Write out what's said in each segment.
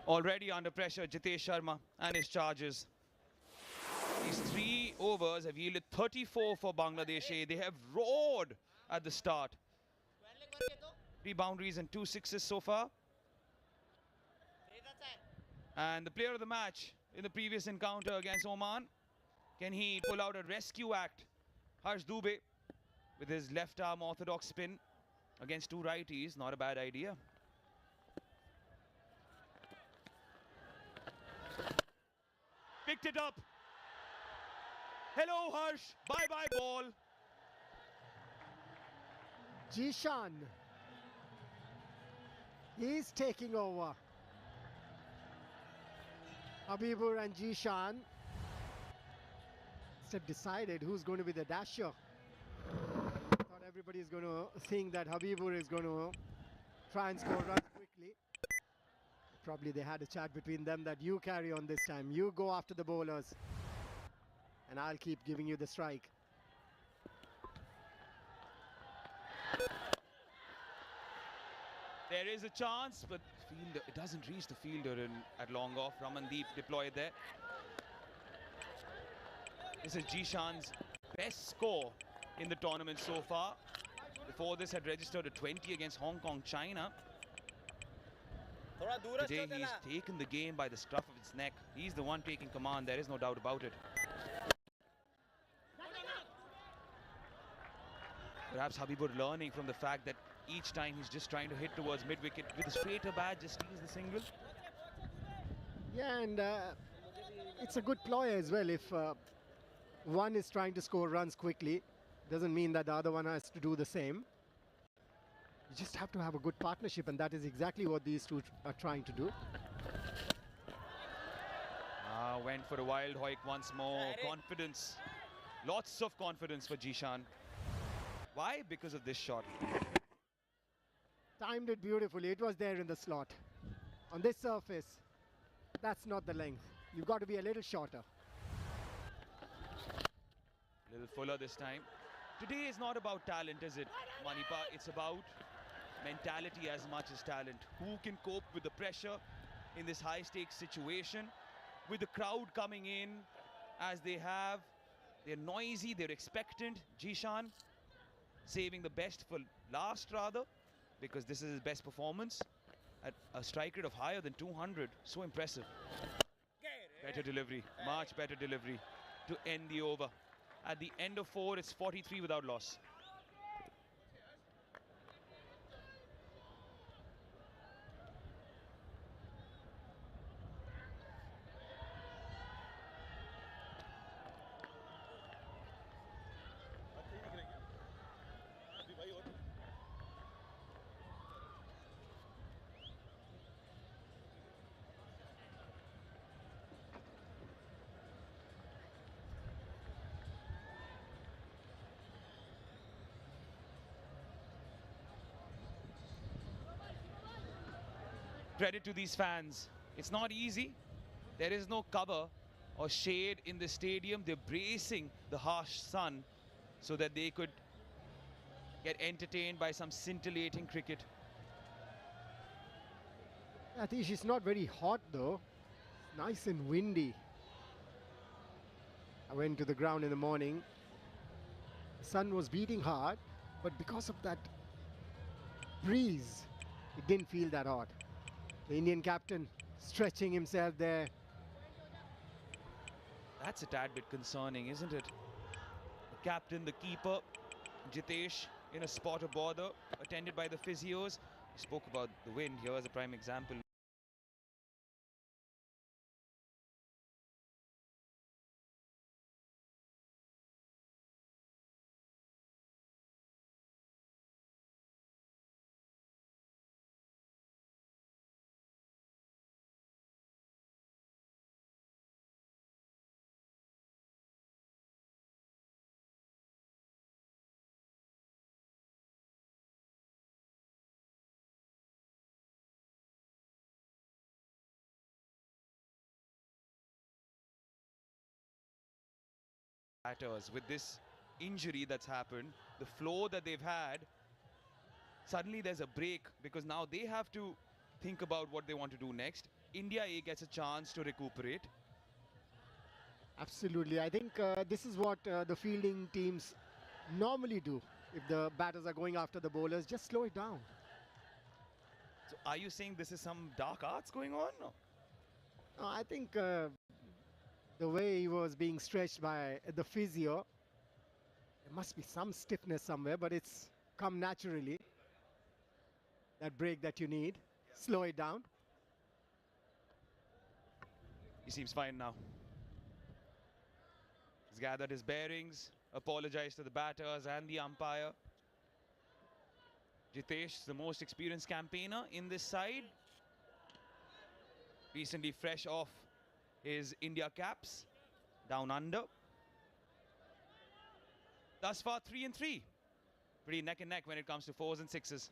Already under pressure, Jitesh Sharma and his charges. These 3 overs have yielded 34 for Bangladesh. They have roared at the start. 3 boundaries and 2 sixes so far. And the player of the match in the previous encounter against Oman, can he pull out a rescue act? Harsh Dubey with his left arm orthodox spin against 2 righties, not a bad idea. Picked it up. Hello Harsh, bye-bye ball. Jishan, he's taking over. Habibur and Jishan have decided who's going to be the dasher. Thought everybody is going to think that Habibur is going to try and score runs quickly. Probably they had a chat between them that you carry on this time. You go after the bowlers and I'll keep giving you the strike. There is a chance, but fielder, it doesn't reach the fielder at long off. Ramandeep deployed there. This is Jishan's best score in the tournament so far. Before this had registered a 20 against Hong Kong, China. Today he's taken the game by the scruff of its neck. He's the one taking command, there is no doubt about it. Perhaps Habibur learning from the fact that each time he's just trying to hit towards mid-wicket with a straighter bat, just steals the single. Yeah, and it's a good ploy as well. If one is trying to score runs quickly, doesn't mean that the other one has to do the same. You just have to have a good partnership, and that is exactly what these two are trying to do. Went for a wild hoik once more. Confidence. Lots of confidence for Jishan. Why? Because of this shot. Timed it beautifully. It was there in the slot. On this surface, that's not the length. You've got to be a little shorter. A little fuller this time. Today is not about talent, is it, Manipa? It's about mentality as much as talent. Who can cope with the pressure in this high-stakes situation? With the crowd coming in as they have. They're noisy, they're expectant. Jishan saving the best for last, rather, because this is his best performance at a strike rate of higher than 200. So impressive. Better delivery, much better delivery to end the over. At the end of 4, it's 43 without loss. Credit to these fans. It's not easy. There is no cover or shade in the stadium. They're bracing the harsh sun so that they could get entertained by some scintillating cricket. Atish, it's not very hot though. Nice and windy. I went to the ground in the morning. The sun was beating hard, but because of that breeze, it didn't feel that hot. The Indian captain stretching himself there. That's a tad bit concerning, isn't it? The captain, the keeper, Jitesh in a spot of bother, attended by the physios. We spoke about the wind. Here is a prime example. Batters with this injury that's happened, the flow that they've had, suddenly there's a break because now they have to think about what they want to do next. India A gets a chance to recuperate. Absolutely. I think this is what the fielding teams normally do. If the batters are going after the bowlers, just slow it down. So are you saying this is some dark arts going on? No. No, I think the way he was being stretched by the physio, there must be some stiffness somewhere, but it's come naturally. That break that you need, slow it down. He seems fine now. He's gathered his bearings, apologized to the batters and the umpire. Jitesh, the most experienced campaigner in this side. Recently fresh off his India caps, down under. Thus far 3-3. Pretty neck and neck when it comes to 4s and 6s.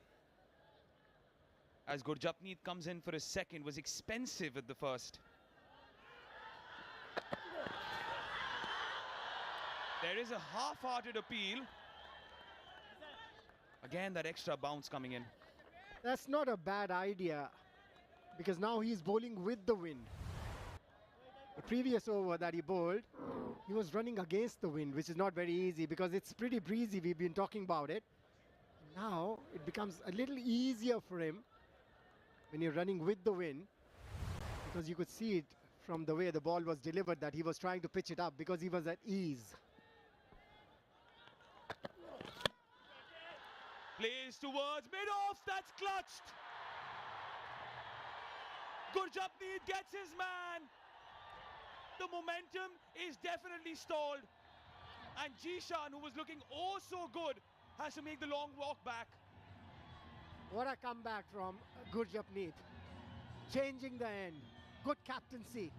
As Gurjapneet comes in for his second, was expensive at the first. There is a half-hearted appeal. Again, that extra bounce coming in. That's not a bad idea because now he's bowling with the wind. The previous over that he bowled, he was running against the wind, which is not very easy because it's pretty breezy. We've been talking about it. Now it becomes a little easier for him when you're running with the wind, because you could see it from the way the ball was delivered that he was trying to pitch it up because he was at ease. Plays towards mid-off, that's clutched. Gurjapneet gets his man. The momentum is definitely stalled. And Jishan, who was looking oh so good, has to make the long walk back. What a comeback from Gurjapneet. Changing the end. Good captaincy.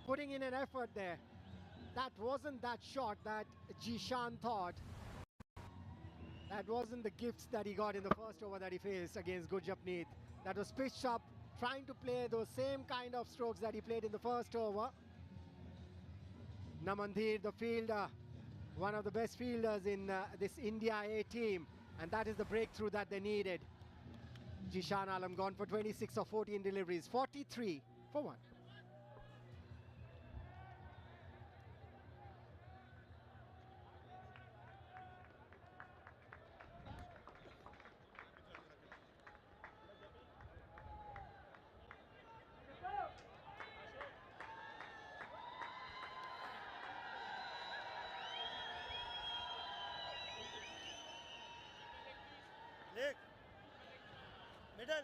Putting in an effort there. That wasn't that shot that Jishan thought. That wasn't the gifts that he got in the first over that he faced against Gurjapneet. That was pitched up, trying to play those same kind of strokes that he played in the first over. Namandhir, the fielder, one of the best fielders in this India A team. And that is the breakthrough that they needed. Jishan Alam gone for 26 of 14 deliveries, 43 for 1. Leg. Middle.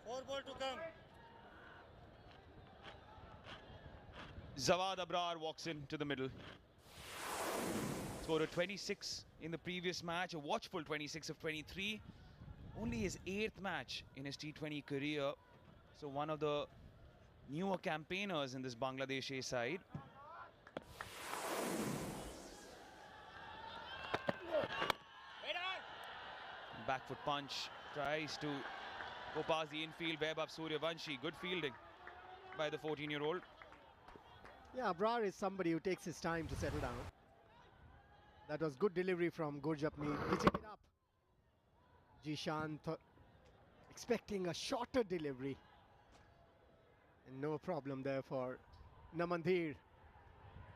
4 ball to come. Zawad Abrar walks into the middle. Scored a 26 in the previous match, a watchful 26 of 23. Only his 8th match in his T20 career. So one of the newer campaigners in this Bangladesh A side. Back foot punch, tries to go past the infield. Web up Suryavanshi. Good fielding by the 14-year-old. Yeah, Abrar is somebody who takes his time to settle down. That was good delivery from Gurjapneet, pitching it up. Jishan expecting a shorter delivery. And no problem there for Namandhir.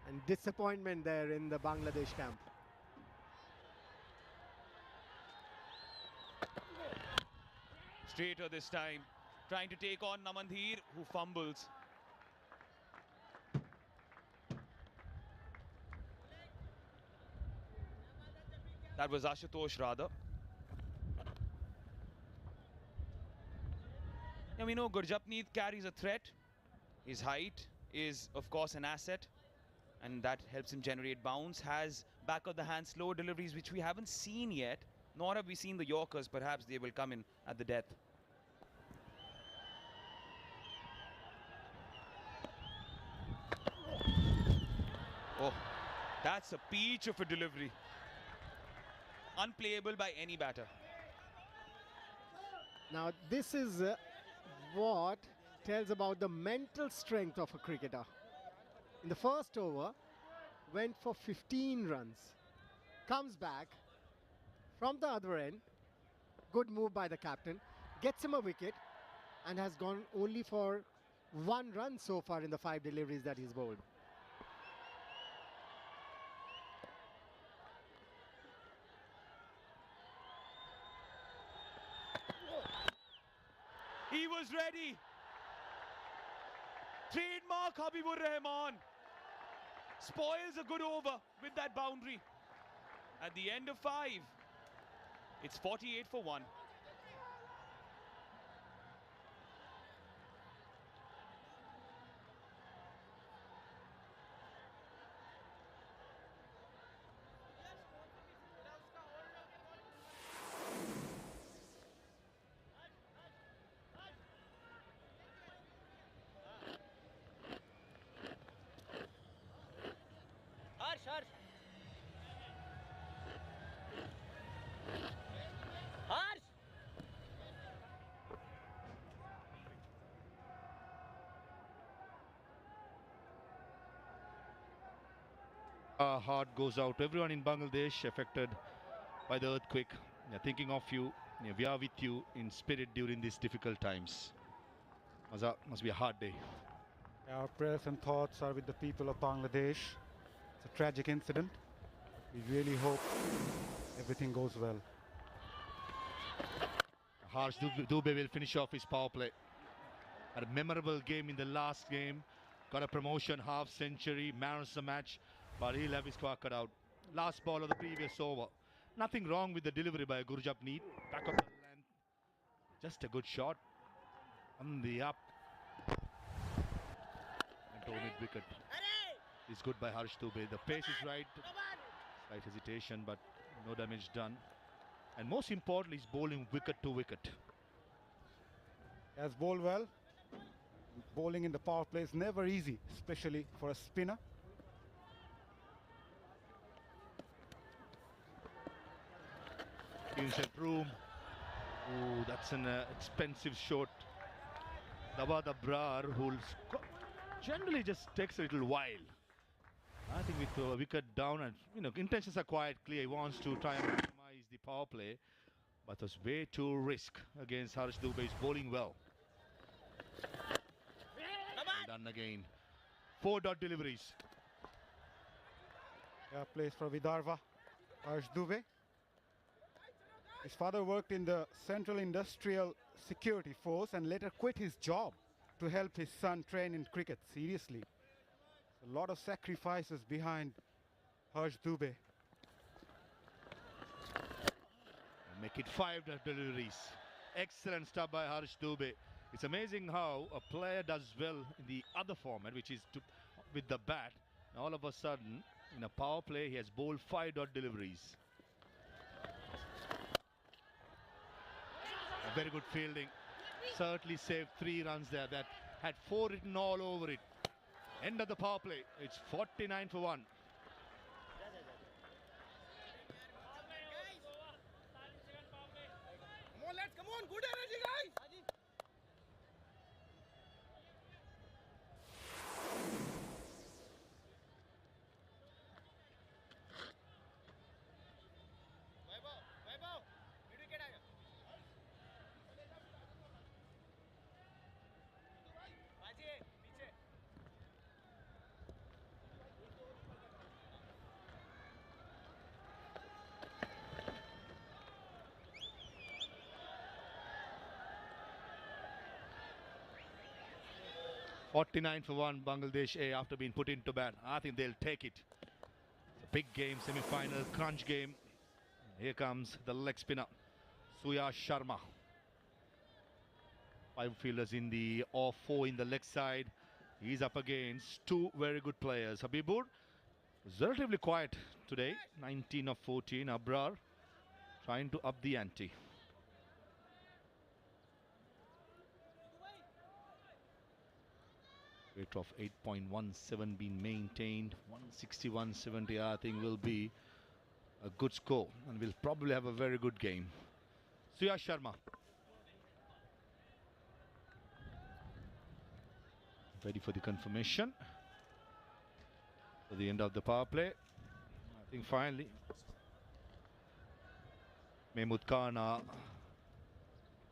And disappointment there in the Bangladesh camp. Straighter this time, trying to take on Namandhir, who fumbles. That was Ashutosh rather. Now we know Gurjapneet carries a threat. His height is of course an asset, and that helps him generate bounce. Has back of the hand slow deliveries, which we haven't seen yet, nor have we seen the Yorkers. Perhaps they will come in at the death. Oh, that's a peach of a delivery. Unplayable by any batter. Now this is what tells about the mental strength of a cricketer. In the first over, went for 15 runs. Comes back from the other end, Good move by the captain. Gets him a wicket and has gone only for 1 run so far in the 5 deliveries that he's bowled. He was ready. Trademark Habibur Rahman. Spoils a good over with that boundary. At the end of 5, it's 48 for 1. Harsh. Harsh. Our heart goes out to everyone in Bangladesh affected by the earthquake. Yeah, thinking of you. Yeah, we are with you in spirit during these difficult times. Must be a hard day. Our prayers and thoughts are with the people of Bangladesh. It's a tragic incident. We really hope everything goes well. Harsh Dubey will finish off his power play. Had a memorable game in the last game. Got a promotion, half century, man of the match. But he'll have his squad cut out. Last ball of the previous over. Nothing wrong with the delivery by Gurjapneet. Back of the length. Just a good shot. On the up. And to mid-wicket. It's good by Harsh Dubey. The pace is right. Slight hesitation, but no damage done. And most importantly, he's bowling wicket to wicket. Has bowled well. Bowling in the power play is never easy, especially for a spinner. Inside Broom. Oh, that's an expensive shot. Dawad Abrar, who generally just takes a little while. I think with a wicket down and intentions are quite clear. He wants to try and maximize the power play, but was way too risk against Harsh Dubey. He's bowling well. Well done again. 4 dot deliveries. Yeah, plays for Vidarbha. Harsh Dubey. His father worked in the Central Industrial Security Force and later quit his job to help his son train in cricket. Seriously. A lot of sacrifices behind Harsh Dubey. Make it 5 deliveries. Excellent stuff by Harsh Dubey. It's amazing how a player does well in the other format, which is with the bat. And all of a sudden, in a power play, he has bowled 5 dot deliveries. A very good fielding. Certainly saved 3 runs there. That had 4 written all over it. End of the power play. It's 49 for 1. Come on, good energy, guys. Vaibhav, mid-wicket aa gaya. Baji, piche. 49 for 1, Bangladesh A after being put into bat. I think they'll take it. It's a big game, semi-final, crunch game. Here comes the leg spinner, Suyash Sharma. 5 fielders in the off, 4 in the leg side. He's up against 2 very good players. Habibur is relatively quiet today, 19 of 14. Abrar trying to up the ante. Rate of 8.17 being maintained. 161.70 I think will be a good score and we'll probably have a very good game. Suyash Sharma. Ready for the confirmation. For the end of the power play. I think finally Mahmood Khan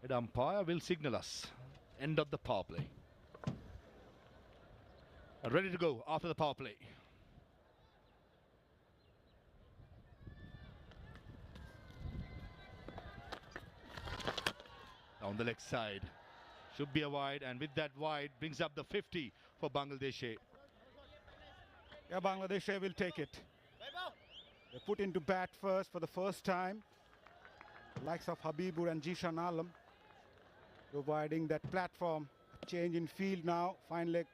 Head umpire will signal us. End of the power play. Ready to go after the power play. Down the leg side. Should be a wide, and with that wide brings up the 50 for Bangladesh. Yeah, Bangladesh will take it. They put into bat first for the first time. Likes of Habibur and Jishan Alam providing that platform. Change in field now. Fine leg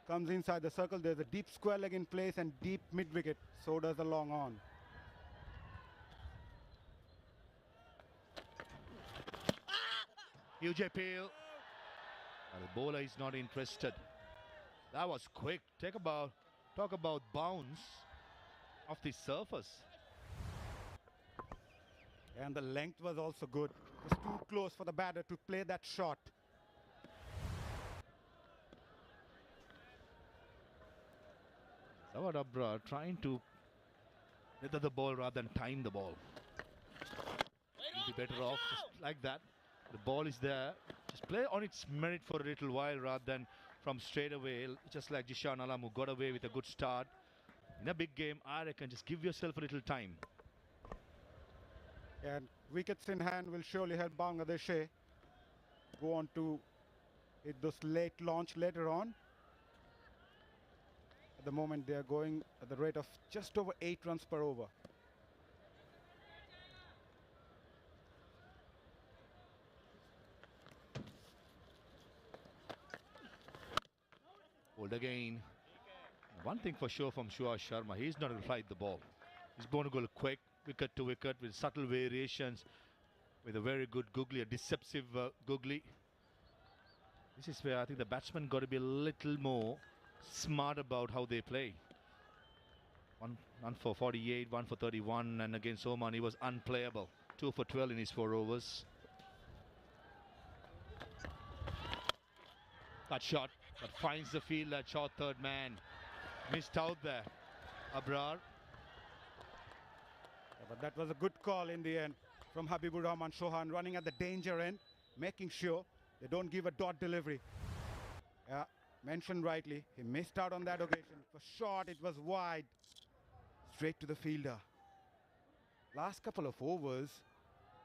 comes inside the circle. There's a deep square leg in place and deep mid wicket. So does the long on. Huge appeal. The bowler is not interested. That was quick. Talk about bounce off the surface. And the length was also good. It was too close for the batter to play that shot. Zawad Abrar trying to weather the ball rather than time the ball. He'll be better off just like that. The ball is there. Just play on its merit for a little while rather than from straight away. Just like Jishan Alam, who got away with a good start. In a big game, I reckon just give yourself a little time. And wickets in hand will surely help Bangladesh go on to hit this late launch later on. At the moment, they are going at the rate of just over 8 runs per over. Hold again. One thing for sure from Suhas Sharma, he's not going to fight the ball. He's going to go quick, wicket to wicket with subtle variations, with a very good googly, a deceptive googly. This is where I think the batsmen got to be a little more smart about how they play. One for 48, 1 for 31, and against Oman he was unplayable. 2 for 12 in his 4 overs. Cut shot, but finds the field at short third man. Missed out there. Abrar. Yeah, but that was a good call in the end from Habibur Rahman Chauhan, running at the danger end, making sure they don't give a dot delivery. Yeah, mentioned rightly, he missed out on that occasion. It was short, it was wide, straight to the fielder. Last couple of overs,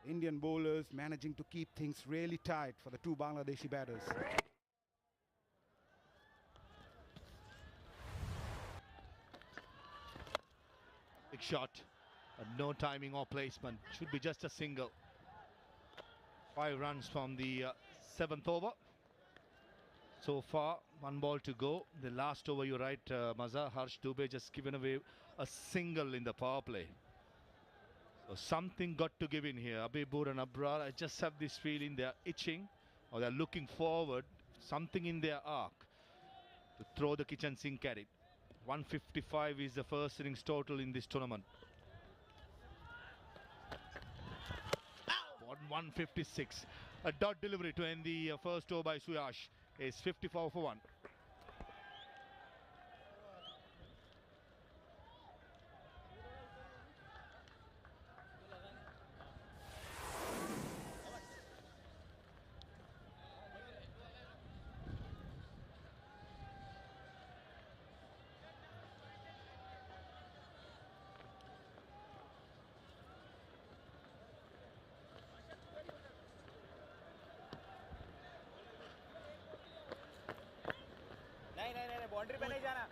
Indian bowlers managing to keep things really tight for the two Bangladeshi batters. Big shot, but no timing or placement. Should be just a single. 5 runs from the 7th over. So far, 1 ball to go. The last over, you're right, Maza, Harsh Dubey just given away a single in the power play. So something got to give in here. Habibur and Abrar, I just have this feeling they're itching, or they're looking forward, something in their arc to throw the kitchen sink at it. 155 is the first innings total in this tournament. 156. A dot delivery to end the first over by Suyash is 54 for 1. नहीं boundary पे नहीं जाना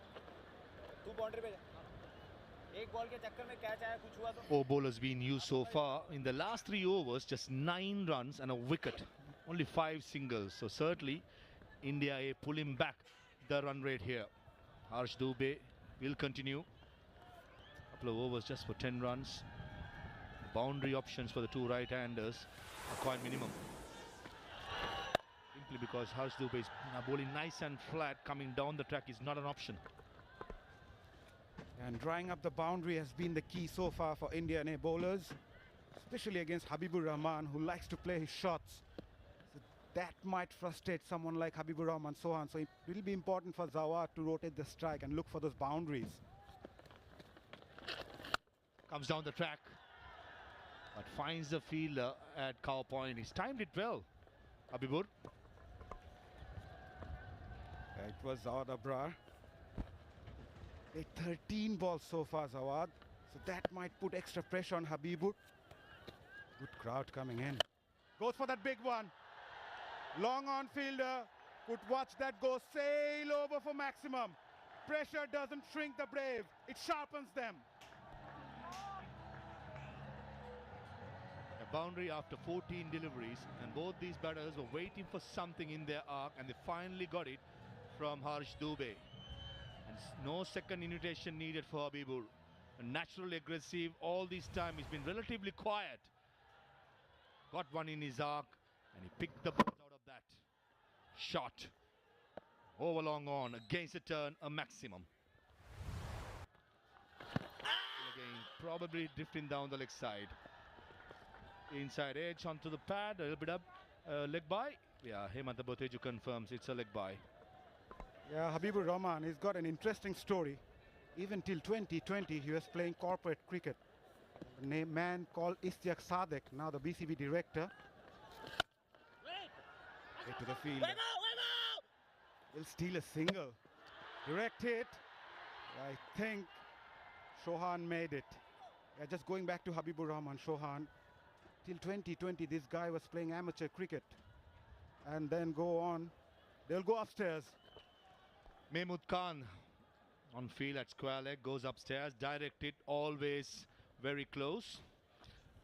तू boundary पे जा एक ball के चक्कर में कैच आया कुछ हुआ तो 4 bowlers being used so far. In the last 3 overs, just 9 runs and a wicket. Only 5 singles. So certainly, India pulling back the run rate here. Harsh Dubey will continue. Couple of overs just for 10 runs. Boundary options for the 2 right-handers are quite minimum. Simply because Harsh Dubey is bowling nice and flat, coming down the track is not an option. And drawing up the boundary has been the key so far for Indian bowlers, especially against Habibur Rahman, who likes to play his shots. So that might frustrate someone like Habibur Rahman Chauhan. So it will be important for Zawad to rotate the strike and look for those boundaries. Comes down the track, but finds the fielder at cow point. He's timed it well. Habibur. It was Zawad Abrar. 13 balls so far, Zawad. So that might put extra pressure on Habibur. Good crowd coming in. Goes for that big one. Long on fielder. Could watch that go sail over for maximum. Pressure doesn't shrink the brave. It sharpens them. A boundary after 14 deliveries, and both these batters were waiting for something in their arc, and they finally got it from Harsh Dubey. And no second invitation needed for Habibur. Naturally aggressive all this time. He's been relatively quiet. Got one in his arc, and he picked the balls out of that. Shot. Over long on, against a turn, a maximum. Again, probably drifting down the leg side. Inside edge onto the pad, a little bit up, leg by. Yeah, Hemanta Boteju confirms it's a leg by. Yeah, Habibur Rahman, he's got an interesting story. Even till 2020, he was playing corporate cricket. A man called Istiak Sadek, now the BCB director. Hit to the field. Will steal a single. Direct hit. I think Shohan made it. Yeah, just going back to Habibur Rahman, Shohan. Till 2020, this guy was playing amateur cricket. And then go on. They'll go upstairs. Mahmood Khan on field at square leg, goes upstairs, directed, always very close.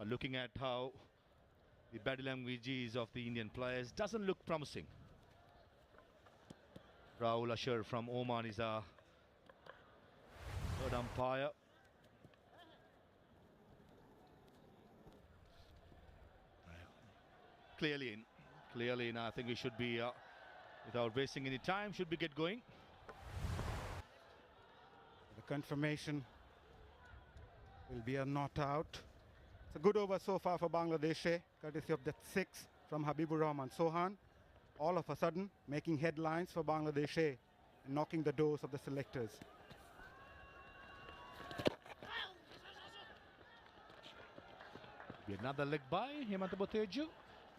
Looking at how the body language is of the Indian players, doesn't look promising. Rahul Asher from Oman is our third umpire. Clearly in. I think we should be, without wasting any time, should we get going? The confirmation will be a not out. It's a good over so far for Bangladesh, courtesy of that 6 from Habibur Rahman Sohan. All of a sudden, making headlines for Bangladesh and knocking the doors of the selectors. Be another leg by Hemanta Boteju.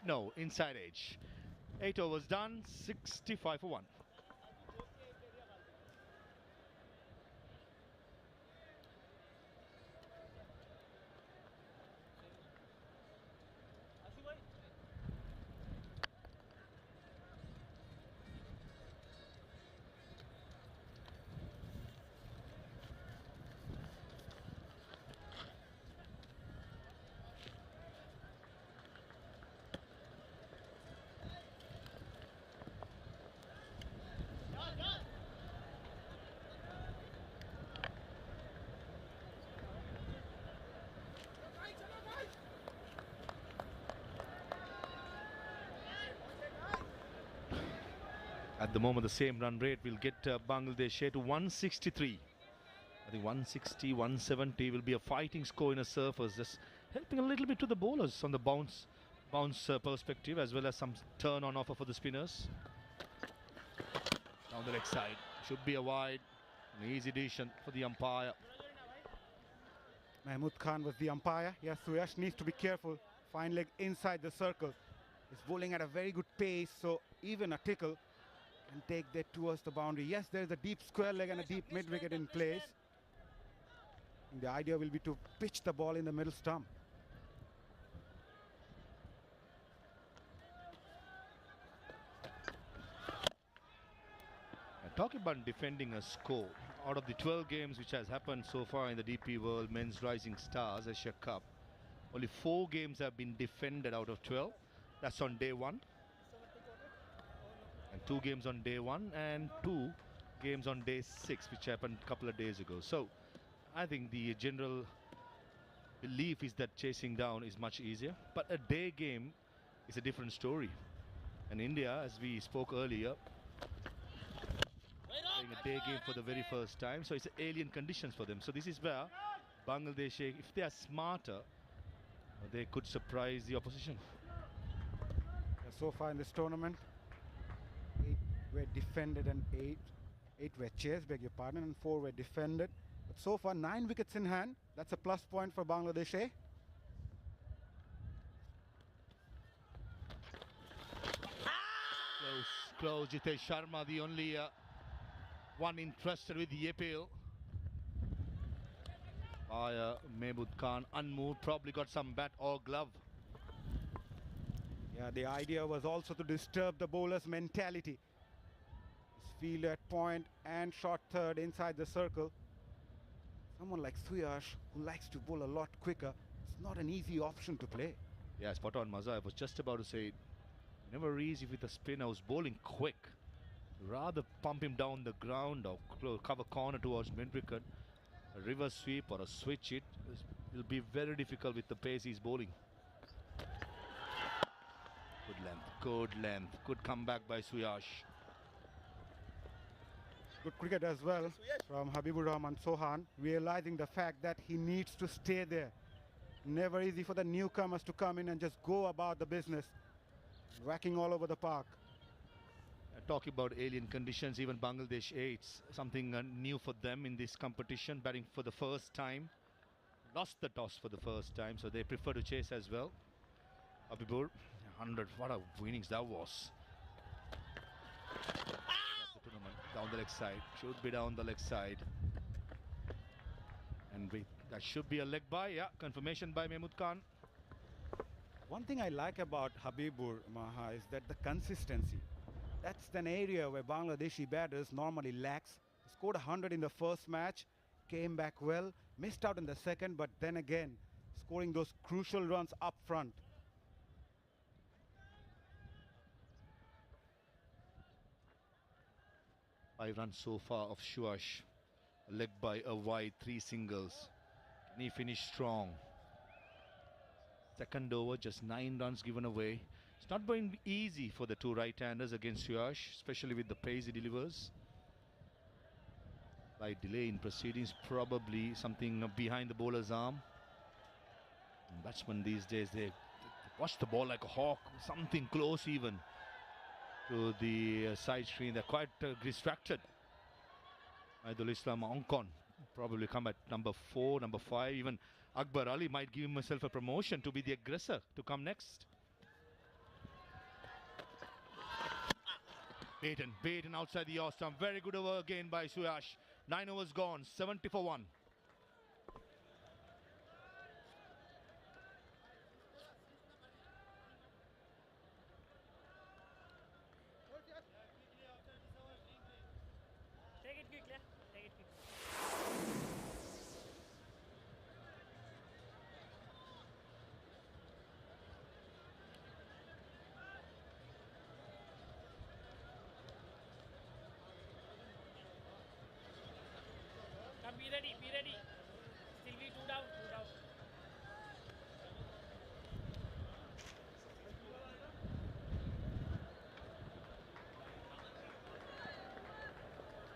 No, inside edge. 8 overs done, 65 for 1. At the moment, the same run rate will get Bangladesh to 163. I think 160, 170 will be a fighting score in a surface, just helping a little bit to the bowlers on the bounce perspective, as well as some turn on offer for the spinners. Down the leg side, should be a wide, an easy decision for the umpire. Mahmood Khan was the umpire. Yes, Suyash needs to be careful. Fine leg inside the circle. He's bowling at a very good pace, so even a tickle and take that towards the boundary. Yes, there's a deep square leg and a deep mid wicket in place. And the idea will be to pitch the ball in the middle stump. Talking about defending a score, out of the 12 games which has happened so far in the DP World Men's Rising Stars Asia Cup, only 4 games have been defended out of 12. That's on day 1. And 2 games on day 1 and 2 games on day 6, which happened a couple of days ago. So I think the general belief is that chasing down is much easier, but a day game is a different story. And India, as we spoke earlier, playing a day game for the very first time, so it's alien conditions for them. So this is where Bangladesh, if they are smarter, they could surprise the opposition. So far in this tournament, 8 were defended and 8 were chased, beg your pardon, and 4 were defended. But so far 9 wickets in hand. That's a plus point for Bangladesh. close. Jitesh Sharma, the only one interested with the appeal. By Mehmood Khan, unmoved, probably got some bat or glove. Yeah, the idea was also to disturb the bowler's mentality. His field at point and shot third inside the circle. Someone like Suyash, who likes to bowl a lot quicker, it's not an easy option to play. Yeah, spot on, Maza. I was just about to say, never easy with the spinner who's bowling quick. Rather pump him down the ground or cover corner towards mid-wicket. A reverse sweep or a switch it will be very difficult with the pace he's bowling. Good length, good comeback by Suyash. Good cricket as well from Habibur Rahman Sohan, realizing the fact that he needs to stay there. Never easy for the newcomers to come in and just go about the business, whacking all over the park. Talking about alien conditions, even Bangladesh 8's something new for them in this competition, batting for the first time. Lost the toss for the first time, so they prefer to chase as well. Habibur, 100, what a innings that was. The tournament, down the leg side, should be down the leg side. And that should be a leg by, yeah, confirmation by Mehmood Khan. One thing I like about Habibur, Maha, is that the consistency. That's an area where Bangladeshi batters normally lacks. He scored 100 in the first match, came back well, missed out in the second, but then again, scoring those crucial runs up front. Five runs so far of Suyash, leg by a wide, 3 singles. Can he finish strong? Second over, just 9 runs given away. It's not going to be easy for the two right-handers against Suyash, especially with the pace he delivers. Slight delay in proceedings, probably something behind the bowler's arm. And batsmen these days, they watch the ball like a hawk, something close even to the side screen. They're quite distracted. Naimul Islam, Onkon, probably come at number 4, number 5. Even Akbar Ali might give himself a promotion to be the aggressor to come next. Baden outside the off stump. Very good over again by Suyash. 9 overs gone, 70 for 1. Take it quick, take it quick. Come, be ready, be ready. Still be 2 down, 2 down.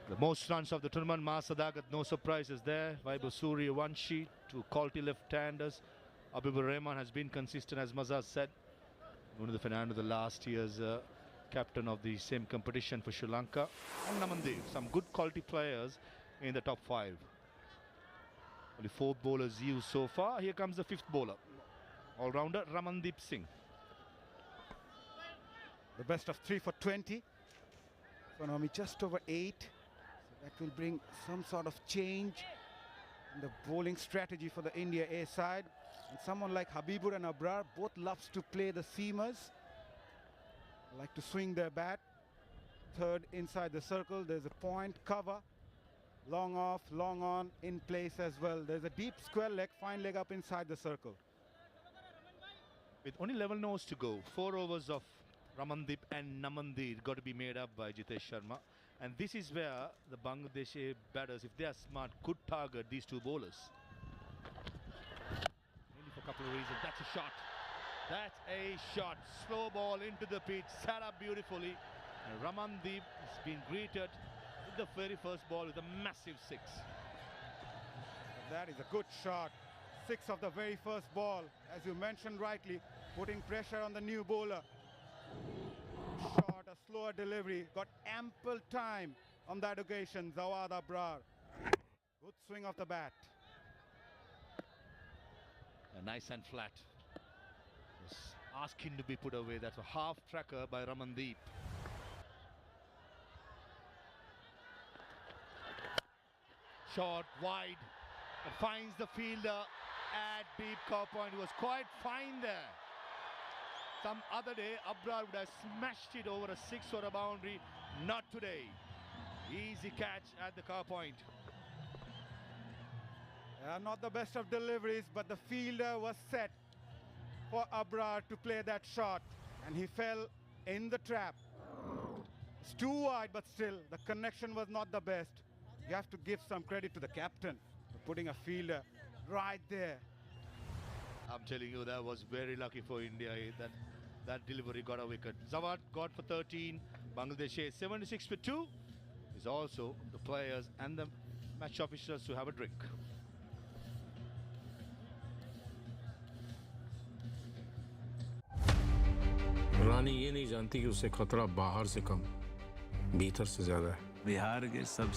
The most runs of the tournament, Masadagat, no surprises there. Vaibhasuri, 1 sheet, 2 quality left-handers. Habibur Rahman has been consistent, as Mazaz said. Nuno Fernando, the last year's captain of the same competition for Sri Lanka. And Namandev, some good quality players in the top 5. Only 4 bowlers used so far. Here comes the 5th bowler. All-rounder Ramandeep Singh. The best of 3 for 20. Economy just over 8. So that will bring some sort of change in the bowling strategy for the India A side. And someone like Habibur and Abrar both loves to play the seamers. Like to swing their bat. Third inside the circle. There's a point cover. Long off, long on, in place as well. There's a deep square leg, fine leg up inside the circle. With only 11 overs to go, 4 overs of Ramandeep and Namandeep got to be made up by Jitesh Sharma. And this is where the Bangladeshi batters, if they are smart, could target these 2 bowlers. Only for a couple of reasons. That's a shot. That's a shot. Slow ball into the pitch, set up beautifully. And Ramandeep has been greeted with the very first ball with a massive 6. That is a good shot. 6 of the very first ball, as you mentioned rightly, putting pressure on the new bowler. Shot, a slower delivery, got ample time on that occasion. Zawad Abrar. Good swing of the bat. Nice and flat. Was asking to be put away. That's a half tracker by Ramandeep. shot wide and finds the fielder at deep cover point. He was quite fine there. Some other day, Abrar would have smashed it over a 6 or a boundary. Not today. Easy catch at the cover point. Not the best of deliveries, but the fielder was set for Abrar to play that shot, and he fell in the trap. It's too wide, but still, the connection was not the best. You have to give some credit to the captain for putting a fielder right there. I'm telling you, that was very lucky for India. That delivery got a wicket. Zawad got for 13. Bangladesh 76 for 2. Is also the players and the match officials to have a drink. रानी ये नहीं जानती कि उसे खतरा बाहर से कम भीतर से ज्यादा है। बिहार के सब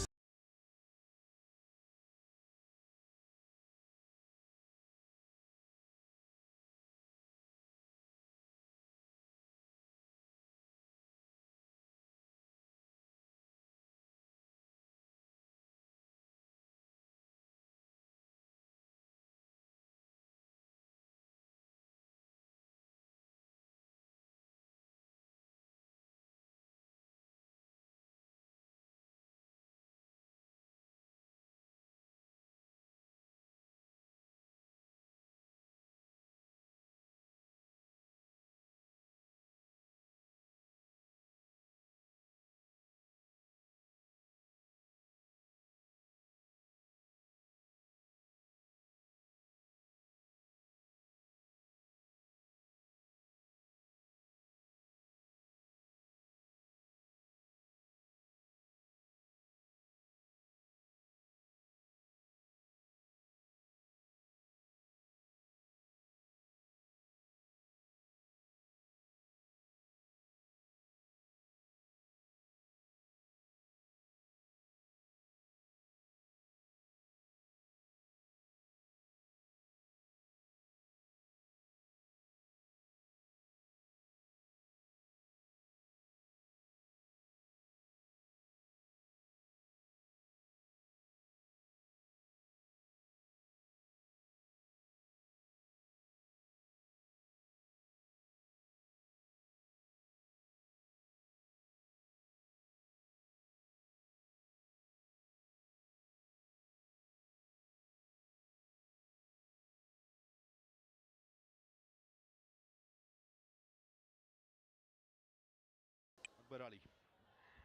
Akbar Ali.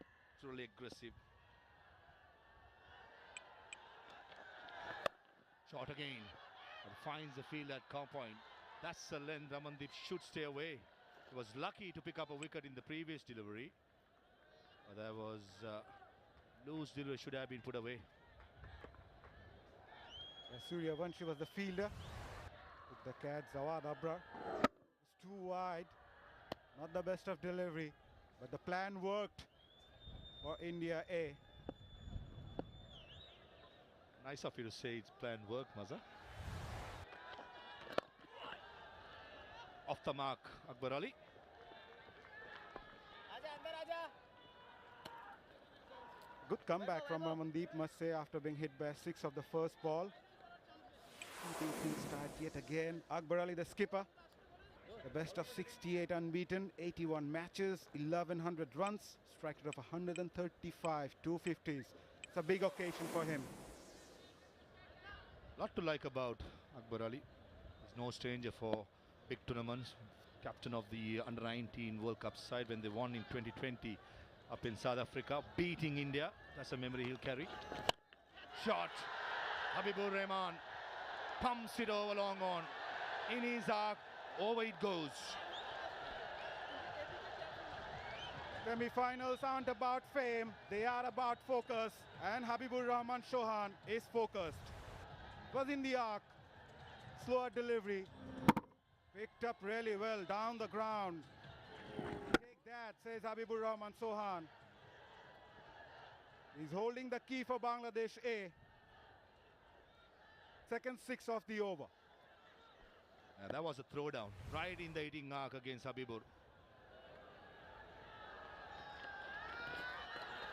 It's really aggressive. Shot again. And finds the field at cover point. That's a length Ramandeep should stay away. He was lucky to pick up a wicket in the previous delivery. But there was loose delivery, should have been put away. Suryavanshi was the fielder. Took the catch, Zawad Abrar. It's too wide. Not the best of delivery, but the plan worked for India A. Nice of you to say it's planned work, Maza. Off the mark, Akbar Ali. आजा अंदर आजा Good comeback from Ramandeep, must say, after being hit by 6 of the first ball. Keeping things tight yet again. Akbar Ali, the skipper. The best of 68 unbeaten, 81 matches, 1100 runs, strike rate of 135, 250s. It's a big occasion for him. Lot to like about Akbar Ali. He's no stranger for big tournaments. Captain of the under-19 World Cup side when they won in 2020 up in South Africa, beating India. That's a memory he'll carry. Shot. Habibur Rahman pumps it over long on. In his arc, over it goes. Semi-finals aren't about fame, they are about focus. And Habibur Rahman Chauhan is focused. Was in the arc. Slower delivery. Picked up really well down the ground. Take that, says Habibur Rahman Chauhan. He's holding the key for Bangladesh A. Second 6 of the over. That was a throwdown right in the hitting arc against Habibur.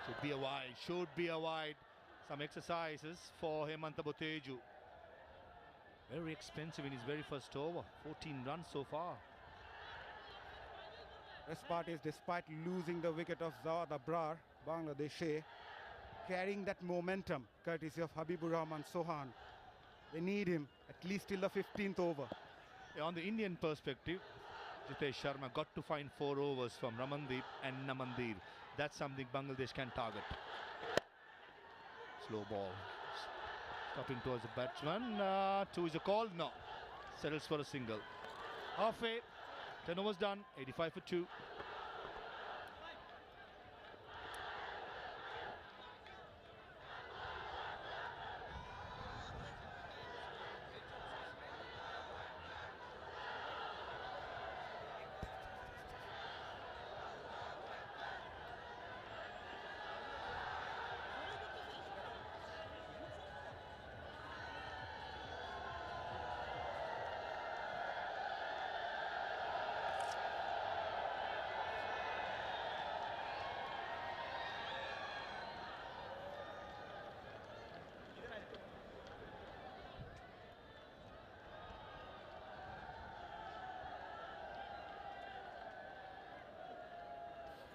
Should be a wide, should be a wide. Some exercises for Hemanta Boteju. Very expensive in his very first over. 14 runs so far. Best part is, despite losing the wicket of Zawad Abrar, Bangladesh carrying that momentum courtesy of Habibur Rahman Sohan. They need him at least till the 15th over. Yeah, on the Indian perspective, Jitesh Sharma got to find 4 overs from Ramandeep and Namandir. That's something Bangladesh can target. Slow ball. Stopping towards the batsman. 2 is a call. No. Settles for a single. Halfway. 10 overs done. 85 for 2.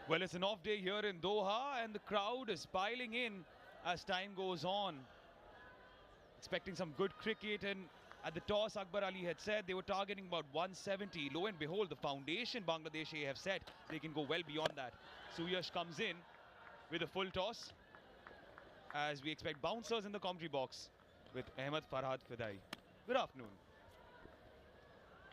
Well, it's an off day here in Doha, and the crowd is piling in as time goes on. Expecting some good cricket, and at the toss, Akbar Ali had said they were targeting about 170. Lo and behold, the foundation Bangladesh have set, they can go well beyond that. Suyash comes in with a full toss, as we expect bouncers in the commentary box with Ahmed Farhad Fidai. Good afternoon.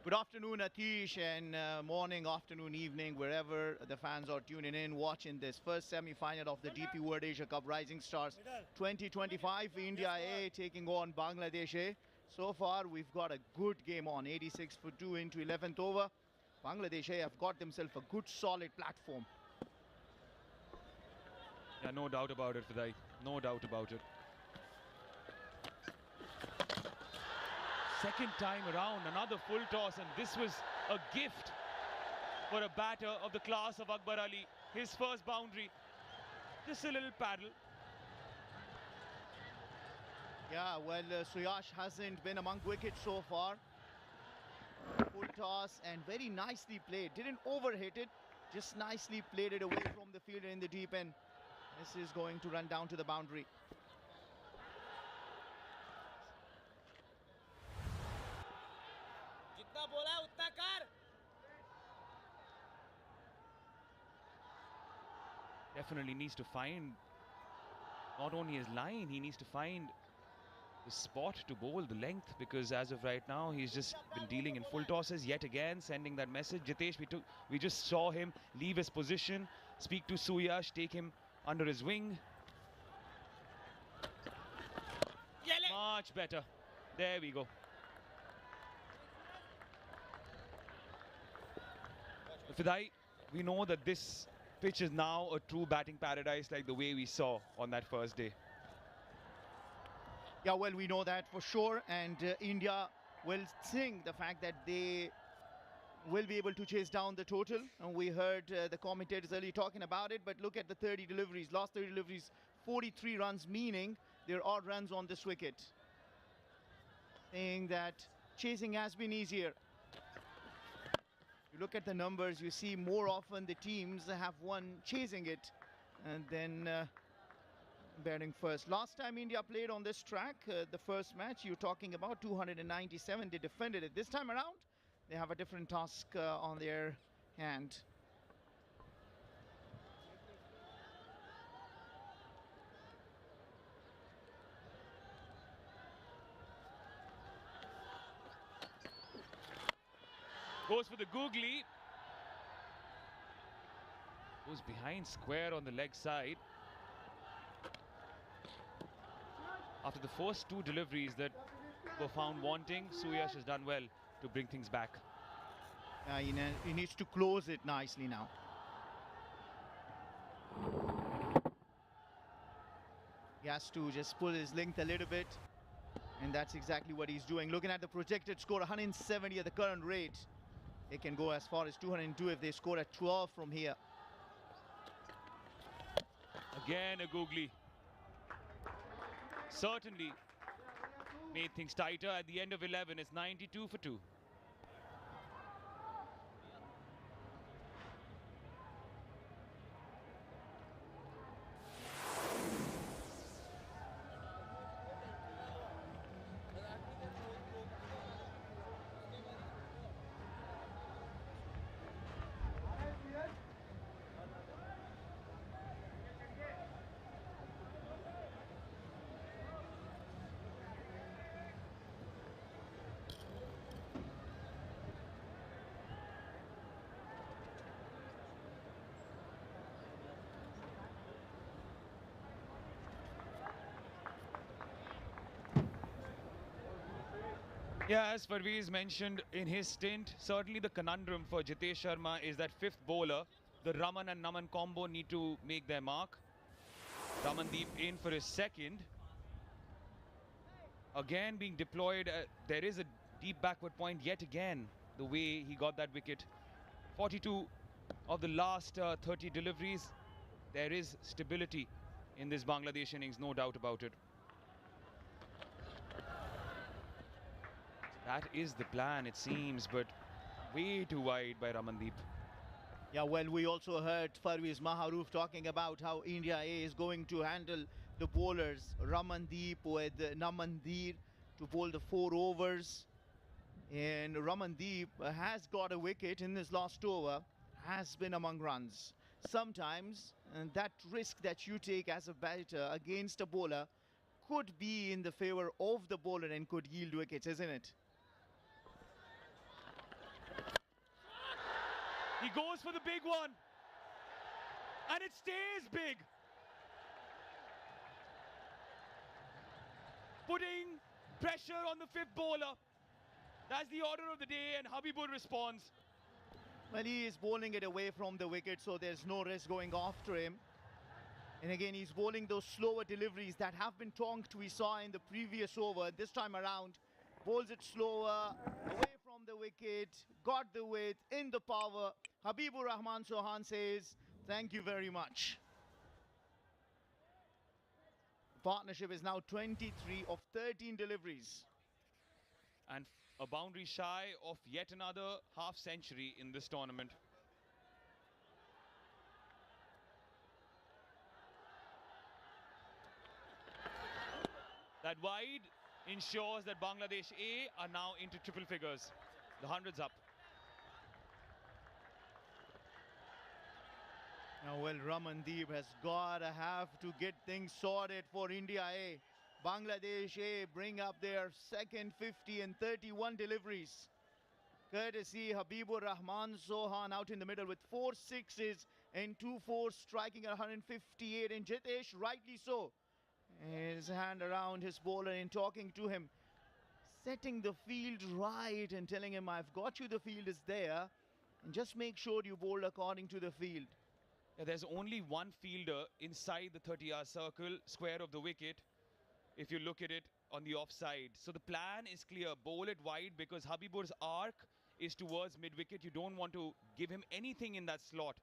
Good afternoon, Atish, and morning, afternoon, evening, wherever the fans are tuning in, watching this first semi-final of the DP World Asia Cup Rising Stars 2025. India A taking on Bangladesh A. So far, we've got a good game on, 86 for 2 into 11th over. Bangladesh A have got themselves a good, solid platform. Yeah, no doubt about it, Fidai. No doubt about it. Second time around, another full toss, and this was a gift for a batter of the class of Akbar Ali. His first boundary, just a little paddle. Yeah, well, Suyash hasn't been among wickets so far. Full toss and very nicely played. Didn't overhit it, just nicely played it away from the fielder in the deep end. This is going to run down to the boundary. Definitely needs to find not only his line, he needs to find the spot to bowl, the length, because as of right now, he's just been dealing in full tosses yet again, sending that message. Jitesh, we just saw him leave his position, speak to Suyash, take him under his wing. Much better. There we go. Fidai, we know that this pitch is now a true batting paradise like the way we saw on that first day. Yeah, well, we know that for sure, and India will sing the fact that they will be able to chase down the total. And we heard the commentators earlier talking about it, but look at the 30 deliveries. Last 30 deliveries, 43 runs, meaning there are runs on this wicket. Saying that chasing has been easier. You look at the numbers, you see more often the teams have won chasing it and then batting first. Last time India played on this track, the first match, you're talking about 297, they defended it. This time around, they have a different task on their hand. Goes for the googly. Goes behind square on the leg side. After the first 2 deliveries that were found wanting, Suyash has done well to bring things back. He needs to close it nicely now. He has to just pull his length a little bit, and that's exactly what he's doing. Looking at the projected score, 170 at the current rate. They can go as far as 202 if they score at 12 from here. Again a googly. certainly made things tighter. At the end of 11, it's 92 for 2. Yeah, as Parvez mentioned in his stint, certainly the conundrum for Jitesh Sharma is that fifth bowler, the Raman and Naman combo, need to make their mark. Ramandeep in for his second. Again being deployed, there is a deep backward point yet again, the way he got that wicket. 42 of the last 30 deliveries. There is stability in this Bangladesh innings, no doubt about it. That is the plan, it seems, but way too wide by Ramandeep. Yeah, well, we also heard Parvez Maharouf talking about how India A is going to handle the bowlers. Ramandeep with Namandir to bowl the 4 overs. And Ramandeep has got a wicket in this last over, has been among runs. Sometimes that risk that you take as a batter against a bowler could be in the favor of the bowler and could yield wickets, isn't it? He goes for the big one. And it stays big. Putting pressure on the fifth bowler. That's the order of the day, and Habibur responds. Well, he is bowling it away from the wicket, so there's no risk going after him. And again, he's bowling those slower deliveries that have been tonked we saw in the previous over. This time around, bowls it slower, away from the wicket, got the width, in the power. Habibur Rahman Sohan says, thank you very much. Partnership is now 23 of 13 deliveries. And a boundary shy of yet another half century in this tournament. That wide ensures that Bangladesh A are now into triple figures. The hundreds up. Now, well, Ramandeep has got to have to get things sorted for India A. Bangladesh A bring up their second 50 and 31 deliveries. Courtesy Habibur Rahman Sohan out in the middle with 4 sixes and 2 fours, striking at 158. And Jitesh, rightly so, his hand around his bowler and talking to him, setting the field right and telling him, I've got you, the field is there, and just make sure you bowl according to the field. Yeah, there's only one fielder inside the 30-yard circle, square of the wicket, if you look at it on the offside. So the plan is clear. Bowl it wide because Habibur's arc is towards mid-wicket. You don't want to give him anything in that slot.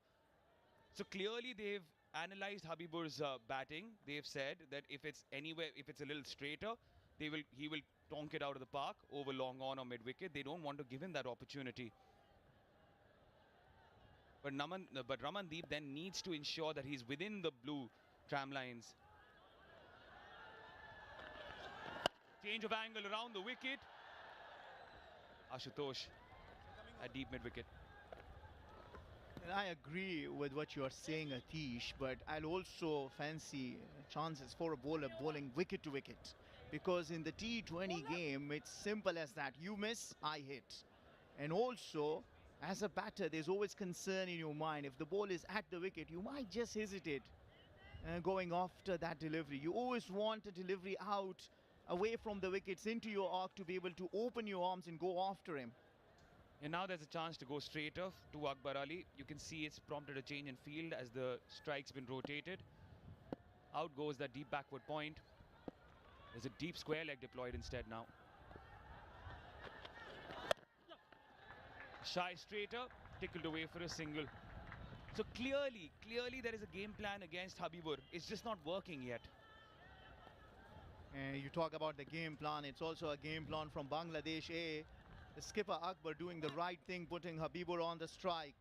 So clearly they've analyzed Habibur's batting. They've said that if it's anywhere, if it's a little straighter, he will tonk it out of the park over long on or mid-wicket. They don't want to give him that opportunity. But Ramandeep then needs to ensure that he's within the blue tram lines. Change of angle around the wicket. Ashutosh at deep mid-wicket. And I agree with what you are saying, Atish, but I'll also fancy chances for a bowler bowling wicket to wicket. Because in the T20 game, it's simple as that. You miss, I hit. And also, as a batter, there's always concern in your mind. If the ball is at the wicket, you might just hesitate going after that delivery. You always want a delivery out, away from the wickets, into your arc to be able to open your arms and go after him. And now there's a chance to go straighter to Akbar Ali. You can see it's prompted a change in field as the strike's been rotated. Out goes that deep backward point. There's a deep square leg deployed instead now. Shy straighter, tickled away for a single. So clearly there is a game plan against Habibur. It's just not working yet. And you talk about the game plan, it's also a game plan from Bangladesh A. The skipper Akbar doing the right thing, putting Habibur on the strike,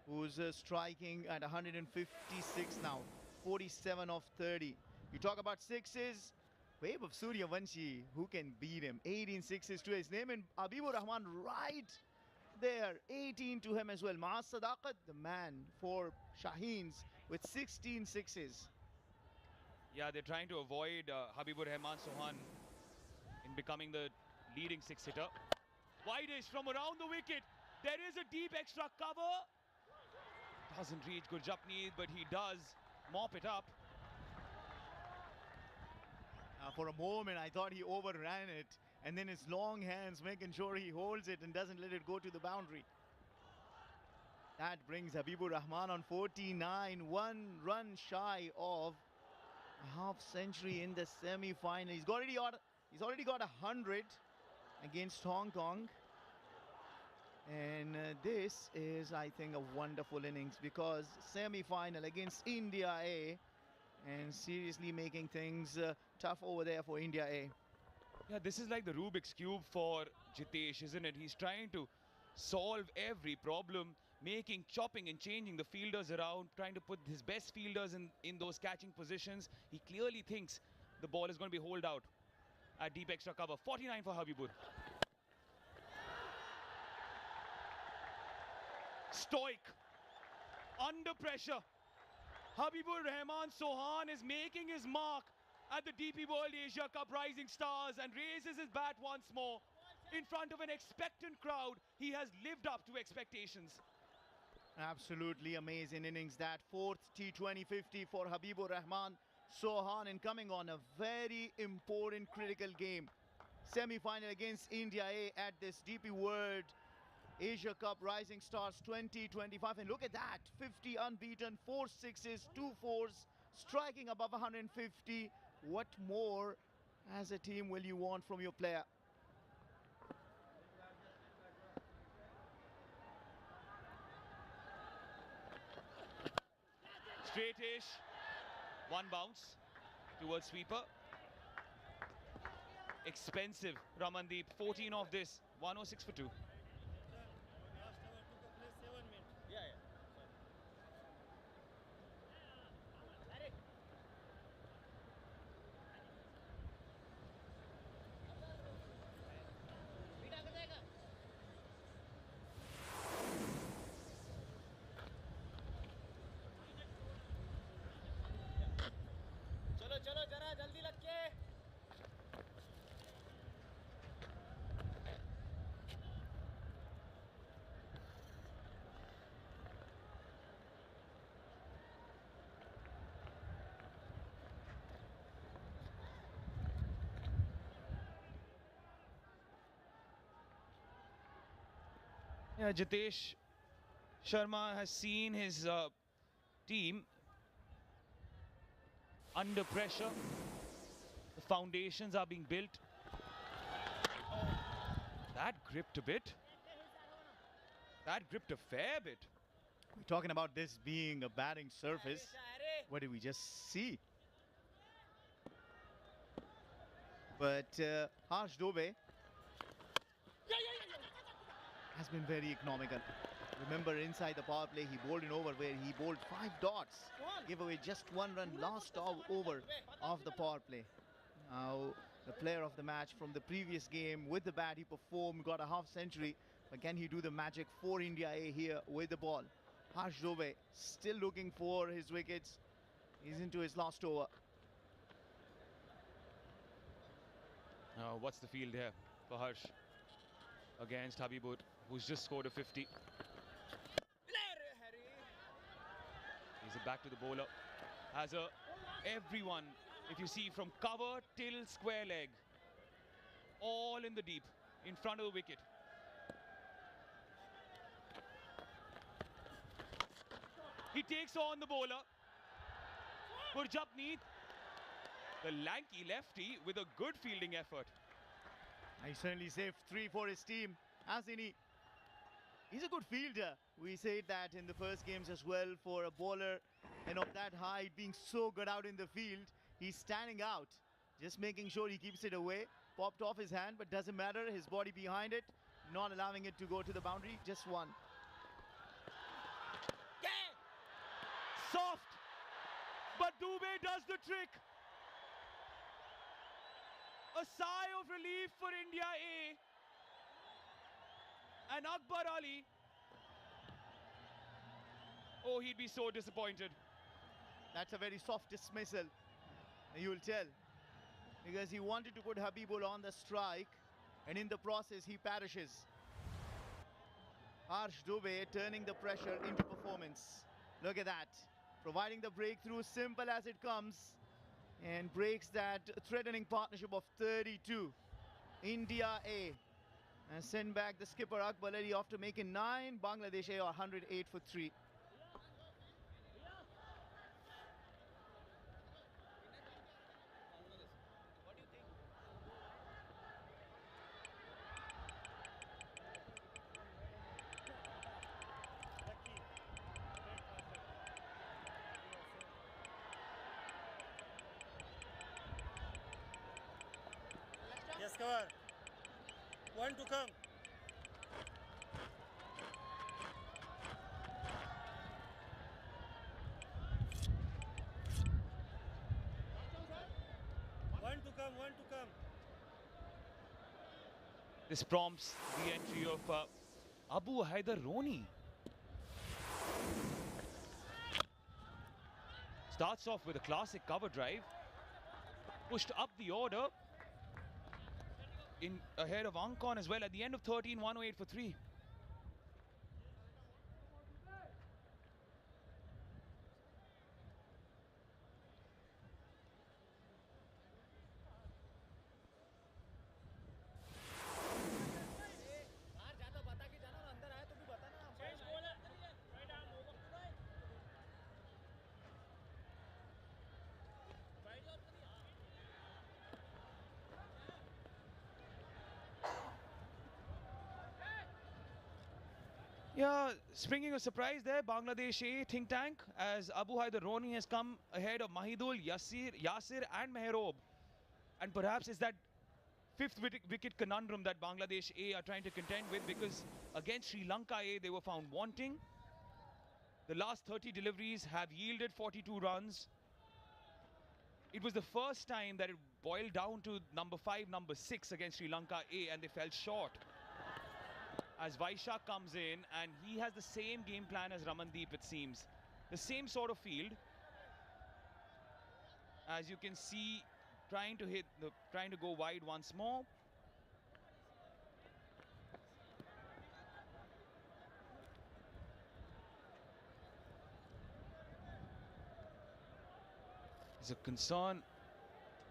who's striking at 156 now, 47 of 30. You talk about sixes, Wave of Suryavanshi, who can beat him? 18 sixes to his name, and Habibur Rahman right there, 18 to him as well. Maaz Sadaqat, the man for Shaheens, with 16 sixes. Yeah, they're trying to avoid Habibur Rahman Sohan in becoming the leading six-hitter. Wide-ish from around the wicket. There is a deep extra cover. Doesn't reach Gurjapneet, but he does mop it up. For a moment, I thought he overran it, and then his long hands making sure he holds it and doesn't let it go to the boundary. That brings Habibur Rahman on 49, 1 run shy of a half century in the semi-final. He's already got 100 against Hong Kong. And this is, I think, a wonderful innings, because semi-final against India A, and seriously making things tough over there for India A. Yeah, this is like the Rubik's Cube for Jitesh, isn't it? He's trying to solve every problem, chopping and changing the fielders around, trying to put his best fielders in those catching positions. He clearly thinks the ball is going to be holed out at deep extra cover. 49 for Habibur. Stoic, under pressure. Habibur Rahman Sohan is making his mark at the DP World Asia Cup Rising Stars and raises his bat once more. In front of an expectant crowd, he has lived up to expectations. Absolutely amazing innings. That fourth T20 50 for Habibur Rahman Sohan, and coming on a very important critical game. Semi-final against India A at this DP World Asia Cup Rising Stars 2025. And look at that, 50 unbeaten, 4 sixes, 2 fours, striking above 150. What more as a team will you want from your player? Straight-ish, one bounce towards sweeper. Expensive, Ramandeep, 14 of this, 106 for 2. चलो जरा जल्दी लग के Yeah, Jitesh Sharma has seen his team under pressure. The foundations are being built. That gripped a bit. That gripped a fair bit. We're talking about this being a batting surface. What did we just see? But Harsh Dubey has been very economical. Remember, inside the power play, he bowled in over where he bowled 5 dots. Gave away just 1 run last over of the power play. Now, the player of the match from the previous game with the bat, he performed, got a half century. But can he do the magic for India A here with the ball? Harsh Dubey still looking for his wickets. He's into his last over. Now, what's the field here for Harsh against Habibur, who's just scored a 50? He's it back to the bowler. Has everyone, if you see, from cover till square leg, all in the deep, in front of the wicket. He takes on the bowler. Gurjapneet, the lanky lefty, with a good fielding effort. He certainly saved 3 for his team, hasn't he? He's a good fielder. We said that in the first games as well, for a bowler and of that height being so good out in the field. He's standing out. Just making sure he keeps it away. Popped off his hand, but doesn't matter. His body behind it, not allowing it to go to the boundary. Just one. Soft, but Dubey does the trick. A sigh of relief for India A. And Akbar Ali. Oh, he'd be so disappointed. That's a very soft dismissal, you'll tell. Because he wanted to put Habibul on the strike, and in the process he perishes. Harsh Dubey turning the pressure into performance. Look at that. Providing the breakthrough, simple as it comes, and breaks that threatening partnership of 32. India A. And send back the skipper Akbar Ali after making 9. Bangladesh A are 108 for 3. Yes, cover. One to come. One to come, one to come. This prompts the entry of Abu Haider Roni. Starts off with a classic cover drive. Pushed up the order. In ahead of Ankon as well at the end of 13, 108 for 3. Yeah, springing a surprise there, Bangladesh A think tank, as Abu Haider Roni has come ahead of Mahidul, Yasir and Mehrob. And perhaps it's that fifth wicket conundrum that Bangladesh A are trying to contend with, because against Sri Lanka A they were found wanting. The last 30 deliveries have yielded 42 runs. It was the first time that it boiled down to number 5, number 6 against Sri Lanka A, and they fell short. As Vaishak comes in, and he has the same game plan as Ramandeep, it seems. The same sort of field. As you can see, trying to go wide once more. There's a concern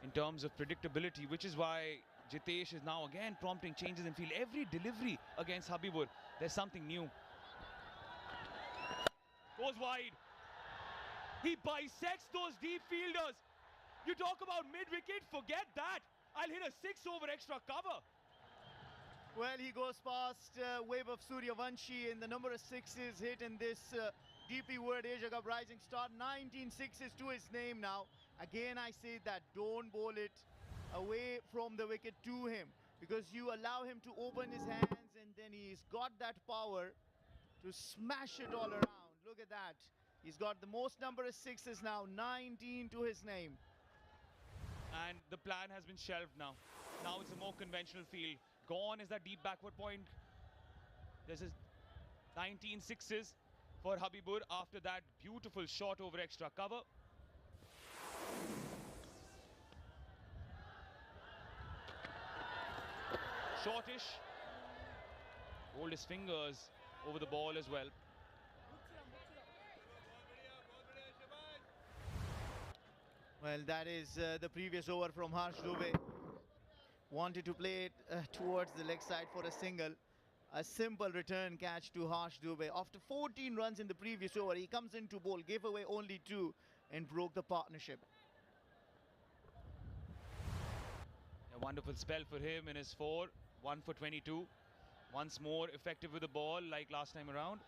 in terms of predictability, which is why Jitesh is now again prompting changes in field. Every delivery against Habibur, there's something new. Goes wide. He bisects those deep fielders. You talk about mid-wicket, forget that. I'll hit a 6 over extra cover. Well, he goes past wave of Suryavanshi, and the number of 6s hit in this DP World Asia Cup Rising Star. 19 6s to his name now. Again, I say that don't bowl it away from the wicket to him, because you allow him to open his hands, and then he's got that power to smash it all around. Look at that. He's got the most number of 6s now, 19 to his name. And the plan has been shelved now. Now it's a more conventional field. Gone is that deep backward point. There's a 19 6s for Habibur after that beautiful shot over extra cover. Shortish. Hold his fingers over the ball as well. Well, that is the previous over from Harsh Dubey. Wanted to play it towards the leg side for a single. A simple return catch to Harsh Dubey. After 14 runs in the previous over, he comes in to bowl, gave away only 2 and broke the partnership. A wonderful spell for him in his 4. 1 for 22. Once more effective with the ball like last time around.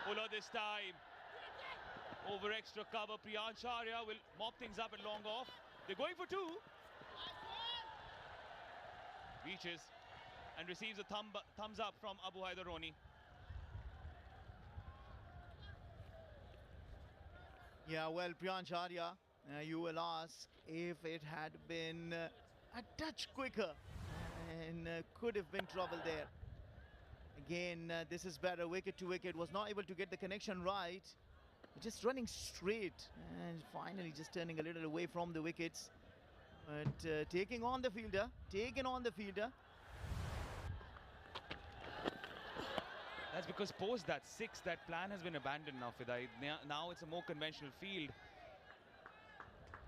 Fuller this time. Over extra cover, Priyancharya will mop things up and long off. They're going for two. Reaches and receives a thumbs up from Abu Haider Roni. Yeah, well, Priyancharya, you will ask if it had been a touch quicker and could have been trouble there. Again, this is better, wicket to wicket, was not able to get the connection right. Just running straight and finally just turning a little away from the wickets. But taking on the fielder, That's because post that six, that plan has been abandoned now, Fidai. Now it's a more conventional field.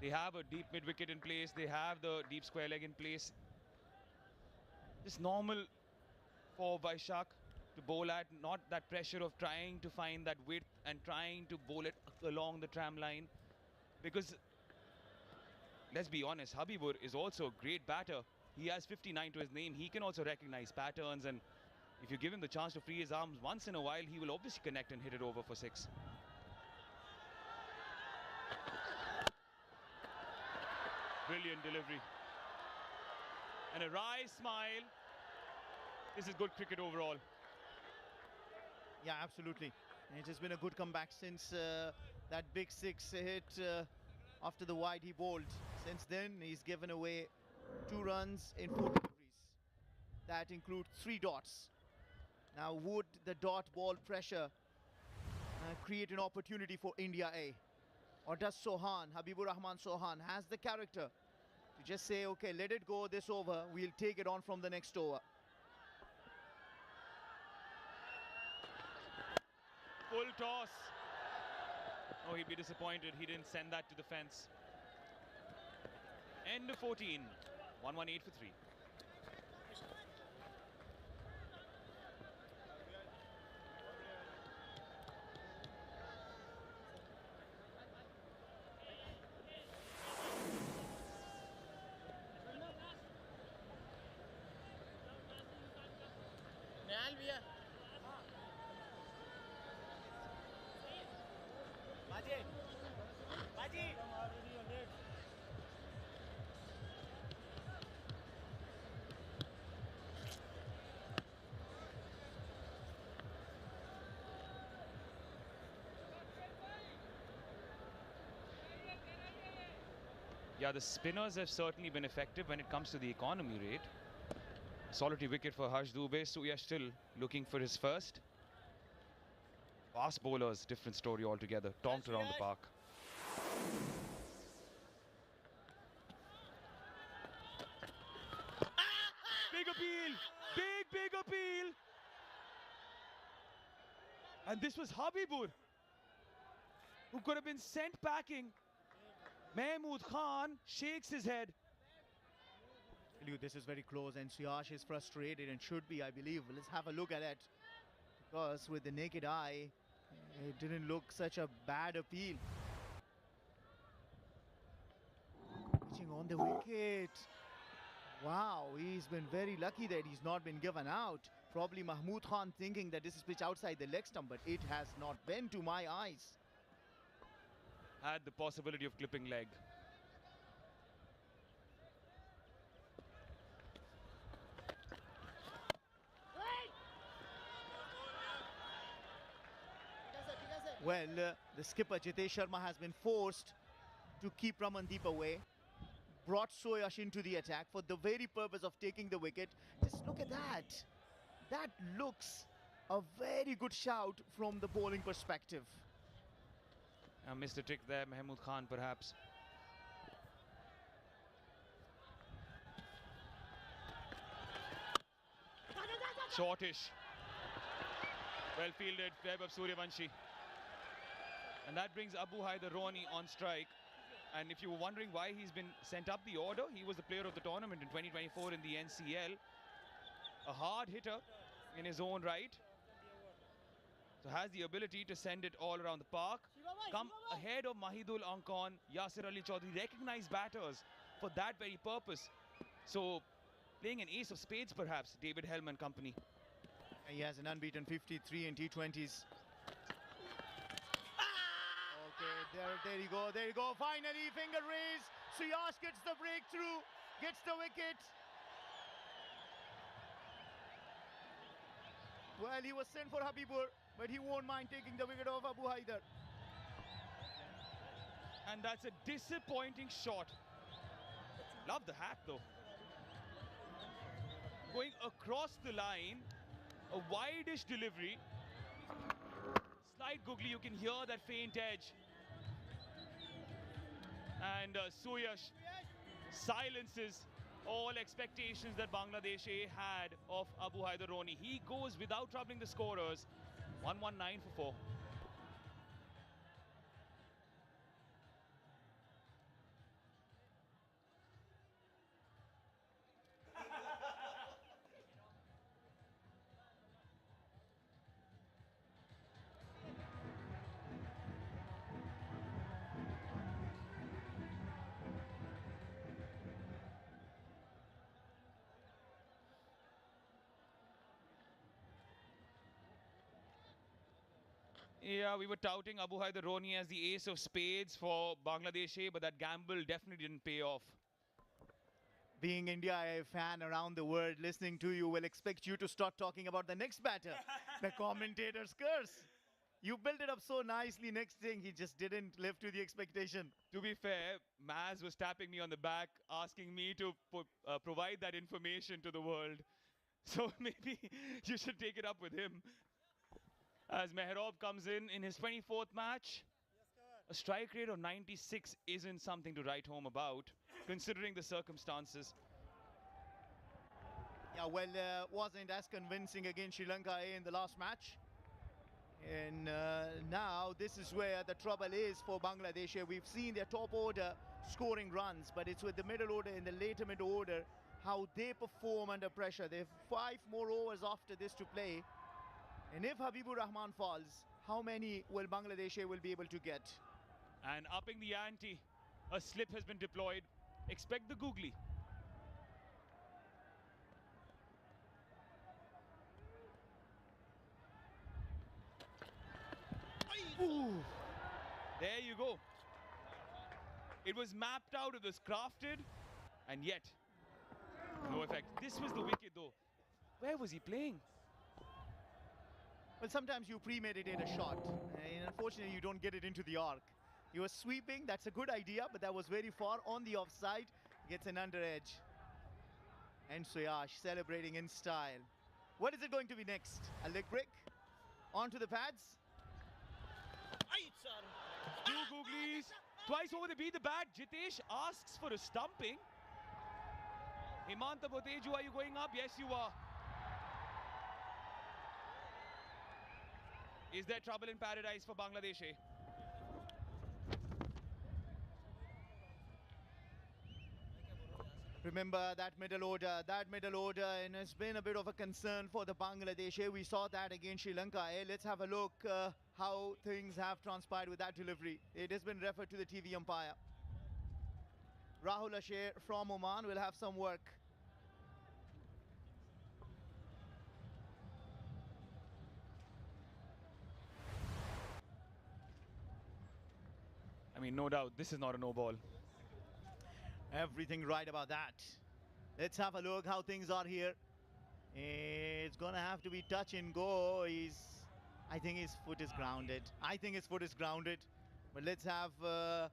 They have a deep mid-wicket in place. They have the deep square leg in place. Just normal for Vaishak to bowl at, not that pressure of trying to find that width and trying to bowl it along the tram line. Because, let's be honest, Habibur is also a great batter. He has 59 to his name. He can also recognize patterns, and if you give him the chance to free his arms once in a while, he will obviously connect and hit it over for six. Brilliant delivery. And a wry smile. This is good cricket overall. Yeah, absolutely. It has been a good comeback since that big six hit after the wide he bowled. Since then, he's given away 2 runs in 4 deliveries. That includes 3 dots. Now, would the dot ball pressure create an opportunity for India A? Or does Sohan, Habibur Rahman Sohan, has the character to just say, okay, let it go this over, we'll take it on from the next over. Full toss. Oh, he'd be disappointed. He didn't send that to the fence. End of 14. 118 for 3. Yeah, the spinners have certainly been effective when it comes to the economy rate. Solitary wicket for Harsh Dubey. Surya still looking for his first. Fast bowlers, different story altogether. Tonked around the park. Big appeal! Big appeal! And this was Habibur, who could have been sent packing. Mahmood Khan shakes his head. This is very close and Siyash is frustrated and should be, I believe. Let's have a look at it. Because with the naked eye, it didn't look such a bad appeal. Pitching on the wicket. Wow, he's been very lucky that he's not been given out. Probably Mahmood Khan thinking that this is pitch outside the leg stump, but it has not been to my eyes. Had the possibility of clipping leg. Well, the skipper Jitesh Sharma has been forced to keep Ramandeep away. Brought Soyash into the attack for the very purpose of taking the wicket. Just look at that. That looks a very good shout from the bowling perspective. Missed a trick there, Mahmood Khan perhaps. Shortish. Well fielded, Vaibhav Suryavanshi. And that brings Abu Haider Roni on strike. And if you were wondering why he's been sent up the order, he was the player of the tournament in 2024 in the NCL. A hard hitter in his own right. So has the ability to send it all around the park. Come ahead of Mahidul Ankon, Yasir Ali Chaudhary, recognized batters for that very purpose. So playing an ace of spades perhaps, David Helm and company. He has an unbeaten 53 in T20s. Okay, There you go, there you go. Finally, finger raise. Suyash gets the breakthrough, gets the wicket. Well, he was sent for Habibur, but he won't mind taking the wicket of Abu Haider. And that's a disappointing shot. Love the hat though. Going across the line, a wide-ish delivery. Slight googly, you can hear that faint edge. And Suyash silences all expectations that Bangladesh had of Abu Haider Roni. He goes without troubling the scorers. 119 for 4. Yeah, we were touting Abu Haider Roni as the ace of spades for Bangladesh, but that gamble definitely didn't pay off. Being India a fan around the world, listening to you will expect you to start talking about the next batter, the commentator's curse. You built it up so nicely. Next thing, he just didn't live to the expectation. To be fair, Maz was tapping me on the back, asking me to provide that information to the world. So maybe you should take it up with him. As Mehrob comes in his 24th match, a strike rate of 96 isn't something to write home about, considering the circumstances. Yeah, well, wasn't as convincing against Sri Lanka in the last match. And now this is where the trouble is for Bangladesh. We've seen their top order scoring runs, but it's with the middle order and the later middle order, how they perform under pressure. They have 5 more overs after this to play. And if Habibur Rahman falls, how many will Bangladesh will be able to get? And upping the ante, a slip has been deployed. Expect the googly. Ooh. There you go. It was mapped out, it was crafted, and yet no effect. This was the wicket though. Where was he playing? Well, sometimes you premeditate a shot, and unfortunately you don't get it into the arc. You were sweeping, that's a good idea, but that was very far on the offside. Gets an under edge. And Suyash celebrating in style. What is it going to be next? A leg break? Onto the pads? Two googlies. Twice over they beat the bat. Jitesh asks for a stumping. Himanta Boteju, are you going up? Yes, you are. Is there trouble in paradise for Bangladesh? Remember that middle order, and it's been a bit of a concern for the Bangladesh. We saw that against Sri Lanka. Let's have a look how things have transpired with that delivery. It has been referred to the TV umpire. Rahul Asher from Oman will have some work. I mean, no doubt, this is not a no ball. Everything right about that. Let's have a look how things are here. It's gonna have to be touch and go. I think his foot is grounded. But let's have the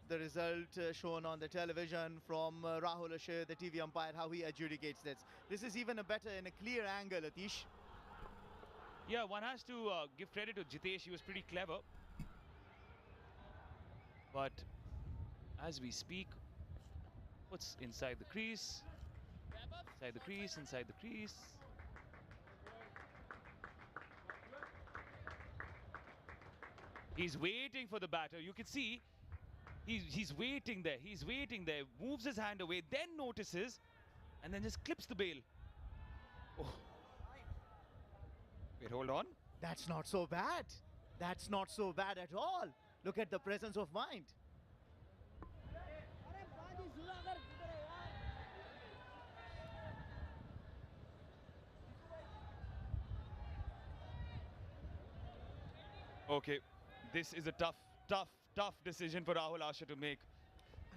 result shown on the television from Rahul Asher, the TV umpire, how he adjudicates this. This is even a better and a clear angle, Atish. Yeah, one has to give credit to Jitesh. He was pretty clever. But as we speak, what's inside the crease? Inside the crease, inside the crease. He's waiting for the batter. You can see he's waiting there. He's waiting there. Moves his hand away, then notices, and then just clips the bail. Oh. Wait, hold on. That's not so bad. That's not so bad at all. Look at the presence of mind. Okay, this is a tough decision for Rahul Asher to make.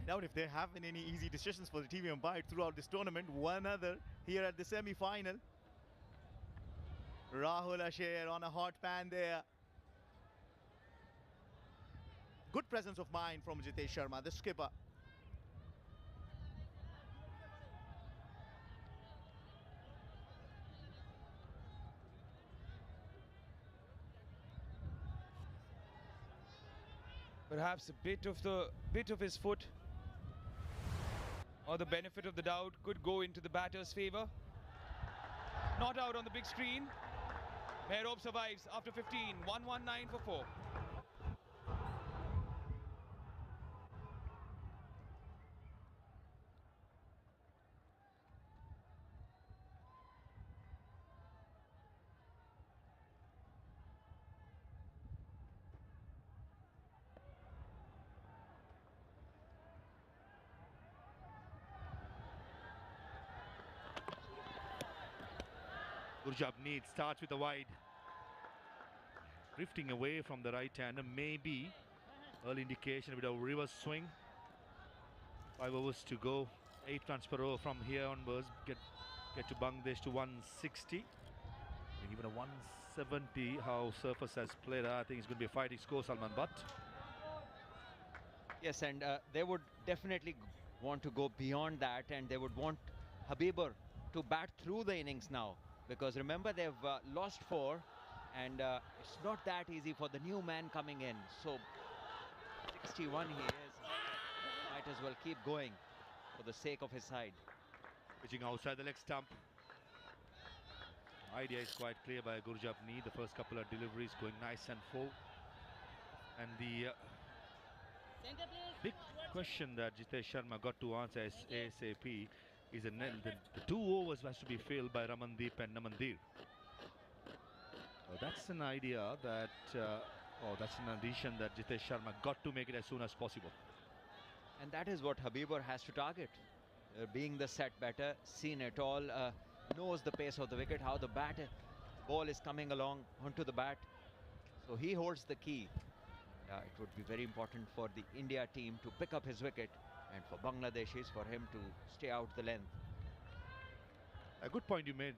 I doubt if there have been any easy decisions for the TV umpire throughout this tournament. One other here at the semi-final. Rahul Asher on a hot pan there. Good presence of mind from Jitesh Sharma, the skipper. Perhaps a bit of his foot or the benefit of the doubt could go into the batter's favor. Not out on the big screen. Mehrob survives after 15. 119 for 4. Gurjapneet starts with a wide. Drifting away from the right-hander, maybe. Early indication, a bit of reverse swing. 5 overs to go. 8 runs per over from here onwards. Get to Bangladesh to 160. Even a 170, how Surface has played. I think it's going to be a fighting score, Salman Butt. Yes, and they would definitely want to go beyond that, and they would want Habibur to bat through the innings now. Because remember, they've lost 4, and it's not that easy for the new man coming in. So 61 he is. Might as well keep going for the sake of his side. Pitching outside the leg stump. Idea is quite clear by Gurjapneet. The first couple of deliveries going nice and full. And the big question that Jitesh Sharma got to answer ASAP is the 2 overs has to be filled by Ramandeep and Namandir. That's an idea that, that's an addition that Jitesh Sharma got to make it as soon as possible. And that is what Habibur has to target. Being the set batter, seen it all, knows the pace of the wicket, how the ball is coming along onto the bat. So he holds the key. It would be very important for the India team to pick up his wicket, and for Bangladeshis for him to stay out the length. A good point you made,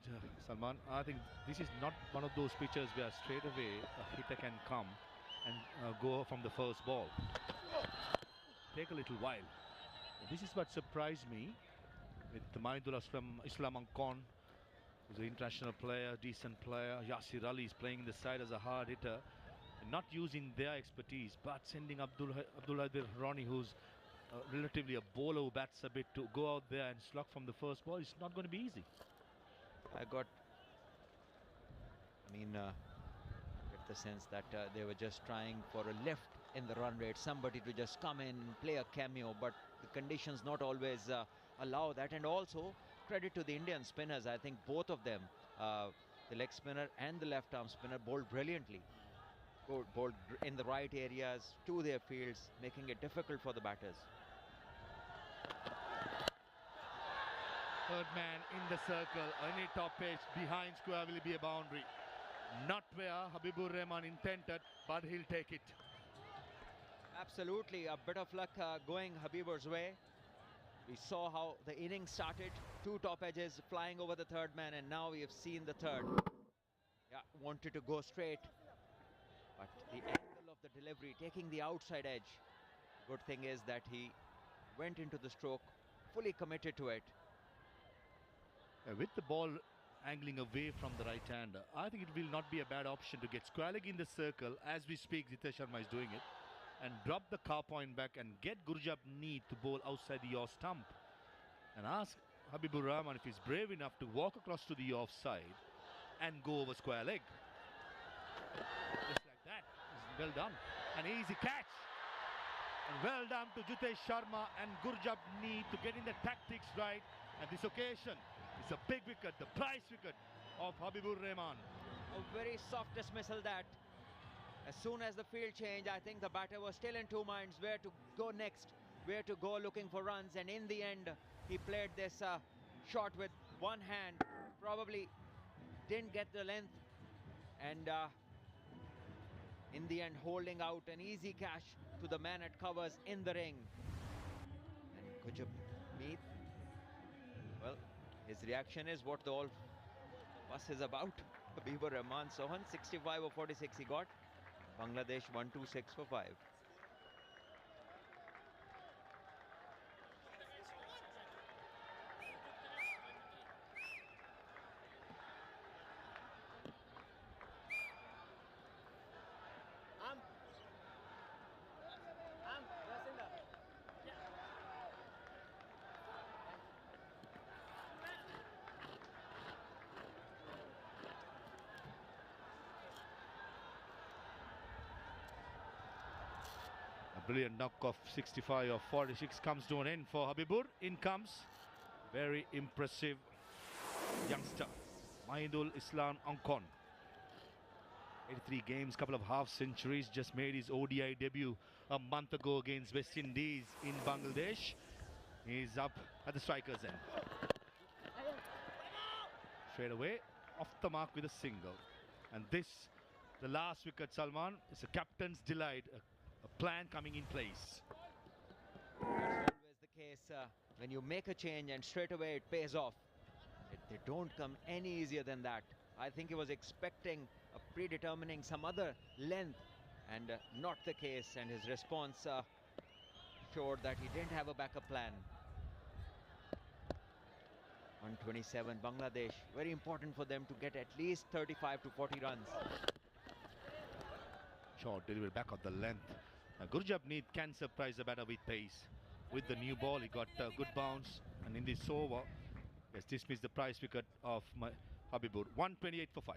Salman. I think this is not one of those pitches where straight away a hitter can come and go from the first ball. Take a little while. This is what surprised me with Naimul Islam Ankon, who's an international player, decent player. Yasir Ali is playing in the side as a hard hitter, not using their expertise, but sending Abdullah Rani, who's relatively a bowler who bats a bit, to go out there and slug from the first ball. It's not going to be easy. Get the sense that they were just trying for a lift in the run rate, somebody to just come in, play a cameo, but the conditions not always allow that. And also credit to the Indian spinners. I think both of them, the leg spinner and the left arm spinner, bowled brilliantly. Bowled in the right areas to their fields, making it difficult for the batters. Third man in the circle, any top edge behind square will be a boundary. Not where Habibur Rahman intended, but he'll take it. Absolutely, a bit of luck going Habibur's way. We saw how the innings started, 2 top edges flying over the third man, and now we have seen the third. Wanted to go straight, but the angle of the delivery, taking the outside edge. Good thing is that he went into the stroke, fully committed to it. With the ball angling away from the right-hander, I think it will not be a bad option to get square leg in the circle. As we speak, Jitesh Sharma is doing it, and drop the car point back and get Gurjapneet to bowl outside the off stump, and ask Habibur Rahman if he's brave enough to walk across to the offside and go over square leg. Just like that. Well done. An easy catch. And well done to Jitesh Sharma and Gurjapneet to getting the tactics right. At this occasion, it's a big wicket, the prize wicket of Habibur Rahman. A very soft dismissal that. As soon as the field changed, I think the batter was still in 2 minds where to go next, where to go looking for runs, and in the end, he played this shot with one hand, probably didn't get the length, and In the end, holding out an easy catch to the man at covers in the ring. And Gurjapneet, well, his reaction is what the all fuss is about. Habibur Rahman Sohan, 65 or 46 he got. Bangladesh 126 for 5. Brilliant knock of 65 or 46 comes to an end for Habibur. In comes very impressive youngster Naimul Islam Ankon. 83 games, couple of half centuries, just made his ODI debut a month ago against West Indies in Bangladesh. He's up at the striker's end. Straight away, off the mark with a single. And this, the last wicket, Salman, is a captain's delight. A plan coming in place. That's always the case when you make a change and straight away it pays off. They don't come any easier than that. I think he was expecting predetermining some other length and not the case, and his response showed that he didn't have a backup plan. 127 Bangladesh, very important for them to get at least 35 to 40 runs. Short delivery back of the length. Gurjapneet can surprise the batter with pace. With the new ball, he got a good bounce, and in this over, he has dismissed the prize wicket of Habibur. 128 for 5.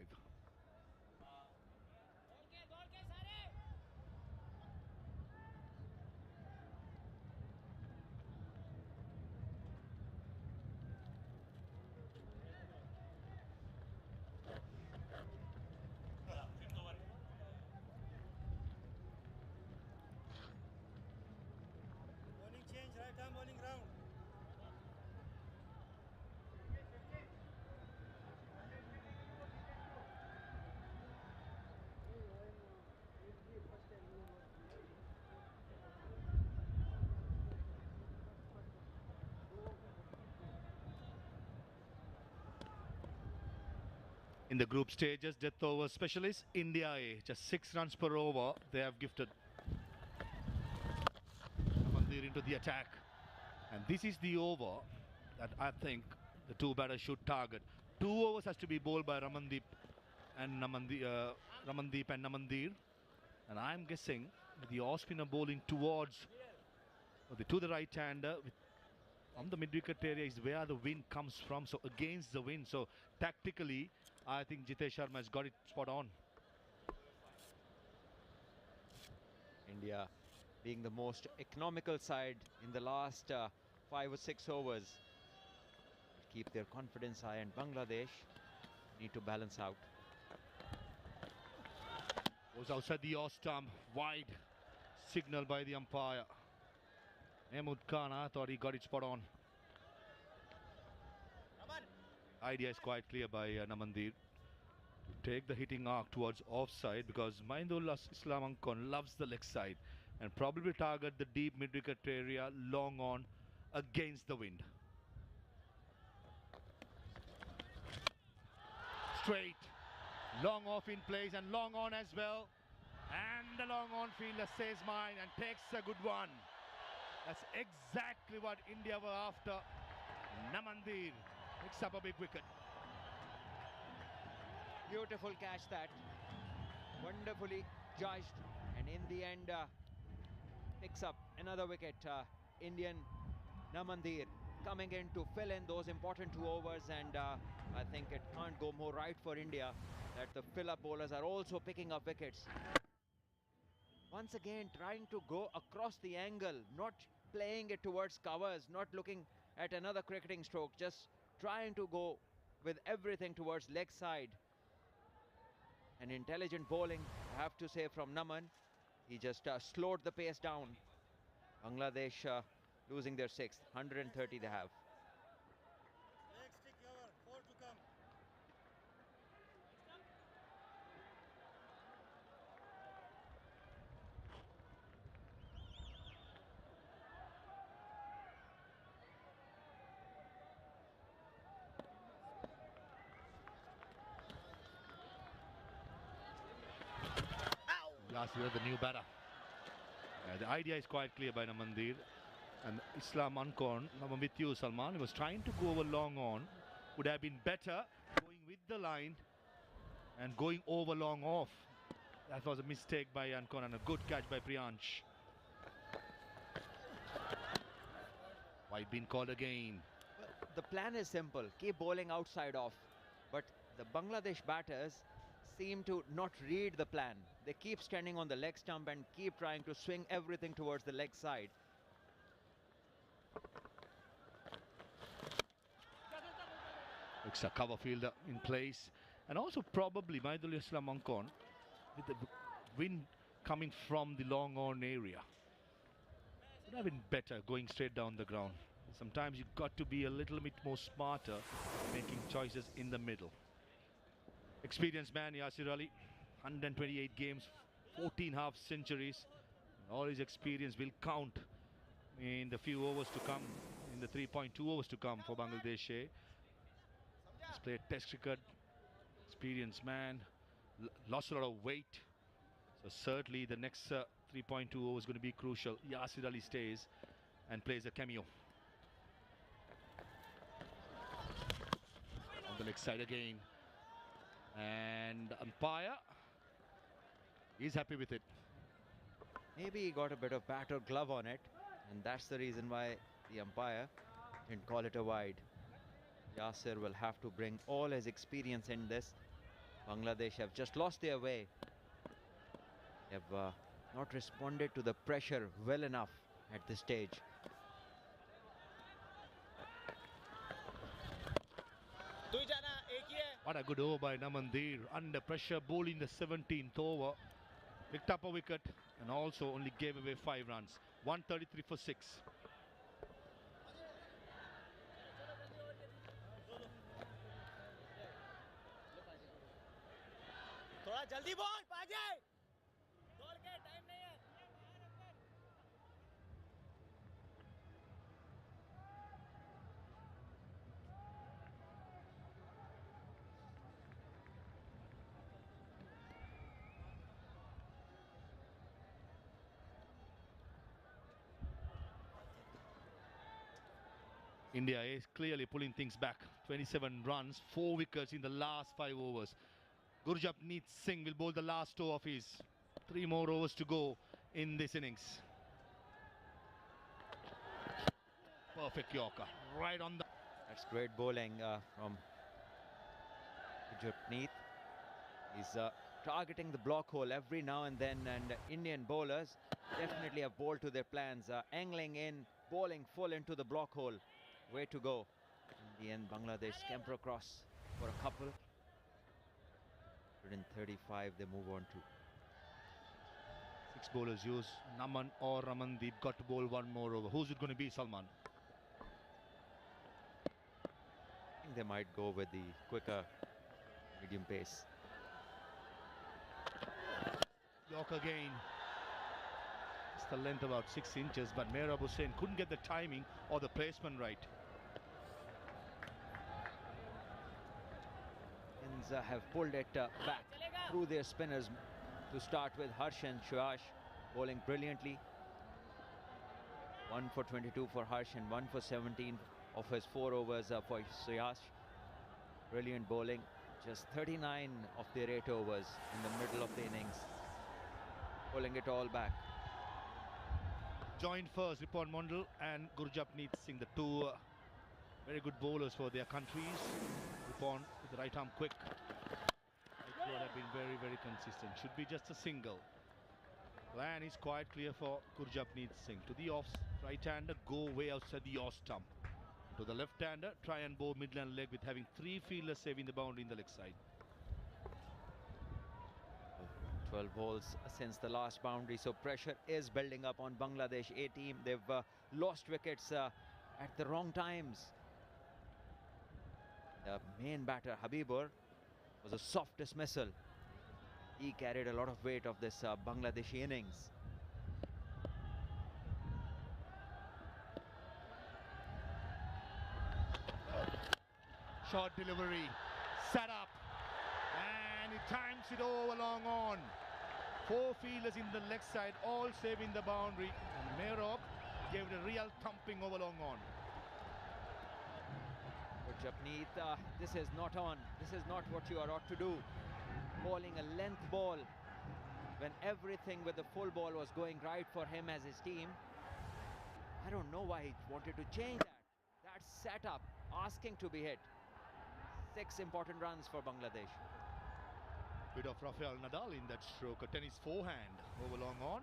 Bowling change, right arm bowling round. In the group stages, death over specialist, India A, just 6 runs per over. They have gifted Namandir into the attack. And this is the over that I think the two batters should target. 2 overs has to be bowled by Ramandeep and Namandir. And I'm guessing with the off spinner bowling towards to the right hander on the mid-wicket area is where the wind comes from, so against the wind. So tactically, I think Jitesh Sharma has got it spot on. India being the most economical side in the last 5 or 6 overs. Keep their confidence high, and Bangladesh need to balance out. Was outside the off stump, wide signal by the umpire. Mahmood Khan, I thought he got it spot on. Idea is quite clear by Namandir to take the hitting arc towards offside, because Naimul Islam Ankon loves the leg side and probably target the deep mid-wicket area long on against the wind. Straight, long off in place and long on as well. And the long on fielder says mine and takes a good one. That's exactly what India were after. Namandir picks up a big wicket. Beautiful catch that. Wonderfully judged. And in the end, picks up another wicket. Indian Namandir coming in to fill in those important 2 overs. And I think it can't go more right for India that the fill-up bowlers are also picking up wickets. Once again, trying to go across the angle, not playing it towards covers, not looking at another cricketing stroke, just trying to go with everything towards leg side. An intelligent bowling, I have to say, from Naman. He just slowed the pace down. Bangladesh losing their 6th, 130 they have. Leg stick over, 4 to come. Yasir, the new batter. The idea is quite clear by Namandir. And Islam Ankon, I'm with you, Salman. He was trying to go over long on. Would have been better going with the line and going over long off. That was a mistake by Ankon and a good catch by Priyansh. Wide been called again. The plan is simple. Keep bowling outside off. But the Bangladesh batters seem to not read the plan. They keep standing on the leg stump and keep trying to swing everything towards the leg side. Looks a cover fielder in place. And also probably Naimul Islam Ankon with the wind coming from the long on area. Would have been better going straight down the ground. Sometimes you've got to be a little bit more smarter making choices in the middle. Experienced man Yasir Ali, 128 games, 14 half centuries. All his experience will count in the few overs to come, in the 3.2 overs to come for Bangladesh. He's played test cricket, experienced man, lost a lot of weight. So certainly the next 3.2 overs is going to be crucial. Yasir Ali stays and plays a cameo. On the leg side again. And the umpire is happy with it. Maybe he got a bit of bat or glove on it, and that's the reason why the umpire didn't call it a wide. Yasir will have to bring all his experience in this. Bangladesh have just lost their way. They have not responded to the pressure well enough at this stage. What a good over by Namandir. Under pressure, bowling the 17th over. Picked up a wicket and also only gave away 5 runs. 133 for 6. थोड़ा जल्दी बोल पाजे दौड़ के time नहीं है India is clearly pulling things back. 27 runs, 4 wickets in the last 5 overs. Gurjapneet Singh will bowl the last over of his. 3 more overs to go in this innings. Perfect Yorker, right on the... That's great bowling from Gurjapneet. He's targeting the block hole every now and then, and Indian bowlers definitely have bowled to their plans, angling in, bowling full into the block hole. Way to go. In the end, Bangladesh scamper across for a couple. 135 they move on to. 6 bowlers use. Naman or Ramandeep got to bowl 1 more over. Who's it going to be, Salman? I think they might go with the quicker medium pace. York again. It's the length about 6 inches, but Mehrab Hussain couldn't get the timing or the placement right. Indians have pulled it back through their spinners to start with. Harsh and Shuyash bowling brilliantly. 1 for 22 for Harsh and 1 for 17 of his 4 overs for Shuyash. Brilliant bowling. Just 39 of their 8 overs in the middle of the innings. Pulling it all back. Joined first, Ripon Mondal and Gurjapneet Singh, the 2 very good bowlers for their countries. Ripon with the right arm quick. It would have been very, very consistent. Should be just a single. Plan is quite clear for Gurjapneet Singh. To the off, right-hander, go way outside the off stump. To the left-hander, try and bowl midland leg with having 3 fielders saving the boundary in the leg side. 12 balls since the last boundary, so pressure is building up on Bangladesh A team. They've lost wickets at the wrong times. The main batter Habibur was a soft dismissal. He carried a lot of weight of this Bangladeshi innings. Short delivery, set up, and he times it over long on 4 fielders in the leg side, all saving the boundary. And Merob gave it a real thumping over long on. But Japneet, this is not on. This is not what you are ought to do. Bowling a length ball when everything with the full ball was going right for him as his team. I don't know why he wanted to change that. That setup, asking to be hit. 6 important runs for Bangladesh. Bit of Rafael Nadal in that stroke, a tennis forehand over long on.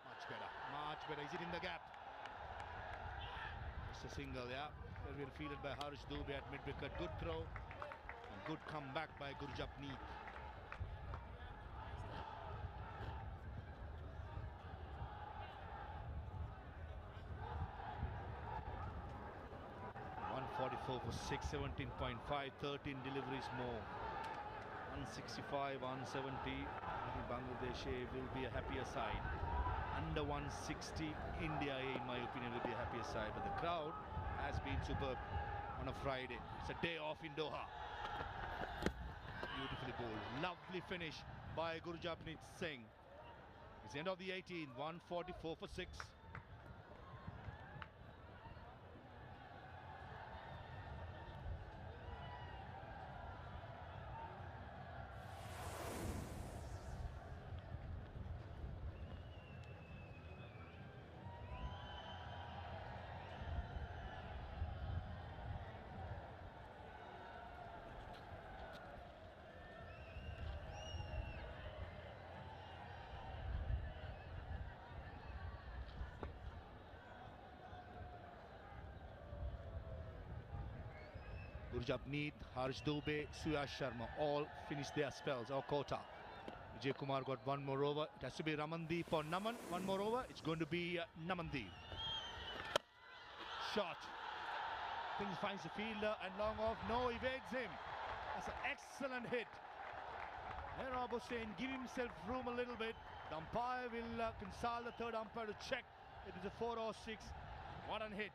Much better. Is it in the gap? It's a single, yeah. Very well fielded by Harish Dubey at mid-wicket. Good throw and good comeback by Gurjapneet. .144 for 6, 17.5, 13 deliveries more. 165, 170. I think Bangladesh will be a happier side. Under 160, India, in my opinion, will be a happier side. But the crowd has been superb on a Friday. It's a day off in Doha. Beautifully bowled. Lovely finish by Gurjapneet Singh. It's the end of the 18th, 144 for 6. Gurjapneet, Harish Dubey, Suyash Sharma all finished their spells or quota. Vijay Kumar got one more over. It has to be Ramandeep or Naman. One more over. It's going to be Namandeep. Shot. Things finds the fielder and long off. No, evades him. That's an excellent hit. Mehrab Hossain give himself room a little bit. The umpire will consult the third umpire to check it is a 4 or 6. What a hit.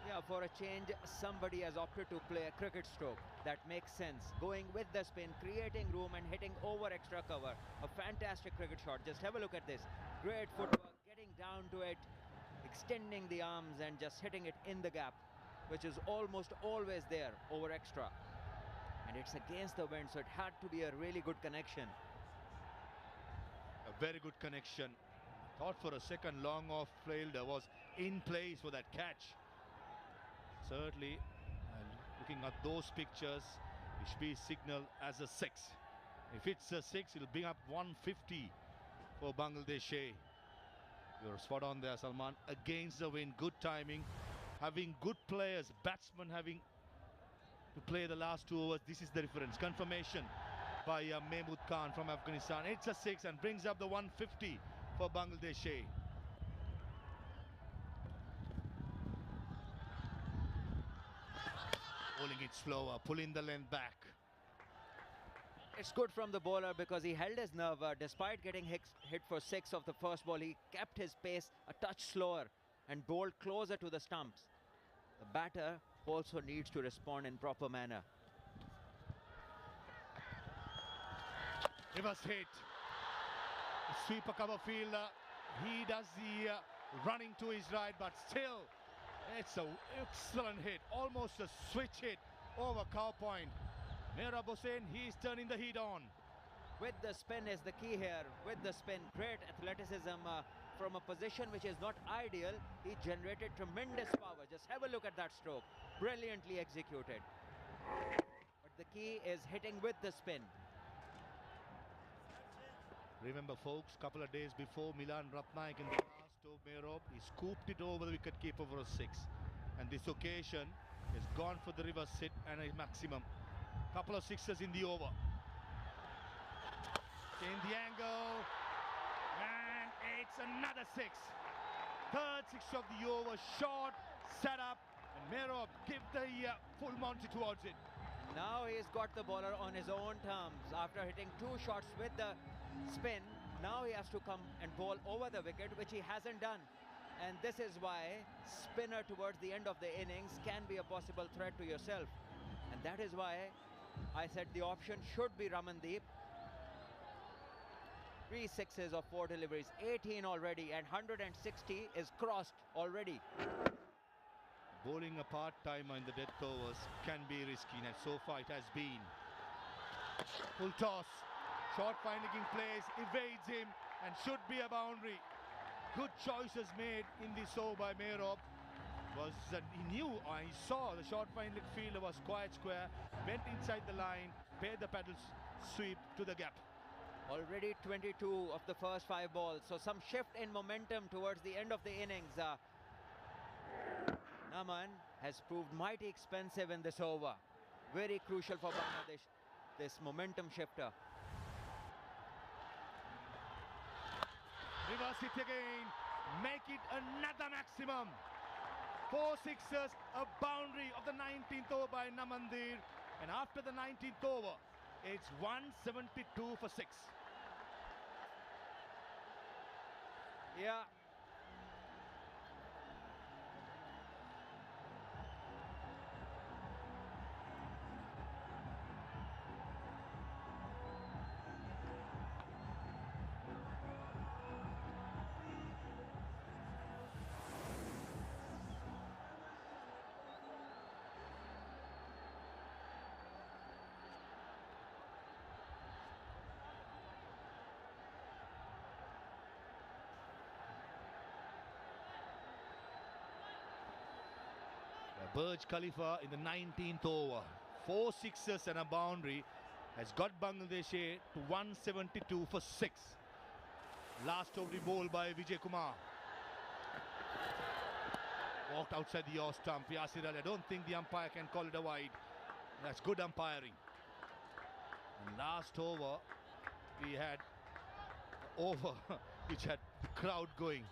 Yeah, for a change, somebody has opted to play a cricket stroke. That makes sense. Going with the spin, creating room and hitting over extra cover. A fantastic cricket shot. Just have a look at this. Great footwork, getting down to it, extending the arms and just hitting it in the gap, which is almost always there over extra. And it's against the wind, so it had to be a really good connection. A very good connection. Thought for a second long off fielder was in place for that catch. Certainly, looking at those pictures, it should be signaled as a 6. If it's a 6, it'll bring up 150 for Bangladesh. You're spot on there, Salman. Against the wind, good timing. Having good players, batsmen having to play the last 2 overs. This is the difference. Confirmation by Mahmood Khan from Afghanistan. It's a 6 and brings up the 150 for Bangladesh. Bowling it slower, pulling the length back. It's good from the bowler because he held his nerve. Despite getting hit for 6 of the first ball, he kept his pace a touch slower and bowled closer to the stumps. The batter also needs to respond in proper manner. Reverse hit. Sweeper cover fielder. He does the running to his right, but still it's an excellent hit. Almost a switch hit over cow point. Mehrab Hossain, he's turning the heat on. With the spin is the key here. With the spin, great athleticism from a position which is not ideal. He generated tremendous power. Just have a look at that stroke. Brilliantly executed. But the key is hitting with the spin. Remember, folks, couple of days before, Milan Ratnaik in the last over Mehrab, he scooped it over the wicketkeeper for a 6. And this occasion has gone for the reverse hit and a maximum. Couple of 6s in the over. Change the angle. And it's another 6. Third 6 of the over. Short, set up. And Mehrab give the full Monty towards it. Now he's got the bowler on his own terms. After hitting 2 shots with the spin, now he has to come and bowl over the wicket, which he hasn't done. And this is why spinner towards the end of the innings can be a possible threat to yourself. And that is why I said the option should be Ramandeep. 3 sixes of 4 deliveries, 18 already, and 160 is crossed already. Bowling a part-timer in the death overs can be risky, and so far it has been. Full toss, short finding in place, evades him, and should be a boundary. Good choices made in this over by Mehrab. He knew, he saw the short finding fielder was quite square, went inside the line, paid the paddle sweep to the gap. Already 22 of the first 5 balls, so some shift in momentum towards the end of the innings. Naman has proved mighty expensive in this over. Very crucial for Bangladesh, this momentum shifter. Reverse it again, make it another maximum. 4 sixes, a boundary of the 19th over by Namandir, and after the 19th over, it's 172 for 6. Yeah. Burj Khalifa in the 19th over. 4 sixes and a boundary has got Bangladesh A to 172 for 6. Last over the ball by Vijay Kumar. Walked outside the off stump. Yasir Ali, I don't think the umpire can call it a wide. That's good umpiring. And last over, we had over which had the crowd going.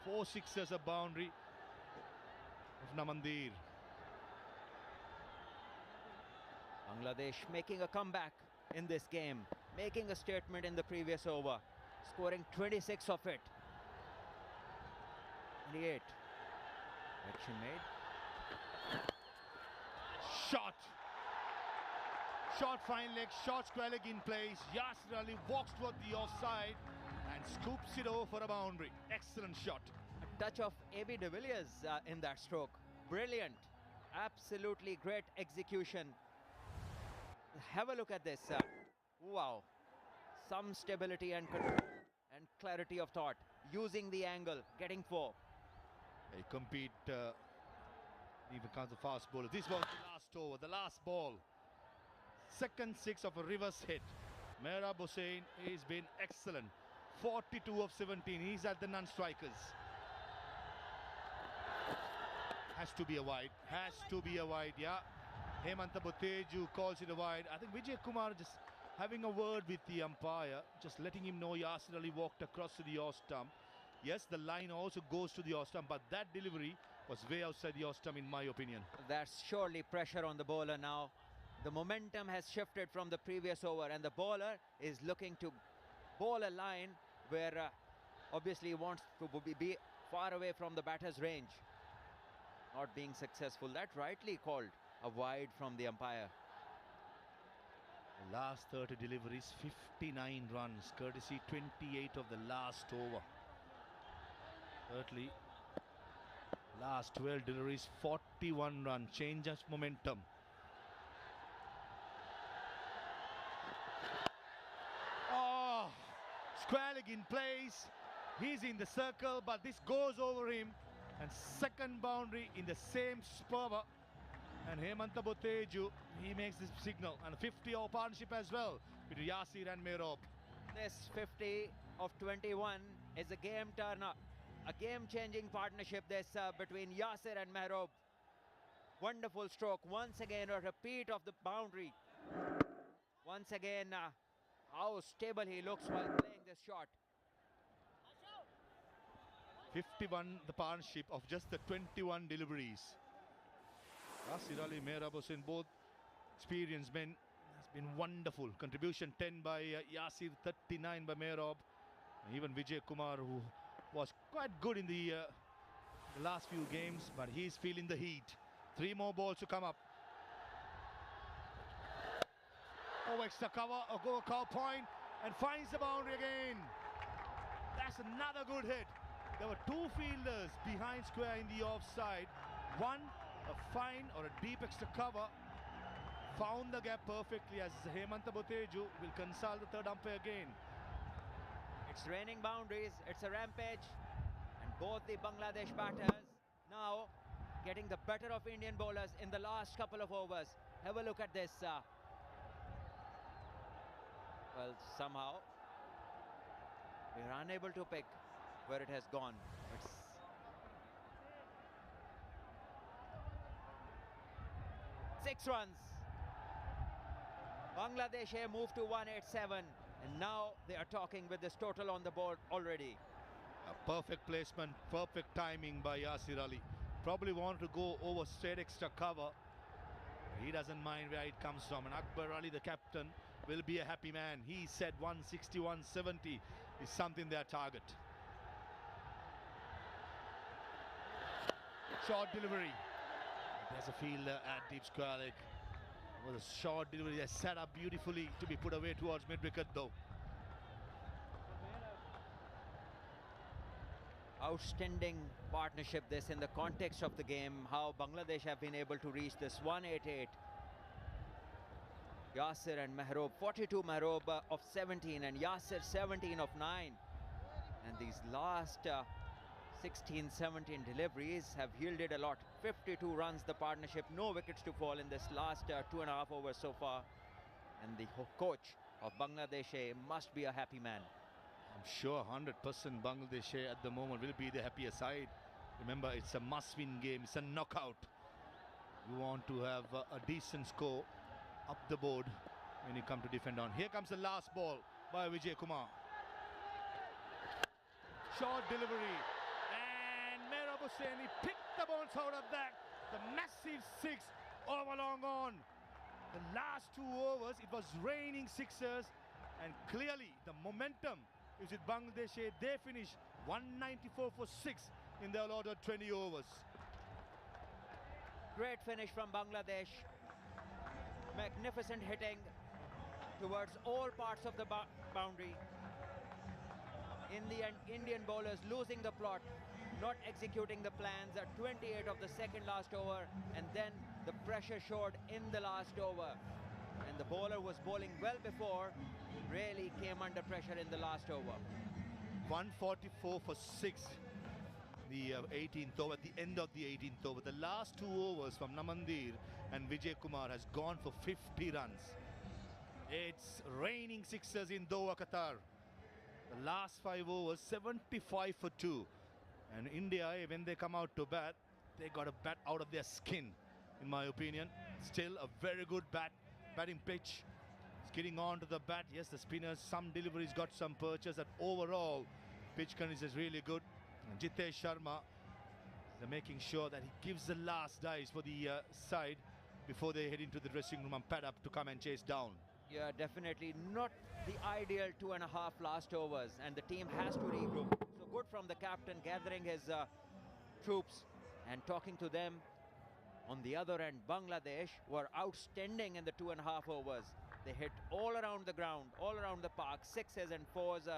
4 sixes, a boundary of Namandir. Bangladesh making a comeback in this game, making a statement in the previous over, scoring 26 of it. 28. Action made. Shot. Short fine leg, short square leg in place. Yasir Ali walks toward the offside and scoops it over for a boundary. Excellent shot. A touch of A.B. de Villiers in that stroke. Brilliant. Absolutely great execution. Have a look at this. Wow. Some stability and control and clarity of thought. Using the angle, getting 4. They compete even comes the fast bowler. This was the last over, the last ball. Second 6 of a reverse hit. Mehrab Hossain has been excellent. 42 of 17. He's at the non-strikers. Has to be a wide. Has to be a wide, yeah. Hemanta Boteju calls it a wide. I think Vijay Kumar just having a word with the umpire, just letting him know Yasir Ali walked across to the off stump. Yes, the line also goes to the off stump, but that delivery was way outside the off stump in my opinion. That's surely pressure on the bowler now. The momentum has shifted from the previous over, and the bowler is looking to bowl a line where obviously he wants to be far away from the batter's range. Not being successful. That rightly called a wide from the umpire. Last 30 deliveries, 59 runs, courtesy 28 of the last over. Thirdly, last 12 deliveries, 41 runs, change of momentum. Oh, square leg in place. He's in the circle, but this goes over him. And second boundary in the same spur. And Hemanta Boteju, he makes this signal. And a 50-over partnership as well between Yasir and Mehrab. This 50 of 21 is a game turner, a game-changing partnership this between Yasir and Mehrab. Wonderful stroke. Once again, a repeat of the boundary. Once again, how stable he looks while playing this shot. 51 the partnership of just the 21 deliveries. Yasir Ali, Mehrab Hossain, both experienced men, has been wonderful. Contribution 10 by Yasir, 39 by Mehrab. Even Vijay Kumar, who was quite good in the last few games, but he's feeling the heat. 3 more balls to come up. Oh, extra cover, a go cow point, and finds the boundary again. That's another good hit. There were two fielders behind square in the offside. One, a fine or a deep extra cover, found the gap perfectly as Hemanta Boteju will consult the third umpire again. It's raining boundaries, it's a rampage, and both the Bangladesh batters now getting the better of Indian bowlers in the last couple of overs. Have a look at this. Well, somehow we're unable to pick where it has gone. It's six runs. Bangladesh have moved to 187, and now they are talking with this total on the board already. A perfect placement, perfect timing by Yasir Ali. Probably wanted to go over straight extra cover. He doesn't mind where it comes from, and Akbar Ali, the captain, will be a happy man. He said 160, 170 is something their target. Short delivery. There's a fielder at deep square leg. It was a short delivery. They set up beautifully to be put away towards mid-wicket though. Outstanding partnership this in the context of the game, how Bangladesh have been able to reach this 188. Yasir and Mehrob, 42 Mehrob of 17 and Yasir 17 of 9. And these last 16, 17 deliveries have yielded a lot. 52 runs the partnership, no wickets to fall in this last 2.5 overs so far. And the coach of Bangladesh must be a happy man. I'm sure 100% Bangladesh at the moment will be the happier side. Remember, it's a must-win game. It's a knockout. You want to have a decent score up the board when you come to defend on. Here comes the last ball by Vijay Kumar. Short delivery. And Mehrob Hossain picked the bounce out of that. The massive six over long on. The last 2 overs, it was raining sixers. And clearly, the momentum is with Bangladesh. They finished 194 for 6 in their allotted 20 overs. Great finish from Bangladesh. Magnificent hitting towards all parts of the boundary. In the end, Indian bowlers losing the plot, not executing the plans at 28 of the second last over, and then the pressure showed in the last over. And the bowler was bowling well before, really came under pressure in the last over. 144 for 6. The 18th over, at the end of the 18th over. The last 2 overs from Namandir and Vijay Kumar has gone for 50 runs. It's raining sixers in Doha, Qatar. The last 5 overs, 75 for 2. And India, when they come out to bat, they got a bat out of their skin, in my opinion. Still a very good batting pitch. It's getting on to the bat. Yes, the spinners, some deliveries got some perches. And overall, pitch condition is really good. And Jitesh Sharma, they're making sure that he gives the last dice for the side before they head into the dressing room and pad up to come and chase down. Yeah, definitely not the ideal 2.5 last overs, and the team has to regroup. So good from the captain, gathering his troops and talking to them. On the other end, Bangladesh were outstanding in the 2.5 overs. They hit all around the ground, all around the park, 6s and 4s,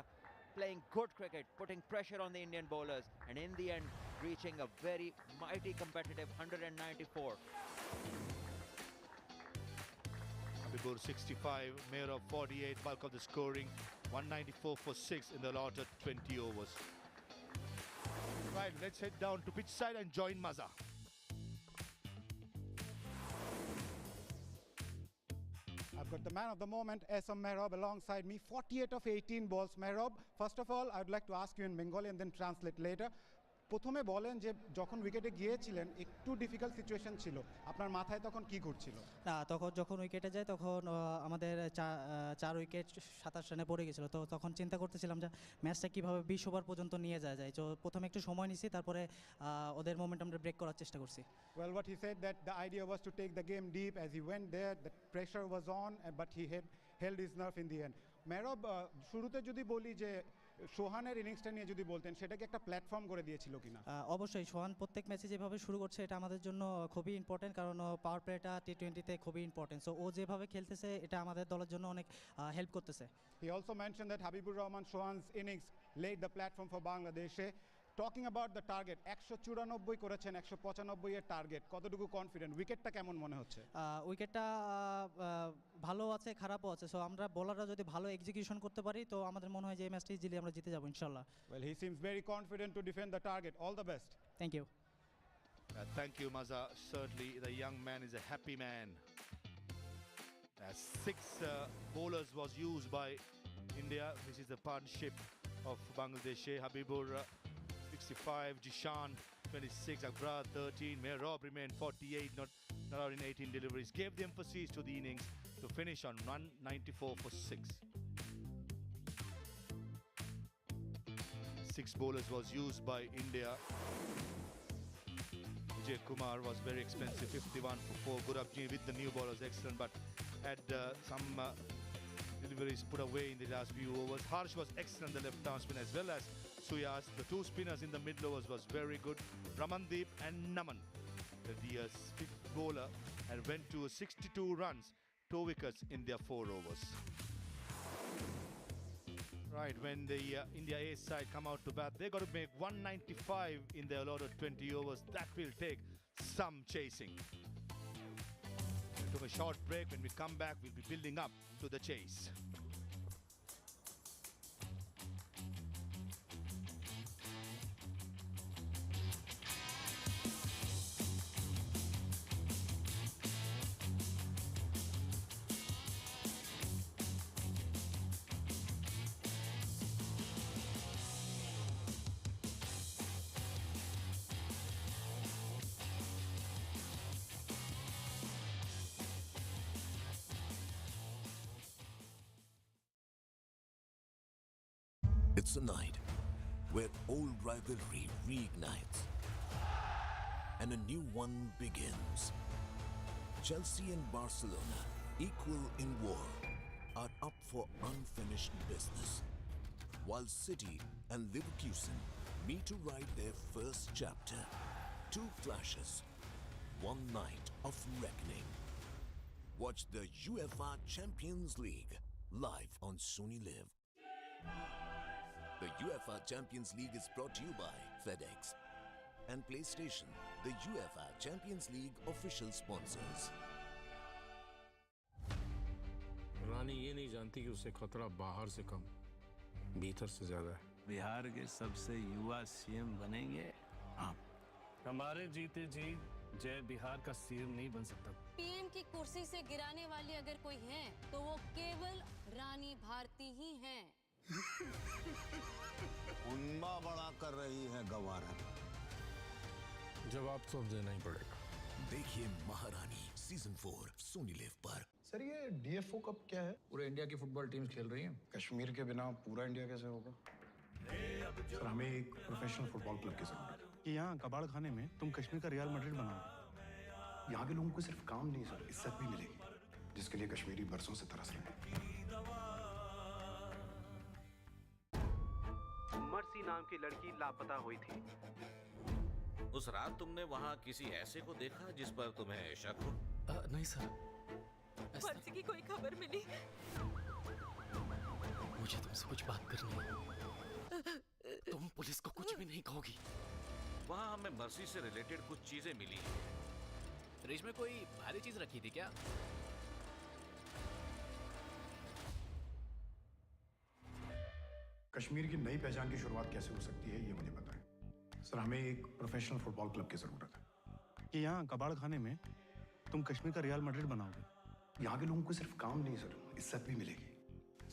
playing good cricket, putting pressure on the Indian bowlers, and in the end, reaching a very mighty competitive 194. Habibur 65, Mehrob 48, bulk of the scoring, 194 for 6 in the allotted 20 overs. Right, let's head down to pitch side and join Maza. I've got the man of the moment, S.M. Mehrob, alongside me. 48 of 18 balls. Mehrob, first of all, I'd like to ask you in Bengali and then translate later. প্রথমে বলেন যে যখন উইকেটে গিয়েছিলেন একটু difficult situation ছিল, আপনার মাথায় তখন কি ঘুরছিল? না, তখন যখন উইকেটে যায় তখন আমাদের 4 উইকেট 27 রানে পড়ে গেছিলো। তো তখন চিন্তা করতেছিলাম যে ম্যাচটা কীভাবে 20 ওভার পর্যন্ত নিয়ে যাওয়া যায়। তো প্রথমে একটু সময় নিছি, তারপরে ওদের মোমেন্টামটা ব্রেক করার চেষ্টা করছি। Well, what he said that the idea was to take the game deep. As he went there, the pressure was on, but he held his nerve in the end. Mehrob, শুরুতে যদি বলি যে সোহানের ইনিংসটা নিয়ে যদি বলতেন সেটা কি একটা প্ল্যাটফর্ম করে দিয়েছিল কিনা? অবশ্যই সোহান প্রত্যেক ম্যাচে যেভাবে শুরু করছে এটা আমাদের জন্য খুবই ইম্পর্টেন্ট, কারণ পাওয়ার প্লেটা T20-তে খুবই ইম্পর্টেন্ট। সো ও যেভাবে খেলতেছে এটা আমাদের দলের জন্য অনেক হেল্প করতেছে। He also mentioned that Habibur Rahman Sohan's innings laid the platform for Bangladesh. Talking about the target, 194 করেছেন, 195 এর টার্গেট, কতটুকু কনফিডেন্ট? উইকেটটা কেমন মনে হচ্ছে? উইকেটটা ভালো আছে, খারাপও আছে। সো আমরা বোলাররা যদি ভালো এক্সিকিউশন করতে পারি তো আমাদের মনে হয় যে এই ম্যাচটা ইজিলি আমরা জিতে যাব ইনশাআল্লাহ। Well, he seems very confident to defend the target. All the best. Thank you. Thank you, Maza. Certainly, the young man is a happy man. As 6 bowlers was used by India. This is the partnership of Bangladesh. Habibur 65, Jishan 26, Akbar 13, Mehrab remained 48, not out in 18 deliveries. Gave the emphasis to the innings to finish on 194 for 6. 6 bowlers was used by India. Vijay Kumar was very expensive, 51 for 4. Gurabji with the new bowlers, excellent, but had some deliveries put away in the last few overs. Harsh was excellent, the left-arm spin, as well as Suyas. The 2 spinners in the middle overs was very good. Ramandeep and Naman, the 5th bowler, and went to 62 runs, 2 wickets in their 4 overs. Right, when the India A side come out to bat, they got to make 195 in their allotted 20 overs. That will take some chasing. We took a short break. When we come back, we'll be building up to the chase. It's a night where old rivalry reignites and a new one begins. Chelsea and Barcelona, equal in war, are up for unfinished business, while City and Leverkusen meet to write their first chapter. Two clashes, one night of reckoning. Watch the UEFA Champions League live on Sony Live. The UEFA Champions League is brought to you by FedEx and PlayStation, the UEFA Champions League official sponsors. रानी ये नहीं जानती कि उसे खतरा बाहर से कम भीतर से ज्यादा है। बिहार के सबसे युवा सीएम बनेंगे आप। हमारे जीते जी जय बिहार का सीएम नहीं बन सकता। पीएम की कुर्सी से गिराने वाली अगर कोई है तो वो केवल रानी भारती ही हैं। उन्मा बड़ा कर रही है गवारा। जवाब तो देना ही पड़ेगा। देखिए महारानी सीजन 4 सोनी लिव पर। सर ये डीएफओ कप क्या है? पूरे इंडिया की फुटबॉल टीम्स खेल रही हैं। कश्मीर के बिना पूरा इंडिया कैसे होगा? सर हमें एक प्रोफेशनल फुटबॉल क्लब की जरूरत है कि यहाँ कबाड़ खाने में तुम कश्मीर का रियल मैड्रिड बनाओ। यहाँ के लोगों को सिर्फ काम नहीं सर, इज्जत भी मिलेगी, जिसके लिए कश्मीरी बरसों से तरस रहे हैं। मर्सी नाम की लड़की लापता हुई थी। उस रात तुमने वहाँ किसी ऐसे को देखा जिस पर तुम्हें शक हो? नहीं सर। मर्सी की कोई खबर मिली? मुझे तुमसे कुछ बात करनी है। तुम पुलिस को कुछ भी नहीं कहोगी। वहाँ हमें मर्सी से रिलेटेड कुछ चीजें मिली हैं। फ्रिज में कोई भारी चीज रखी थी क्या? कश्मीर की नई पहचान की शुरुआत कैसे हो सकती है ये मुझे बताएं। सर हमें एक प्रोफेशनल फुटबॉल क्लब की जरूरत है कि यहाँ कबाड़ खाने में तुम कश्मीर का रियल मैड्रिड बनाओगे। यहाँ के लोगों को सिर्फ काम नहीं सर, इज्जत भी मिलेगी।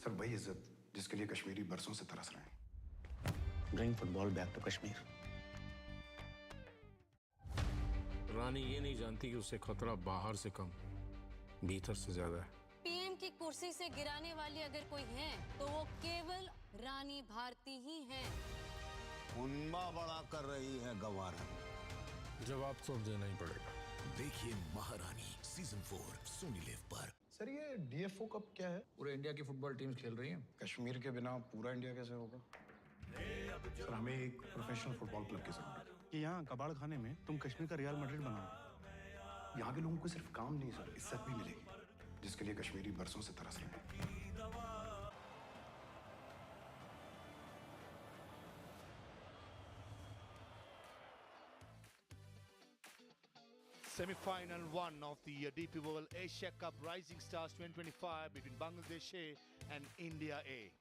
सर वही इज्जत जिसके लिए कश्मीरी बरसों से तरस रहे हैं। Bring football back to Kashmir. रानी ये नहीं जानती कि उसे खतरा बाहर से कम भीतर से ज्यादा है। पीएम की कुर्सी से गिराने वाली अगर कोई है तो वो केवल रानी भारती ही हैं। उन्मा बड़ा कर रही है गवारा। जवाब तो देना ही पड़ेगा। देखिए महारानी सीजन 4 सोनी लिव पर। सर ये डीएफओ कप क्या है? पूरे इंडिया की फुटबॉल टीम्स खेल रही हैं। कश्मीर के बिना पूरा इंडिया कैसे होगा? सर हमें एक प्रोफेशनल फुटबॉल क्लब की जरूरत है कि यहाँ कबाड़ खाने में तुम कश्मीर का रियल मैड्रिड बनाओगे। यहाँ के लोगों को सिर्फ काम नहीं सर, इज्जत भी मिलेगी, जिसके लिए कश्मीरी बरसों से तरस रहे हैं। Semi-final one of the DP World Asia Cup Rising Stars 2025 between Bangladesh A and India A.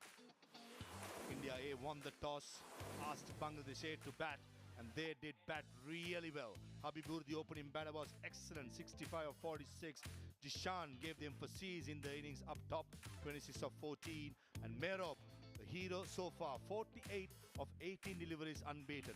India A won the toss, asked Bangladesh A to bat, and they did bat really well. Habibur, the opening batter, was excellent, 65 of 46. Dishan gave the emphasis in the innings up top, 26 of 14. And Merob, the hero so far, 48 of 18 deliveries unbeaten.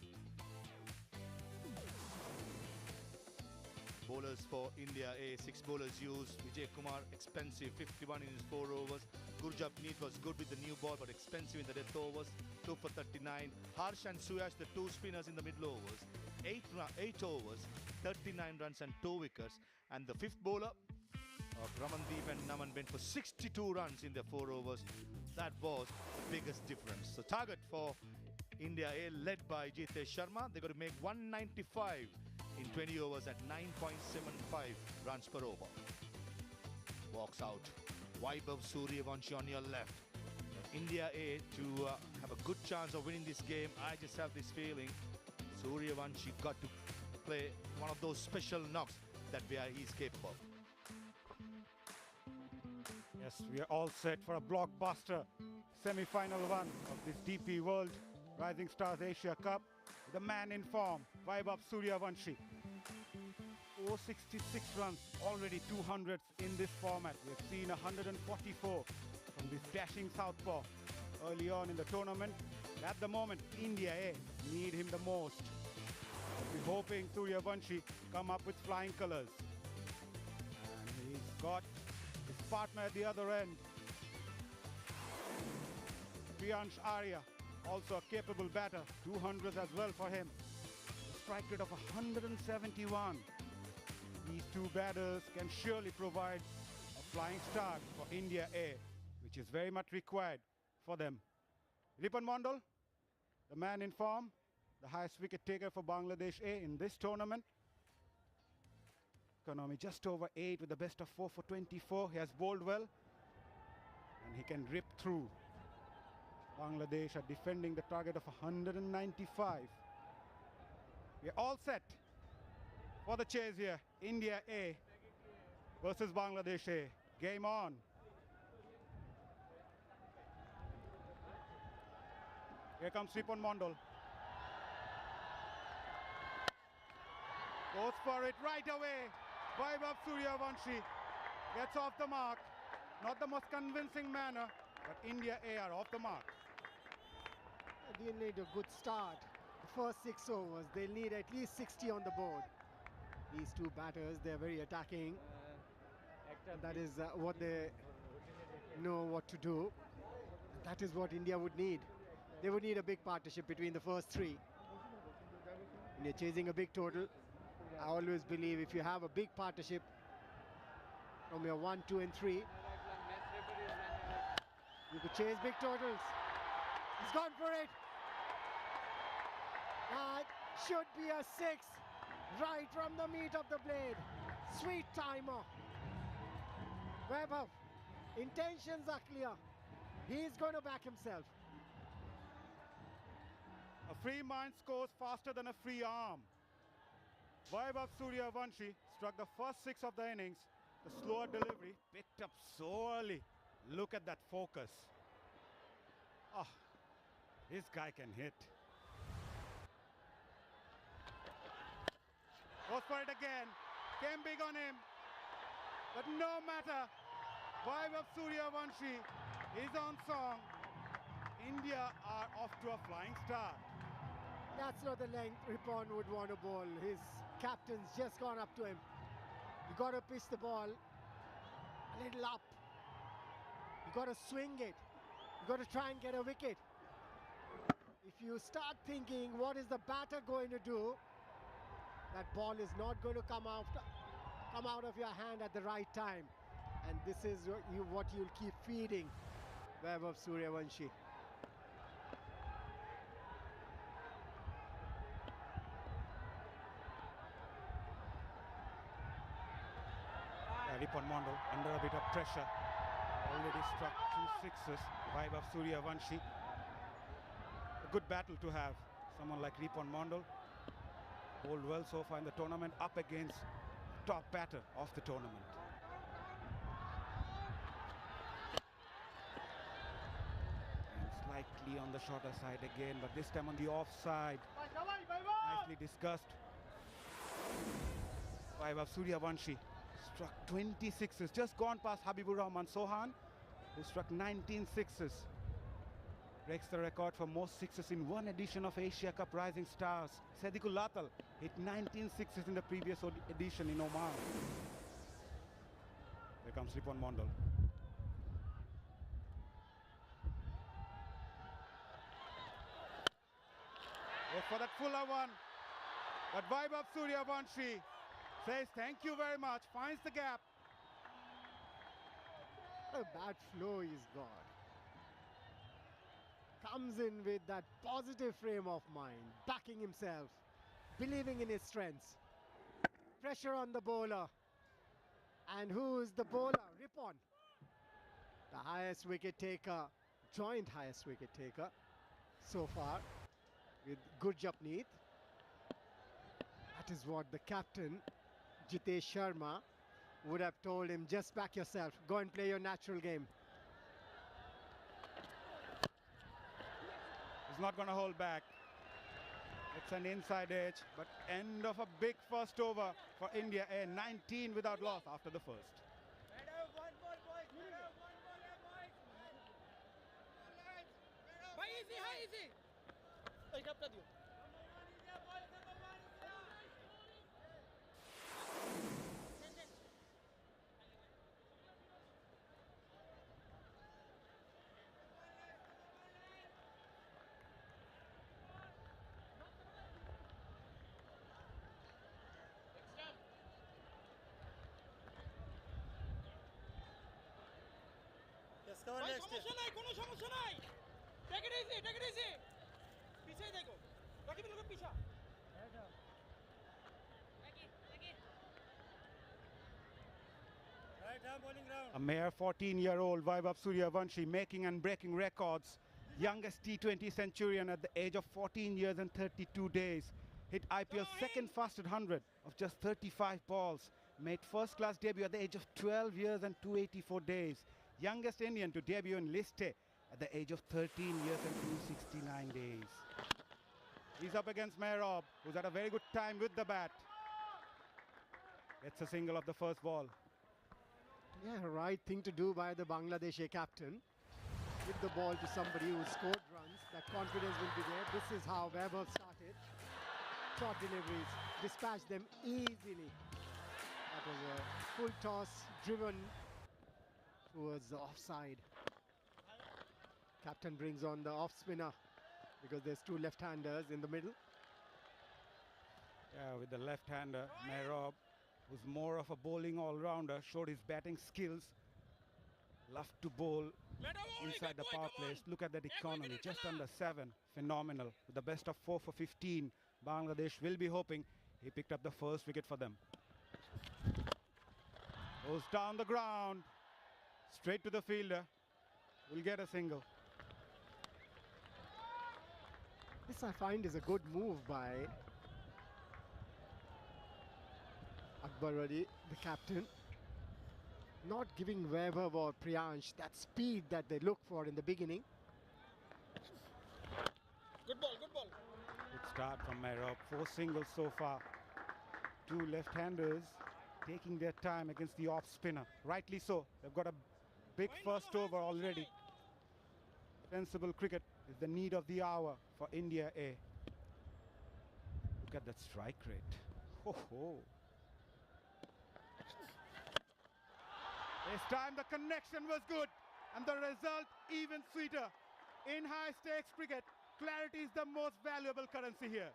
Bowlers for India A, 6 bowlers used. Vijay Kumar, expensive, 51 in his 4 overs. Gurjapneet was good with the new ball, but expensive in the death overs, 2 for 39. Harsh and Suyash, the 2 spinners in the middle overs, 8 overs, 39 runs and 2 wickets. And the 5th bowler, Ramandeep and Naman went for 62 runs in their 4 overs. That was the biggest difference. So target for India A, led by Jitesh Sharma. They're going to make 195 in 20 overs at 9.75 runs per over. Walks out. Vaibhav Suryavanshi on your left. India A to have a good chance of winning this game. I just have this feeling Suryavanshi got to play one of those special knocks that he's capable. Yes, we are all set for a blockbuster semi-final one of this DP World Rising Stars Asia Cup. The man in form, Vaibhav Suryavanshi. 466 runs, already 200s in this format. We have seen 144 from this dashing southpaw early on in the tournament. At the moment, India A need him the most. We're hoping Suryavanshi come up with flying colors. And he's got his partner at the other end. Priyansh Arya, also a capable batter, 200s as well for him. A strike rate of 171. These two batters can surely provide a flying start for India A, which is very much required for them. Ripan Mondal, the man in form, the highest wicket taker for Bangladesh A in this tournament. Economy just over 8 with the best of 4 for 24. He has bowled well and he can rip through. Bangladesh are defending the target of 195. We're all set for the chase here. India A versus Bangladesh A. Game on. Here comes Ripan Mondal. Goes for it right away. Vaibhav Suryavanshi gets off the mark. Not the most convincing manner, but India A are off the mark. They need a good start. The first 6 overs, they'll need at least 60 on the board. These two batters, they're very attacking. And that is what they know what to do. That is what India would need. They would need a big partnership between the first 3. When you're chasing a big total, I always believe if you have a big partnership from your 1, 2 and 3, you could chase big totals. He's gone for it. Should be a 6. Right from the meat of the blade. Sweet timer. Vaibhav, intentions are clear. He's going to back himself. A free mind scores faster than a free arm. Vaibhav Suryavanshi struck the first 6 of the innings. The slower delivery picked up so early. Look at that focus. Ah, this guy can hit. Goes for it again. Came big on him. But no matter. Vaibhav Suryavanshi is on song. India are off to a flying start. That's not the length Ripan would want to bowl. His captain's just gone up to him. You got to pitch the ball a little up. You got to swing it. You got to try and get a wicket. If you start thinking, what is the batter going to do? That ball is not going to come out of your hand at the right time. And this is what you'll keep feeding Vaibhav Suryavanshi. Mondal under a bit of pressure. Already struck 2 sixes. Vaibhav Suryavanshi. A good battle to have. Someone like Ripon Mondal. Bowled well so far in the tournament, up against top batter of the tournament. And slightly on the shorter side again, but this time on the offside. Nicely discussed. Vaibhav Suryavanshi struck 20 sixes, just gone past Habibur Rahman Sohan, who struck 19 sixes. Breaks the record for most sixes in one edition of Asia Cup Rising Stars. Sedikul Latal hit 19 sixes in the previous edition in Oman. There comes Ripon Mondal. Goes for that fuller one. But Vaibhav Suryavanshi says thank you very much, finds the gap. A bad flow he's got. Comes in with that positive frame of mind, backing himself, believing in his strengths. Pressure on the bowler. And who's the bowler? Ripon. The highest wicket taker, joint highest wicket taker so far with Gurjapneet. That is what the captain, Jitesh Sharma, would have told him, just back yourself, go and play your natural game. He's not going to hold back. It's an inside edge, but end of a big first over for India. 19 without loss after the first. Cover next. কোনো সমস্যা নাই take it easy পিছে দেখো রাকিব লোক পিছা A mere 14-year-old Vaibhav Suryavanshi making and breaking records. Youngest T20 centurion at the age of 14 years and 32 days. Hit IPL's second fastest 100 of just 35 balls. Made first-class debut at the age of 12 years and 284 days. Youngest Indian to debut in List A at the age of 13 years and 269 days. He's up against Mehrab, who's had a very good time with the bat. Gets a single of the first ball. Yeah, right thing to do by the Bangladeshi captain. Give the ball to somebody who scored runs. That confidence will be there. This is how Vaibhav started. Short deliveries, dispatch them easily. That was a full toss driven towards the offside. Captain brings on the off spinner because there's two left-handers in the middle. Yeah, with the left-hander, Mehrab, who's more of a bowling all-rounder, showed his batting skills. Loved to bowl inside the power plays. Look at that economy, just under 7. Phenomenal. With the best of 4 for 15, Bangladesh will be hoping he picked up the first wicket for them. Goes down the ground. Straight to the fielder. Will get a single. This I find is a good move by Akbar Wali, the captain. Not giving Vaibhav or Priyansh that speed that they look for in the beginning. Good ball. Good start from Mehrab. 4 singles so far. 2 left-handers taking their time against the off-spinner. Rightly so. They've got a big first over already. Sensible cricket is the need of the hour for India A. Look at that strike rate. Ho. This time the connection was good and the result even sweeter. In high-stakes cricket, clarity is the most valuable currency here.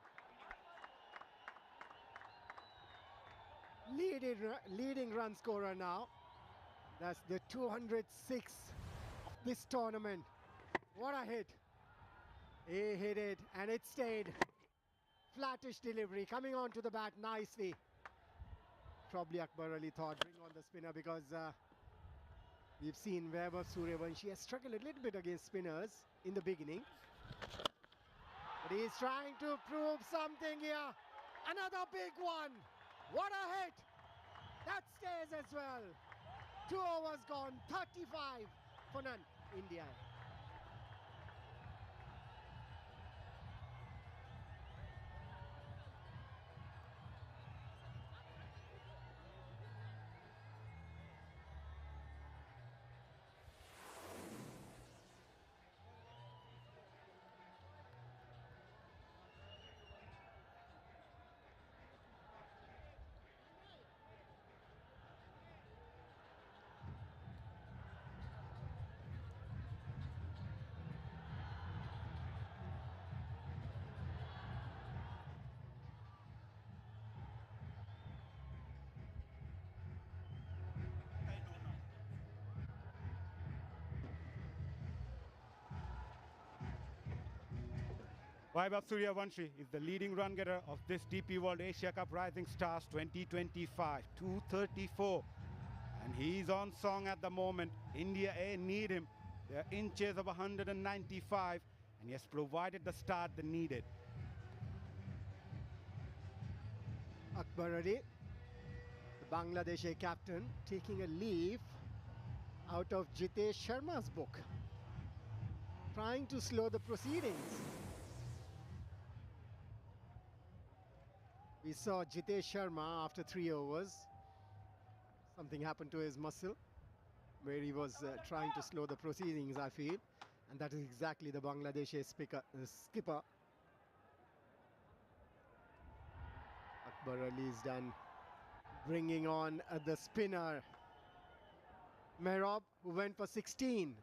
Leading run scorer now. That's the 206 of this tournament. What a hit. He hit it and it stayed. Flattish delivery coming onto the bat nicely. probably Akbar Ali thought bring on the spinner because we've seen Vaibhav Suryavanshi has struggled a little bit against spinners in the beginning. But he's trying to prove something here. Another big one. What a hit. That stays as well. 2 overs gone, 35 for none, India. Vaibhav Suryavanshi is the leading run getter of this DP World Asia Cup Rising Stars 2025, 234. And he's on song at the moment. India A need him. They're inches of 195, and he has provided the start they needed. Akbar Ali, the Bangladeshi captain, taking a leaf out of Jitesh Sharma's book, trying to slow the proceedings. We saw Jitesh Sharma after 3 overs. Something happened to his muscle where he was trying to slow the proceedings, I feel. And that is exactly the Bangladeshi skipper. Akbar Ali is done bringing on the spinner Mehrob, who went for 16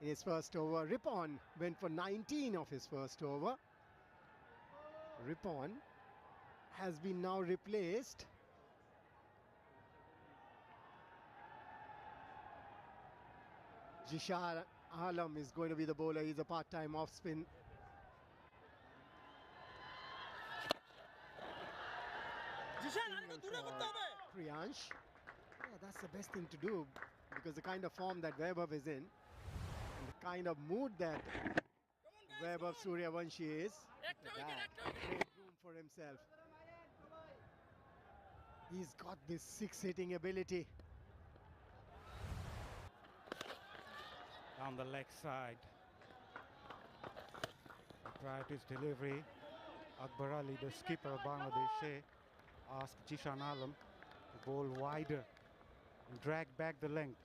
in his first over. Ripon went for 19 of his first over. Ripon has been now replaced. Jishar Alam is going to be the bowler. He's a part-time off-spin. Priyansh. Yeah, that's the best thing to do because the kind of form that Vaibhav is in and the kind of mood that Vaibhav Suryavanshi is, made room for himself. He's got this 6-hitting ability. Down the leg side. Prior to his delivery, Akbar Ali, the skipper of Bangladesh, asked Jishan Alam to bowl wider and drag back the length.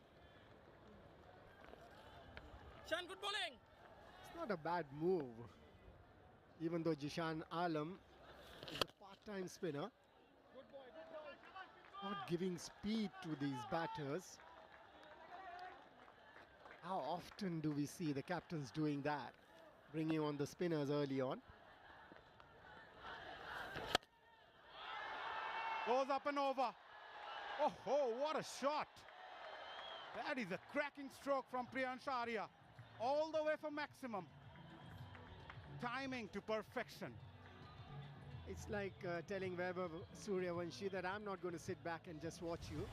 Shan, good bowling. It's not a bad move, even though Jishan Alam is a part-time spinner. Not giving speed to these batters. How often do we see the captains doing that? Bringing on the spinners early on. Goes up and over. Oh, what a shot. That is a cracking stroke from Priyansh Arya. All the way for maximum. Timing to perfection. It's like telling Vaibhav Suryavanshi that I'm not going to sit back and just watch you.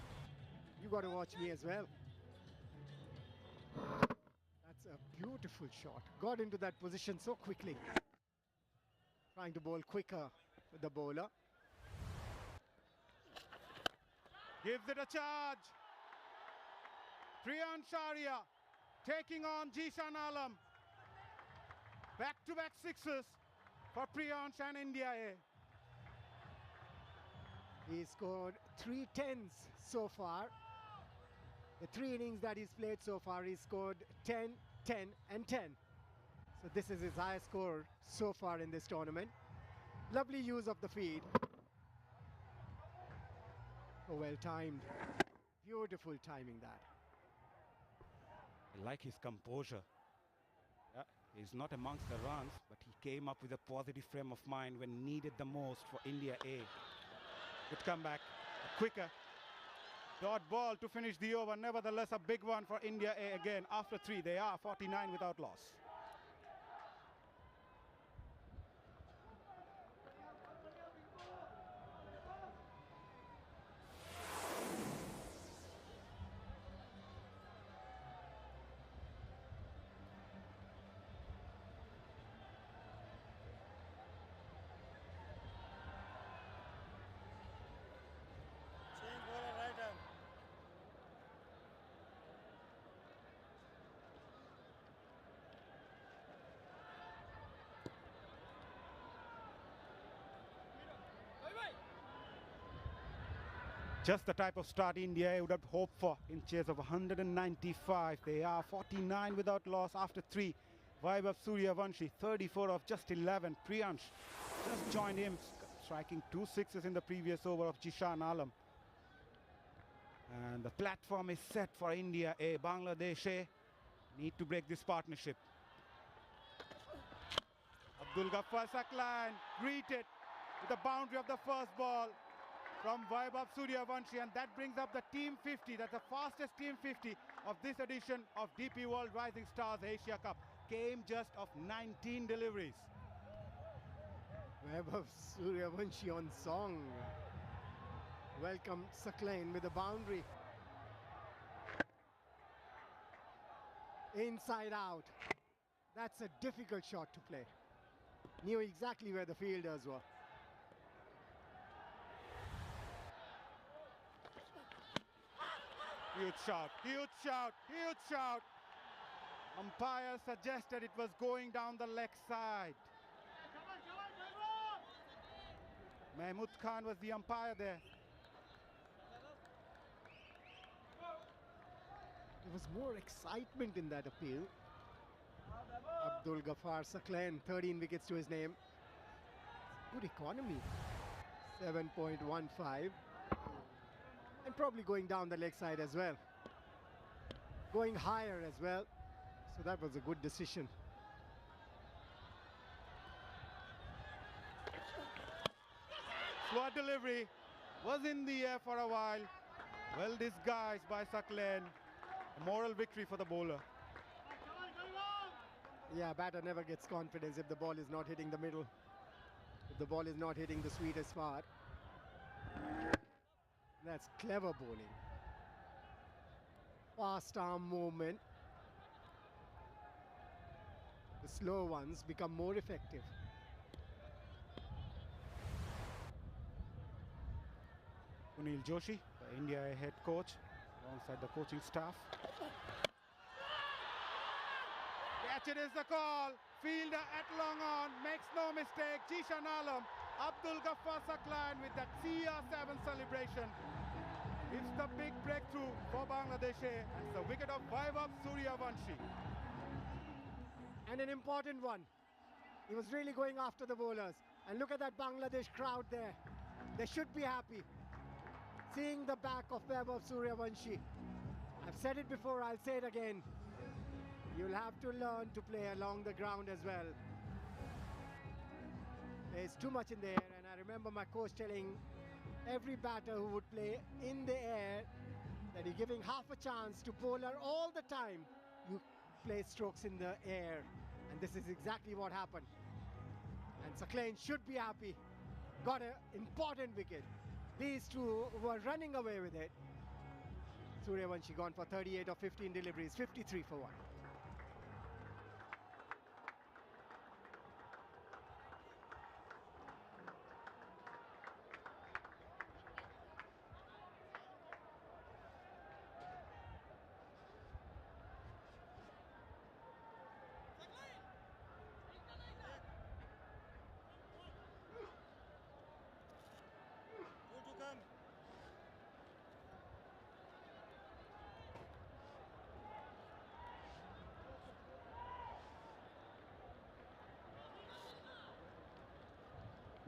You got to watch me as well. That's a beautiful shot. Got into that position so quickly. Trying to bowl quicker with the bowler. Gives it a charge. Priyansh Arya taking on Jishan Alam. Back-to-back sixes for Priyansh and India A. He scored 3 tens so far. The 3 innings that he's played so far, he scored 10, 10 and 10. So this is his highest score so far in this tournament. Lovely use of the feed. Oh, well timed. Beautiful timing that. I like his composure. Yeah, he's not amongst the runs, but he came up with a positive frame of mind when needed the most for India A. Good comeback, quicker. Dot ball to finish the over. Nevertheless, a big one for India A again. After 3, they are 49 without loss. Just the type of start India would have hoped for in chase of 195. They are 49 without loss after 3. Vaibhav Suryavanshi, 34 of just 11. Priyansh just joined him, striking 2 sixes in the previous over of Jishan Alam. And the platform is set for India. Bangladesh need to break this partnership. Abdul Ghaffar Saklan greeted with the boundary of the first ball from Vaibhav Suryavanshi, and that brings up the Team 50. That's the fastest Team 50 of this edition of DP World Rising Stars Asia Cup. Came just of 19 deliveries. Vaibhav Suryavanshi on song. Welcome Saklan with the boundary. Inside out. That's a difficult shot to play. Knew exactly where the fielders were. Huge shout, huge shout, huge shout. Umpire suggested it was going down the leg side. Mahmood Khan was the umpire there. There was more excitement in that appeal. Abdul Ghaffar Saklan, 13 wickets to his name. Good economy. 7.15. And probably going down the leg side as well. Going higher as well. So that was a good decision. Slow delivery. Was in the air for a while. Well disguised by Saklan. A moral victory for the bowler. Yeah, batter never gets confidence if the ball is not hitting the middle. If the ball is not hitting the sweetest spot. That's clever bowling. Fast arm movement. The slow ones become more effective. Sunil Joshi, the India head coach, alongside the coaching staff. Catch it is the call. Fielder at long on, makes no mistake. Jishan Alam, Abdul Ghaffar Saklan with that CR7 celebration. It's the big breakthrough for Bangladesh. It's the wicket of Vaibhav Suryavanshi. And an important one. He was really going after the bowlers. And look at that Bangladesh crowd there. They should be happy. Seeing the back of Vaibhav Suryavanshi. I've said it before, I'll say it again. You'll have to learn to play along the ground as well. There's too much in the air, and I remember my coach telling every batter who would play in the air that you're giving half a chance to bowler all the time. You play strokes in the air, and this is exactly what happened. And Saklan should be happy. Got an important wicket. These two were running away with it. Suryavanshi gone for 38 of 15 deliveries, 53 for 1.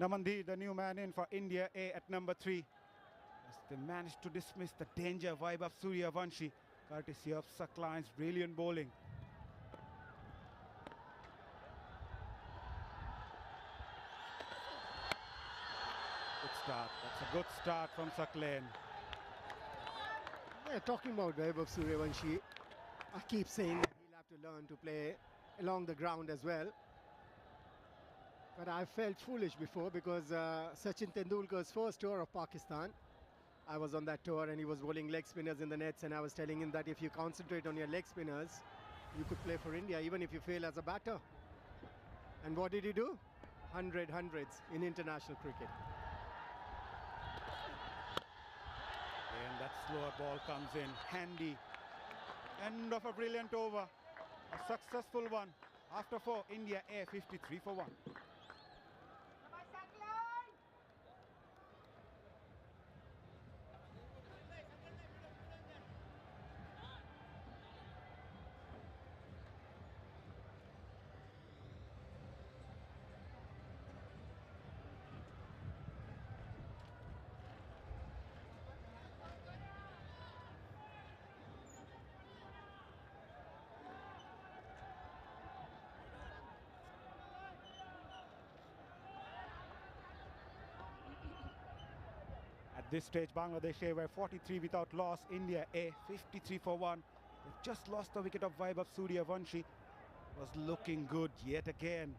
Namandi, the new man in for India A at number 3. As they managed to dismiss the danger Vaibhav Suryavanshi, courtesy of Saklan's brilliant bowling. Good start. That's a good start from Saklan. Yeah, talking about Vaibhav Suryavanshi, I keep saying that he'll have to learn to play along the ground as well. But I felt foolish before because Sachin Tendulkar's first tour of Pakistan, I was on that tour and he was bowling leg spinners in the nets, and I was telling him that if you concentrate on your leg spinners, you could play for India even if you fail as a batter. And what did he do? Hundreds in international cricket. And that slower ball comes in handy. End of a brilliant over. A successful one. After 4, India A 53 for 1. this stage, Bangladesh A were 43 without loss. India A 53 for 1. They've just lost the wicket of Vaibhav Suryavanshi. Was looking good yet again.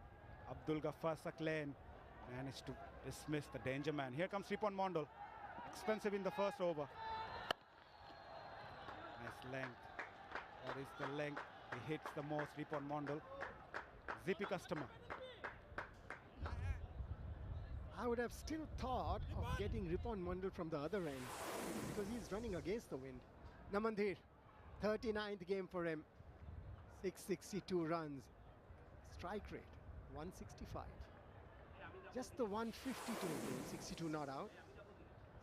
Abdul Ghaffar Saklan managed to dismiss the danger man. Here comes Ripon Mondal. Expensive in the first over. Nice length. That is the length. He hits the most, Ripon Mondal. Zippy customer. I would have still thought of getting Ripon Mondal from the other end because he's running against the wind. Namandhir, 39th game for him. 662 runs. Strike rate, 165. Just the 152 game, 62 not out.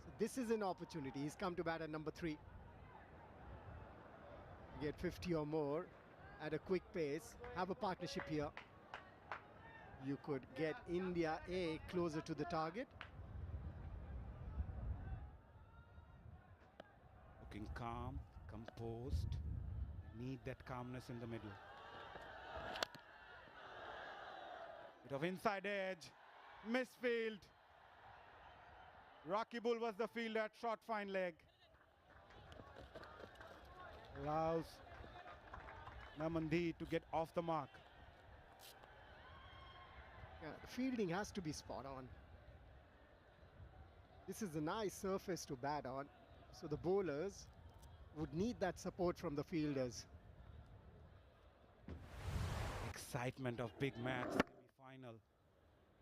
So this is an opportunity. He's come to bat at number 3. Get 50 or more at a quick pace. Have a partnership here. You could get India A closer to the target. Looking calm, composed. Need that calmness in the middle. Bit of inside edge. Misfield. Rakibul was the fielder at short fine leg. Allows Namandhi to get off the mark. Yeah, the fielding has to be spot on. This is a nice surface to bat on, so the bowlers would need that support from the fielders. Excitement of big match, semi-final.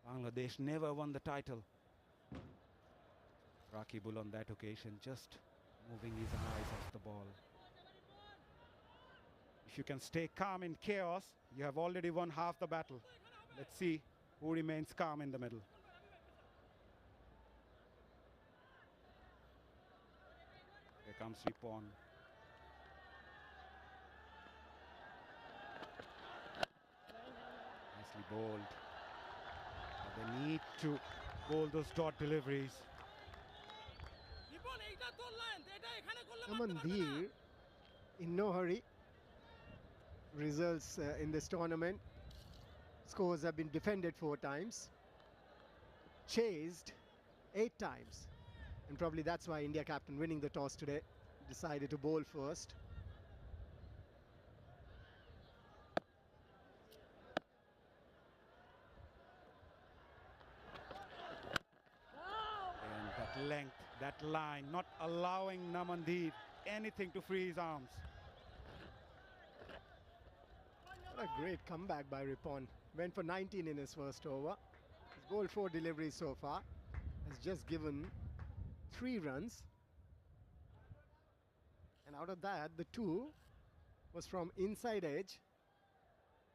Bangladesh never won the title. Rakibul on that occasion just moving his eyes off the ball. If you can stay calm in chaos, you have already won half the battle. Let's see who remains calm in the middle. Here comes Ripon. Nicely bowled. But they need to bowl those dot deliveries. Namandhir in no hurry. Results in this tournament. Scores have been defended 4 times. Chased 8 times. And probably that's why India captain winning the toss today decided to bowl first. And that length, that line, not allowing Namandhir anything to free his arms. What a great comeback by Ripon. Went for 19 in his first over. He's bowled 4 deliveries so far. Has just given 3 runs. And out of that, the 2 was from inside edge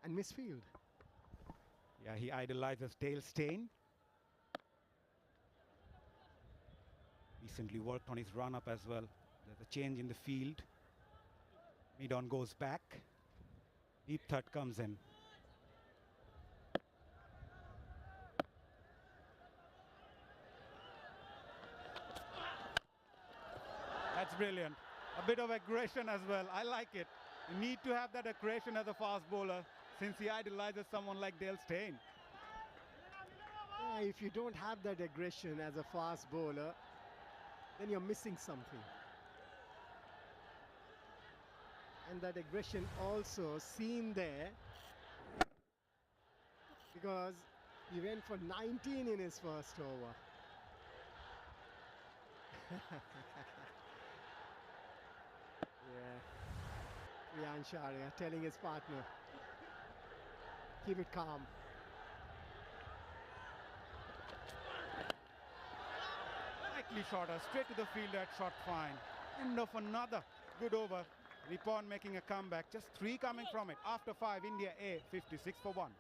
and misfield. Yeah, he idolizes Dale Steyn. Recently worked on his run-up as well. There's a change in the field. Mid-on goes back. Deep third comes in. That's brilliant. A bit of aggression as well. I like it. You need to have that aggression as a fast bowler since he idolizes someone like Dale Steyn. Yeah, if you don't have that aggression as a fast bowler, then you're missing something. And that aggression also seen there because he went for 19 in his first over. Yeah, Riyan Sharia telling his partner, keep it calm. Slightly shorter, straight to the field at short fine. End of another good over. Ripon making a comeback, just 3 coming from it. After 5, India A 56 for 1.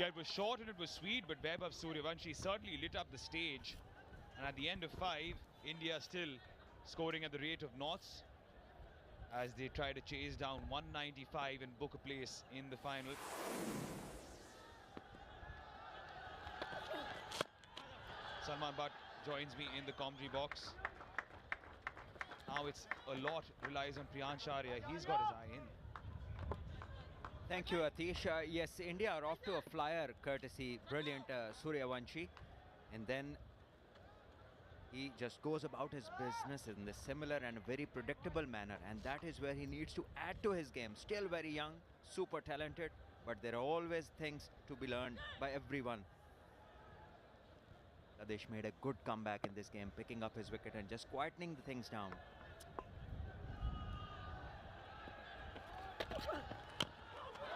Yeah, it was short and it was sweet, but Vaibhav Suryavanshi certainly lit up the stage. And at the end of 5, India still scoring at the rate of knots as they try to chase down 195 and book a place in the final. Salman Butt joins me in the commentary box. Now it's a lot relies on Priyansharya. He's got his eye in. Thank you, Atish. Yes, India are off to a flyer courtesy brilliant Suryavanshi. And then he just goes about his business in a similar and a very predictable manner. And that is where he needs to add to his game. Still very young, super talented, but there are always things to be learned by everyone. Bangladesh made a good comeback in this game, picking up his wicket and just quietening the things down.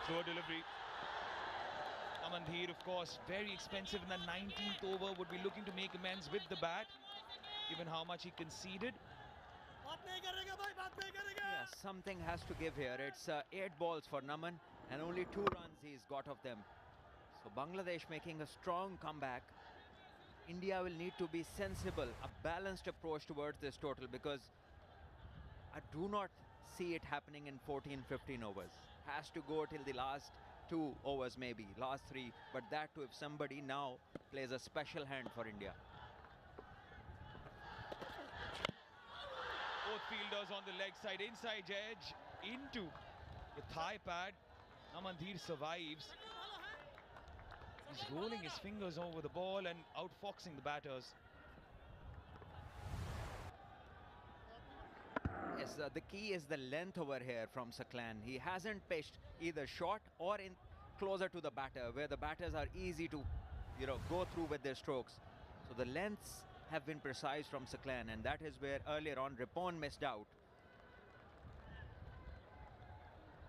Slow delivery. Amandhir, of course, very expensive in the 19th over, would be looking to make amends with the bat, given how much he conceded. Yeah, something has to give here. It's 8 balls for Naman and only 2 runs he's got of them. So Bangladesh making a strong comeback. India will need to be sensible, a balanced approach towards this total, because I do not see it happening in 14-15 overs. Has to go till the last 2 overs maybe, last 3, but that too if somebody now plays a special hand for India. Both fielders on the leg side, inside edge, into the thigh pad. Amandhir survives. He's rolling his fingers over the ball and outfoxing the batters. Yes, the key is the length over here from Saklan. He hasn't pitched either short or in closer to the batter, where the batters are easy to, go through with their strokes. So the lengths have been precise from Saklan, and that is where earlier on Ripon missed out.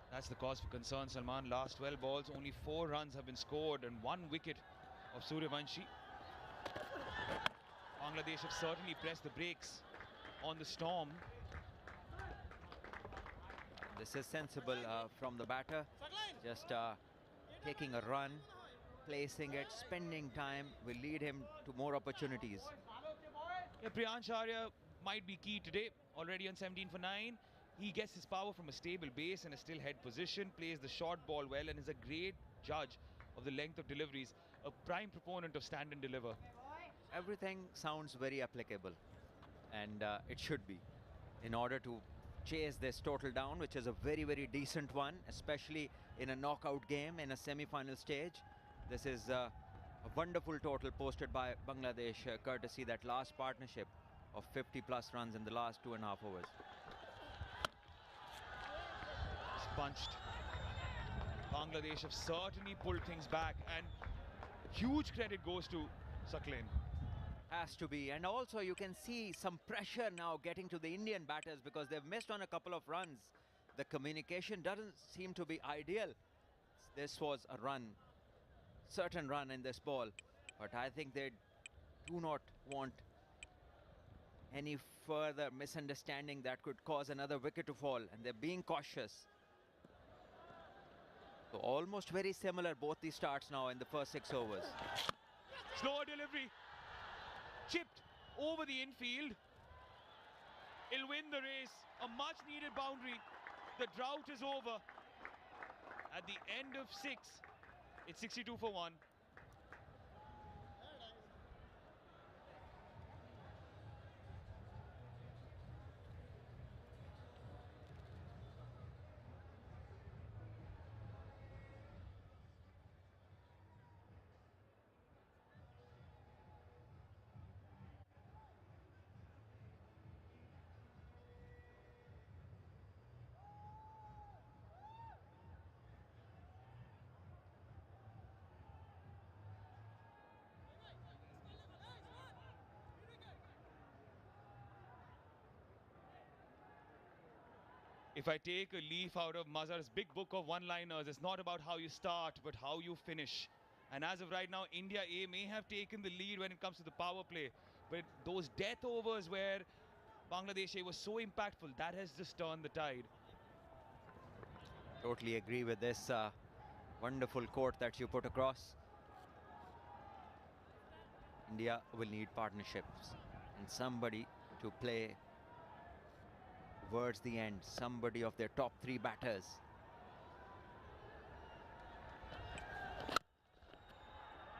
That's the cause for concern, Salman. Last 12 balls, only 4 runs have been scored and 1 wicket of Suryavanshi. Bangladesh have certainly pressed the brakes on the storm. This is sensible from the batter, just taking a run, placing it, spending time will lead him to more opportunities. Yeah, Priyansharya might be key today, already on 17 for 9. He gets his power from a stable base and a still head position, plays the short ball well, and is a great judge of the length of deliveries, a prime proponent of stand and deliver. Everything sounds very applicable, and it should be, in order to chase this total down, which is a very, very decent one, especially in a knockout game in a semi-final stage. This is a wonderful total posted by Bangladesh, courtesy that last partnership of 50+ runs in the last 2.5 overs. Punched. Bangladesh have certainly pulled things back, and huge credit goes to Saklan. Has to be, and also you can see some pressure now getting to the Indian batters because they've missed on a couple of runs. The communication doesn't seem to be ideal. This was a run, certain run in this ball, but I think they do not want any further misunderstanding that could cause another wicket to fall, and they're being cautious. So almost very similar, both these starts now in the first 6 overs. Slower delivery. Chipped over the infield. He'll win the race. A much needed boundary. The drought is over. At the end of 6, it's 62 for 1. If I take a leaf out of Mazhar's big book of one-liners, it's not about how you start, but how you finish. And as of right now, India A may have taken the lead when it comes to the power play. But those death overs where Bangladesh A was so impactful, that has just turned the tide. Totally agree with this wonderful quote that you put across. India will need partnerships and somebody to play towards the end, somebody of their top 3 batters.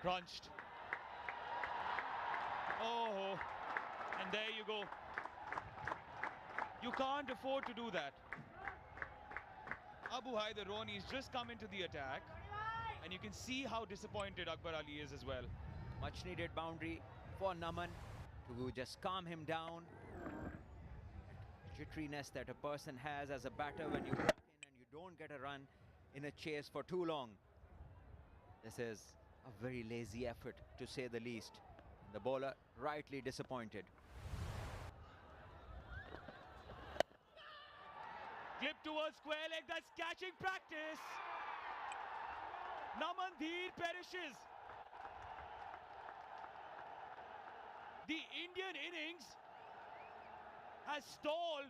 Crunched. Oh, and there you go. You can't afford to do that. Abu Haider Roni's just come into the attack, and you can see how disappointed Akbar Ali is as well. Much needed boundary for Naman to just calm him down. Jitteriness that a person has as a batter when you walk in and you don't get a run in a chase for too long. This is a very lazy effort, to say the least. The bowler rightly disappointed. Clip towards square leg, that's catching practice. Naman perishes. The Indian innings has stalled,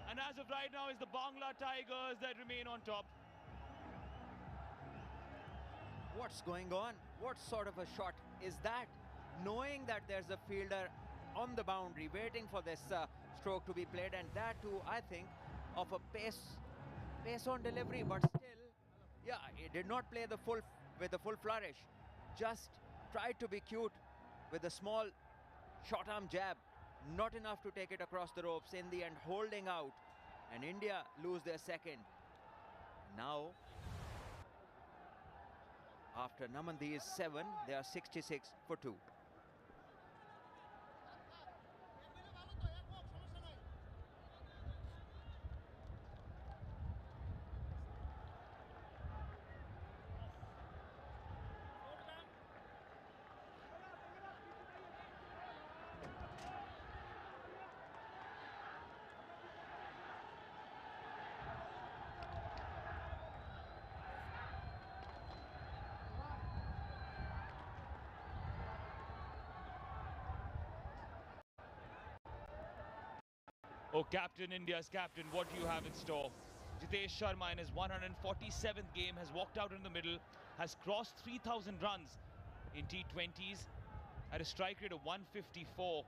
and as of right now, it's the Bangla Tigers that remain on top. What's going on? What sort of a shot is that? Knowing that there's a fielder on the boundary waiting for this stroke to be played, and that too, I think, of a pace on delivery, but still, yeah, he did not play with the full flourish. Just tried to be cute with a small short arm jab, not enough to take it across the ropes. In the end, holding out, and India lose their second. Now, after Namandir's 7, they are 66 for 2. Oh, captain, India's captain, what do you have in store? Jitesh Sharma in his 147th game has walked out in the middle, has crossed 3,000 runs in T20s at a strike rate of 154.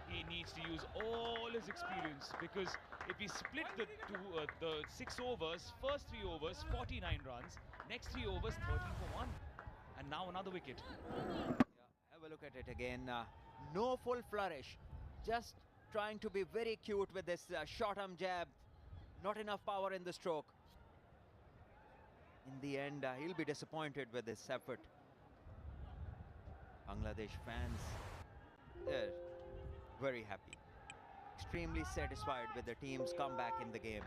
He needs to use all his experience, because if he split the 6 overs, first 3 overs, 49 runs, next 3 overs, 13 for 1. And now another wicket. Yeah, have a look at it again. No full flourish. Just trying to be very cute with this short arm jab. Not enough power in the stroke. In the end, he'll be disappointed with this effort. Bangladesh fans, they're very happy. Extremely satisfied with the team's comeback in the game.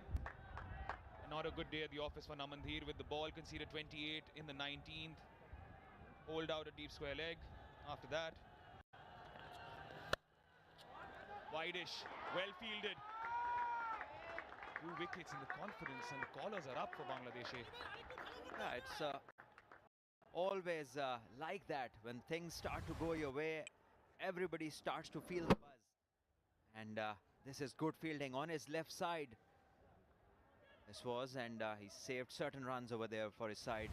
Not a good day at the office for Namandir, with the ball conceded 28 in the 19th. Hold out a deep square leg after that. Wide-ish, well fielded. 2 wickets, and the confidence and the callers are up for Bangladesh. Yeah, it's always like that. When things start to go your way, everybody starts to feel the buzz. And this is good fielding on his left side. This was, and he saved certain runs over there for his side.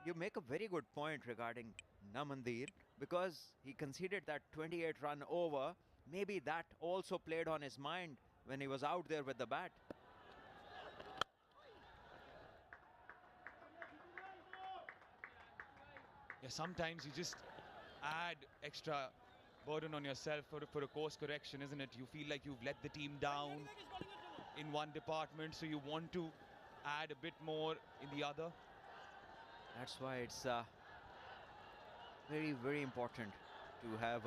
You make a very good point regarding Namandir, because he conceded that 28-run over. Maybe that also played on his mind when he was out there with the bat. Yeah, sometimes you just add extra burden on yourself for a course correction, isn't it? You feel like you've let the team down in one department, so you want to add a bit more in the other. That's why it's very, very important to have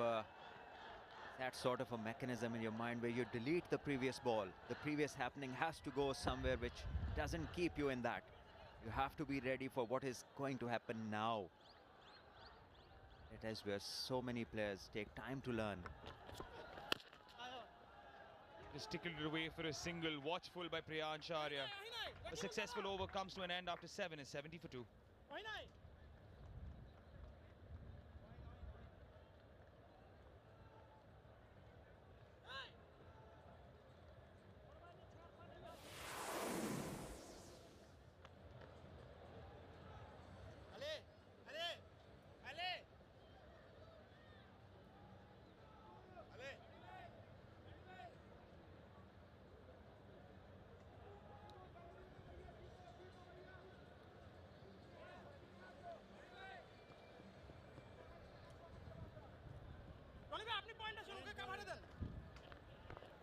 that sort of a mechanism in your mind where you delete the previous ball. The previous happening has to go somewhere which doesn't keep you in that. You have to be ready for what is going to happen now. It is where so many players take time to learn. Just tickled it away for a single, watchful by Priyansh Arya. A successful over comes to an end after 7 is 70 for 2.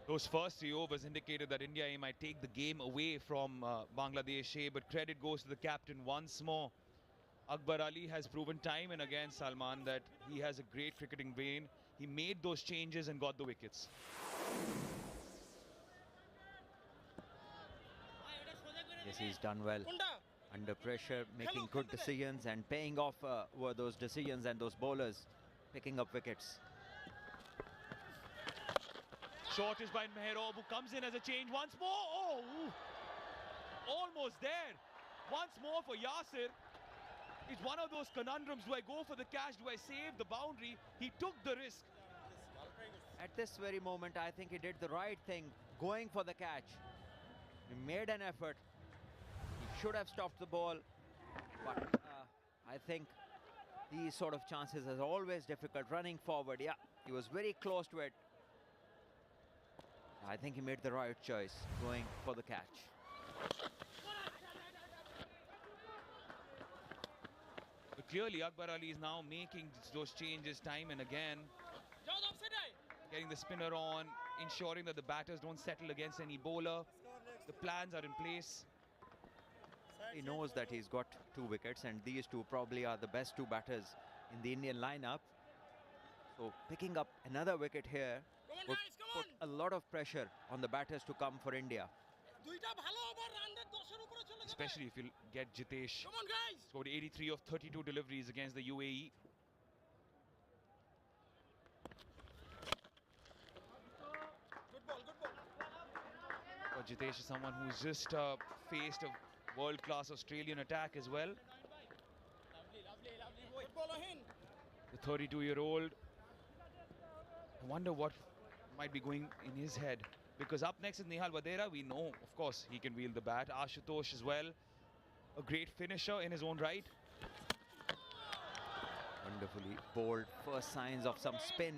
Those first 3 overs indicated that India might take the game away from Bangladesh, but credit goes to the captain once more. Akbar Ali has proven time and again, Salman, that he has a great cricketing brain. He made those changes and got the wickets. Yes, he's done well. Under pressure, making good decisions and paying off were those decisions, and those bowlers picking up wickets. Short is by Meherob, who comes in as a change once more. Oh, almost there. Once more for Yasir. It's one of those conundrums. Do I go for the catch? Do I save the boundary? He took the risk. At this very moment, I think he did the right thing, going for the catch. He made an effort. He should have stopped the ball. But I think these sort of chances are always difficult. Running forward, yeah, he was very close to it. I think he made the right choice, going for the catch. But clearly, Akbar Ali is now making those changes time and again. Getting the spinner on, ensuring that the batters don't settle against any bowler. The plans are in place. He knows that he's got 2 wickets, and these 2 probably are the best 2 batters in the Indian lineup. So picking up another wicket here would put a lot of pressure on the batters to come for India. Especially if you get Jitesh. Scored 83 of 32 deliveries against the UAE. But Jitesh is someone who's just faced a world-class Australian attack as well. The 32-year-old. I wonder what might be going in his head. Because up next is Nehal Vadera. We know, of course, he can wield the bat. Ashutosh as well. A great finisher in his own right. Wonderfully bowled. First signs of some spin.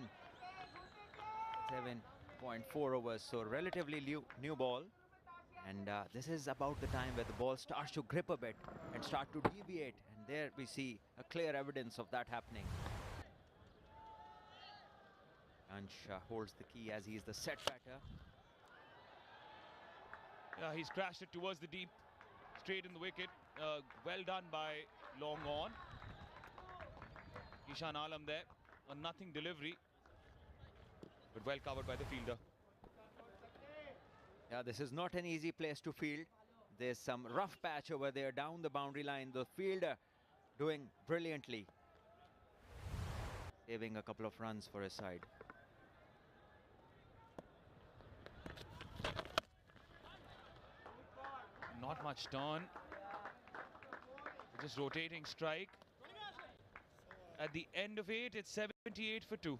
7.4 overs, so relatively new ball. And this is about the time where the ball starts to grip a bit and start to deviate. And there we see a clear evidence of that happening. Ansh holds the key as he's the set batter. Yeah, he's crashed it towards the deep, straight in the wicket. Well done by long on. Ishan Alam there, a nothing delivery, but well covered by the fielder. Yeah, this is not an easy place to field. There's some rough patch over there down the boundary line. The fielder doing brilliantly, saving a couple of runs for his side. Not much turn. Just rotating strike. At the end of it, it's 78 for 2.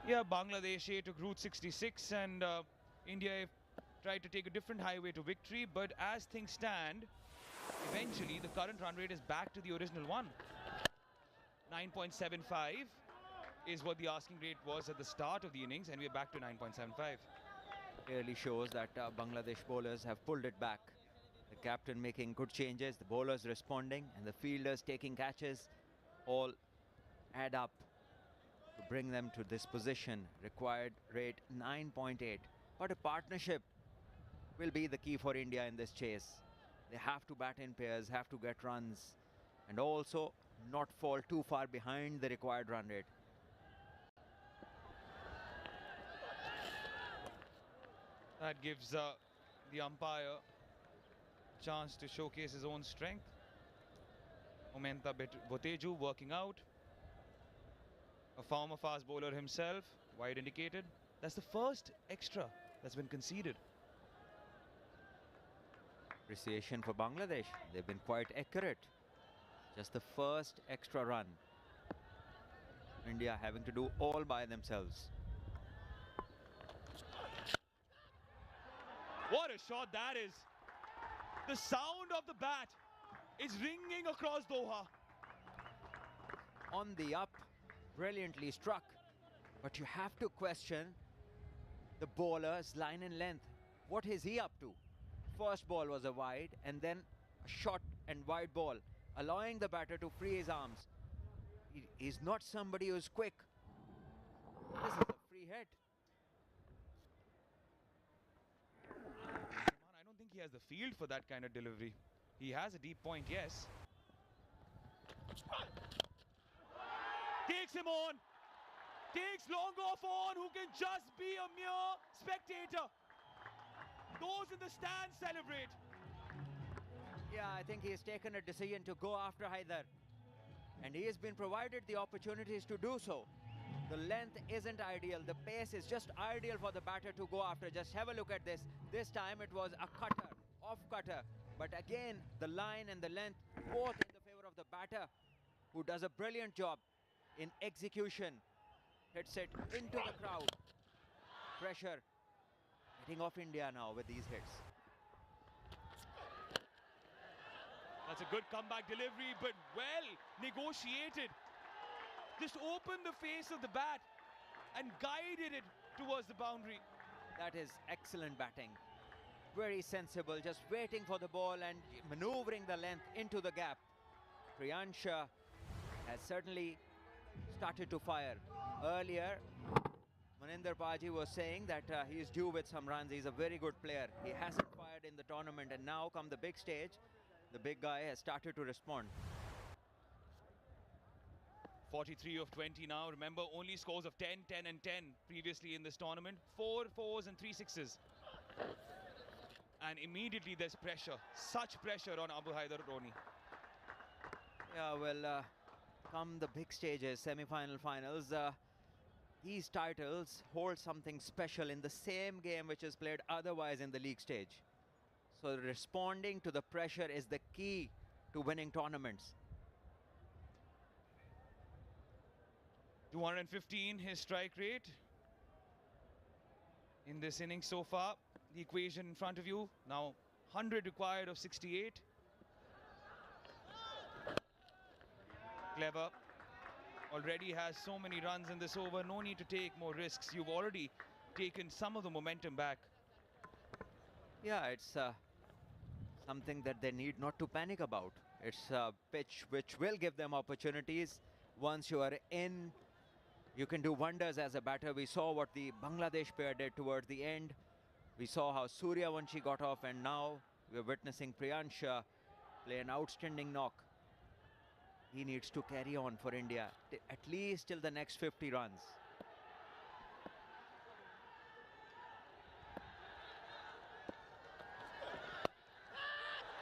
Yeah, Bangladesh took Route 66 and India tried to take a different highway to victory. But as things stand, eventually the current run rate is back to the original one. 9.75 is what the asking rate was at the start of the innings, and we're back to 9.75. Clearly shows that Bangladesh bowlers have pulled it back. The captain making good changes, the bowlers responding, and the fielders taking catches all add up to bring them to this position. Required rate 9.8. But a partnership will be the key for India in this chase. They have to bat in pairs, have to get runs, and also not fall too far behind the required run rate. That gives the umpire a chance to showcase his own strength. Momenta Boteju working out. A former fast bowler himself, wide indicated. That's the first extra that's been conceded. Appreciation for Bangladesh. They've been quite accurate. Just the first extra run. India having to do all by themselves. What a shot that is. The sound of the bat is ringing across Doha. On the up, brilliantly struck. But you have to question the bowler's line and length. What is he up to? First ball was a wide and then a short and wide ball, allowing the batter to free his arms. He's not somebody who's quick. This is a free hit. I don't think he has the field for that kind of delivery. He has a deep point, yes. Takes him on. Takes long off on, who can just be a mere spectator. Those in the stands celebrate. Yeah, I think he has taken a decision to go after Haider. And he has been provided the opportunities to do so. The length isn't ideal. The pace is just ideal for the batter to go after. Just have a look at this. This time it was a cutter, off cutter. But again, the line and the length both in the favor of the batter, who does a brilliant job in execution. Hits it into the crowd. Pressure hitting off India now with these hits. That's a good comeback delivery, but well negotiated. Just opened the face of the bat and guided it towards the boundary. That is excellent batting. Very sensible, just waiting for the ball and maneuvering the length into the gap. Priyansha has certainly started to fire. Earlier, Maninder Paji was saying that he is due with some runs. He's a very good player. He hasn't fired in the tournament, and now come the big stage, the big guy has started to respond. 43 of 20 now. Remember, only scores of 10, 10 and 10 previously in this tournament. 4 fours and 3 sixes. And immediately there's pressure. Such pressure on Abu Haider Roni. Yeah, well, come the big stages, semi-final, finals, these titles hold something special in the same game which is played otherwise in the league stage. So responding to the pressure is the key to winning tournaments. 215 his strike rate in this inning so far. The equation in front of you. Now 100 required of 68. Clever. Already has so many runs in this over. No need to take more risks. You've already taken some of the momentum back. Yeah, it's something that they need not to panic about. It's a pitch which will give them opportunities. Once you are in, you can do wonders as a batter. We saw what the Bangladesh pair did towards the end. We saw how Suryavanshi got off, and now we're witnessing Priyansha play an outstanding knock. He needs to carry on for India, at least till the next 50 runs.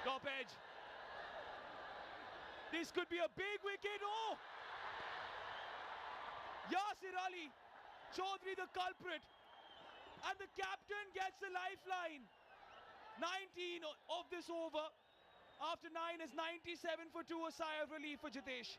Top edge. This could be a big wicket. Oh! Yasir Ali, Chaudhary the culprit. And the captain gets a lifeline. 19 of this over. After 9 is 97 for 2, a sigh of relief for Jitesh.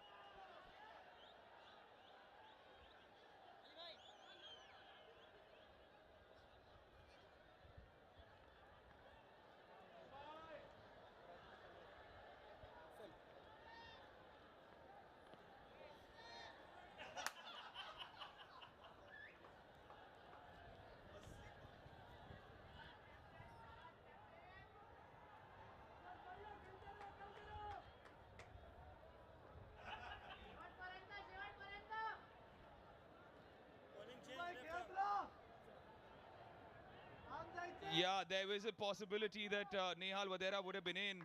Yeah, there was a possibility that Nehal Vadera would have been in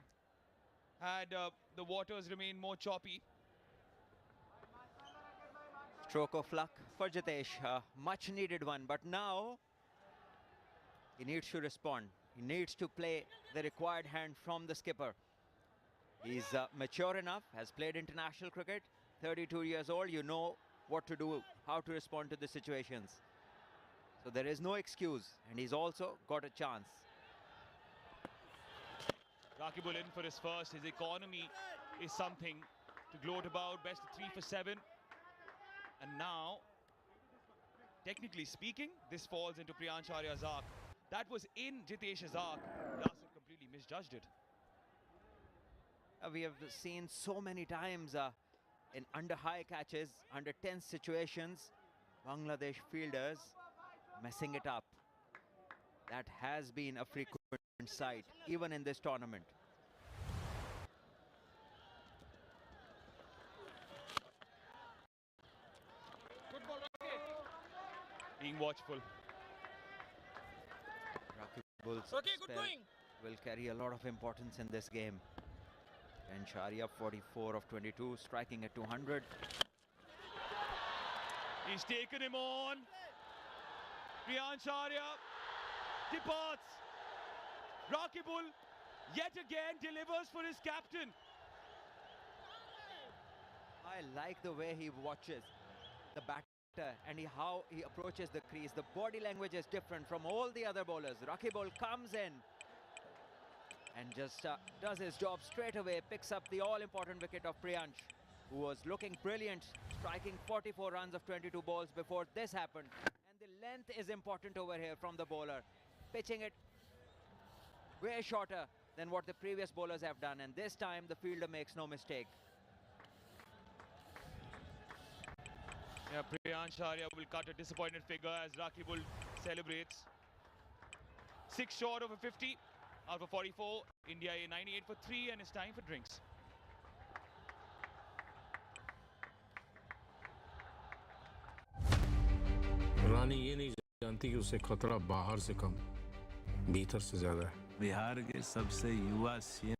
had the waters remained more choppy. Stroke of luck for Jitesh, much needed one, but now he needs to respond. He needs to play the required hand from the skipper. He's mature enough, has played international cricket, 32 years old. You know what to do, how to respond to the situations. So there is no excuse, and he's also got a chance. Rakibul in for his first. His economy is something to gloat about. Best of 3 for 7. And now, technically speaking, this falls into Priyansh Arya's arc. That was in Jitesh's arc. Yasir completely misjudged it. We have seen so many times in under high catches, under tense situations, Bangladesh fielders messing it up. That has been a frequent sight, even in this tournament. Being watchful. Rakibul's spell will carry a lot of importance in this game. And Sharia 44 of 22, striking at 200. He's taken him on. Priyansh Arya departs. Rakibul yet again delivers for his captain. I like the way he watches the batter and how he approaches the crease. The body language is different from all the other bowlers. Rakibul comes in and just does his job straight away, picks up the all-important wicket of Priyansh, who was looking brilliant, striking 44 runs of 22 balls before this happened. And the length is important over here from the bowler, pitching it way shorter than what the previous bowlers have done, and this time the fielder makes no mistake. Yeah, Priyansh Arya will cut a disappointed figure as Rakibul celebrates. 6 short of a 50 out of 44. India a 98 for 3, and it's time for drinks. रानी ये नहीं जानती कि उसे खतरा बाहर से कम भीतर से ज्यादा है। बिहार के सबसे युवा CM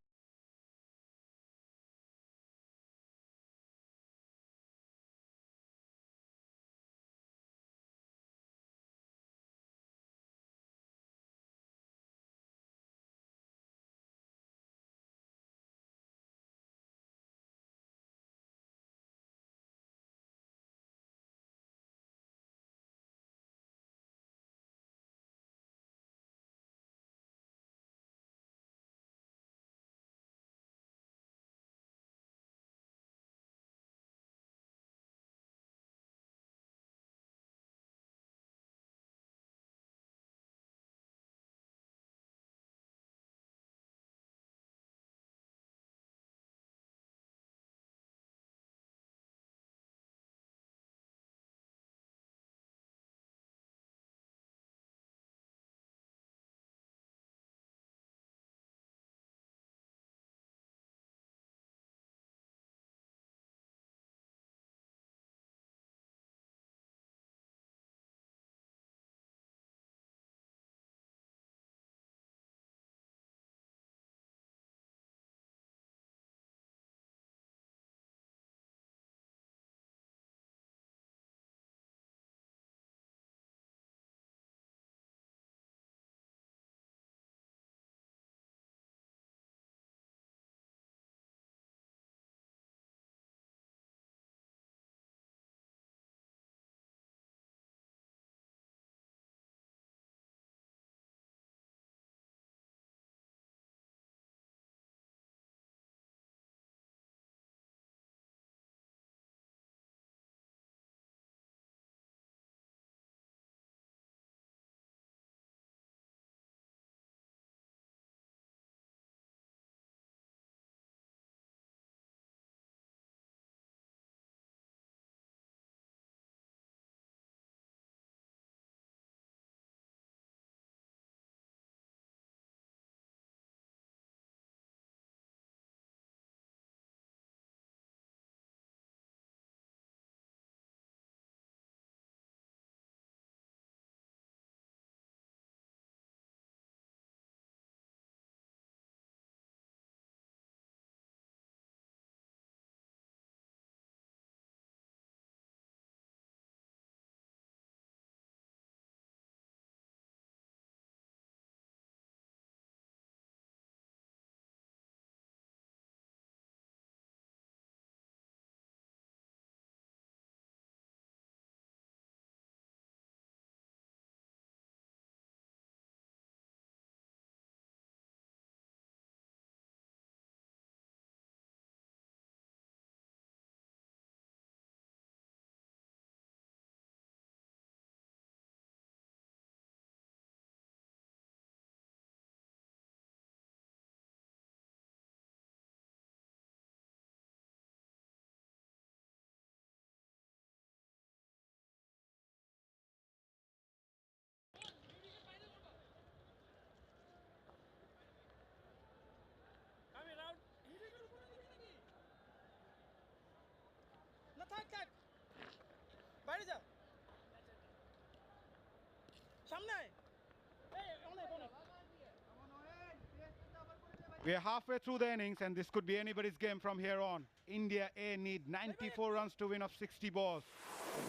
We are halfway through the innings and this could be anybody's game from here on. India A need 94 runs to win off 60 balls.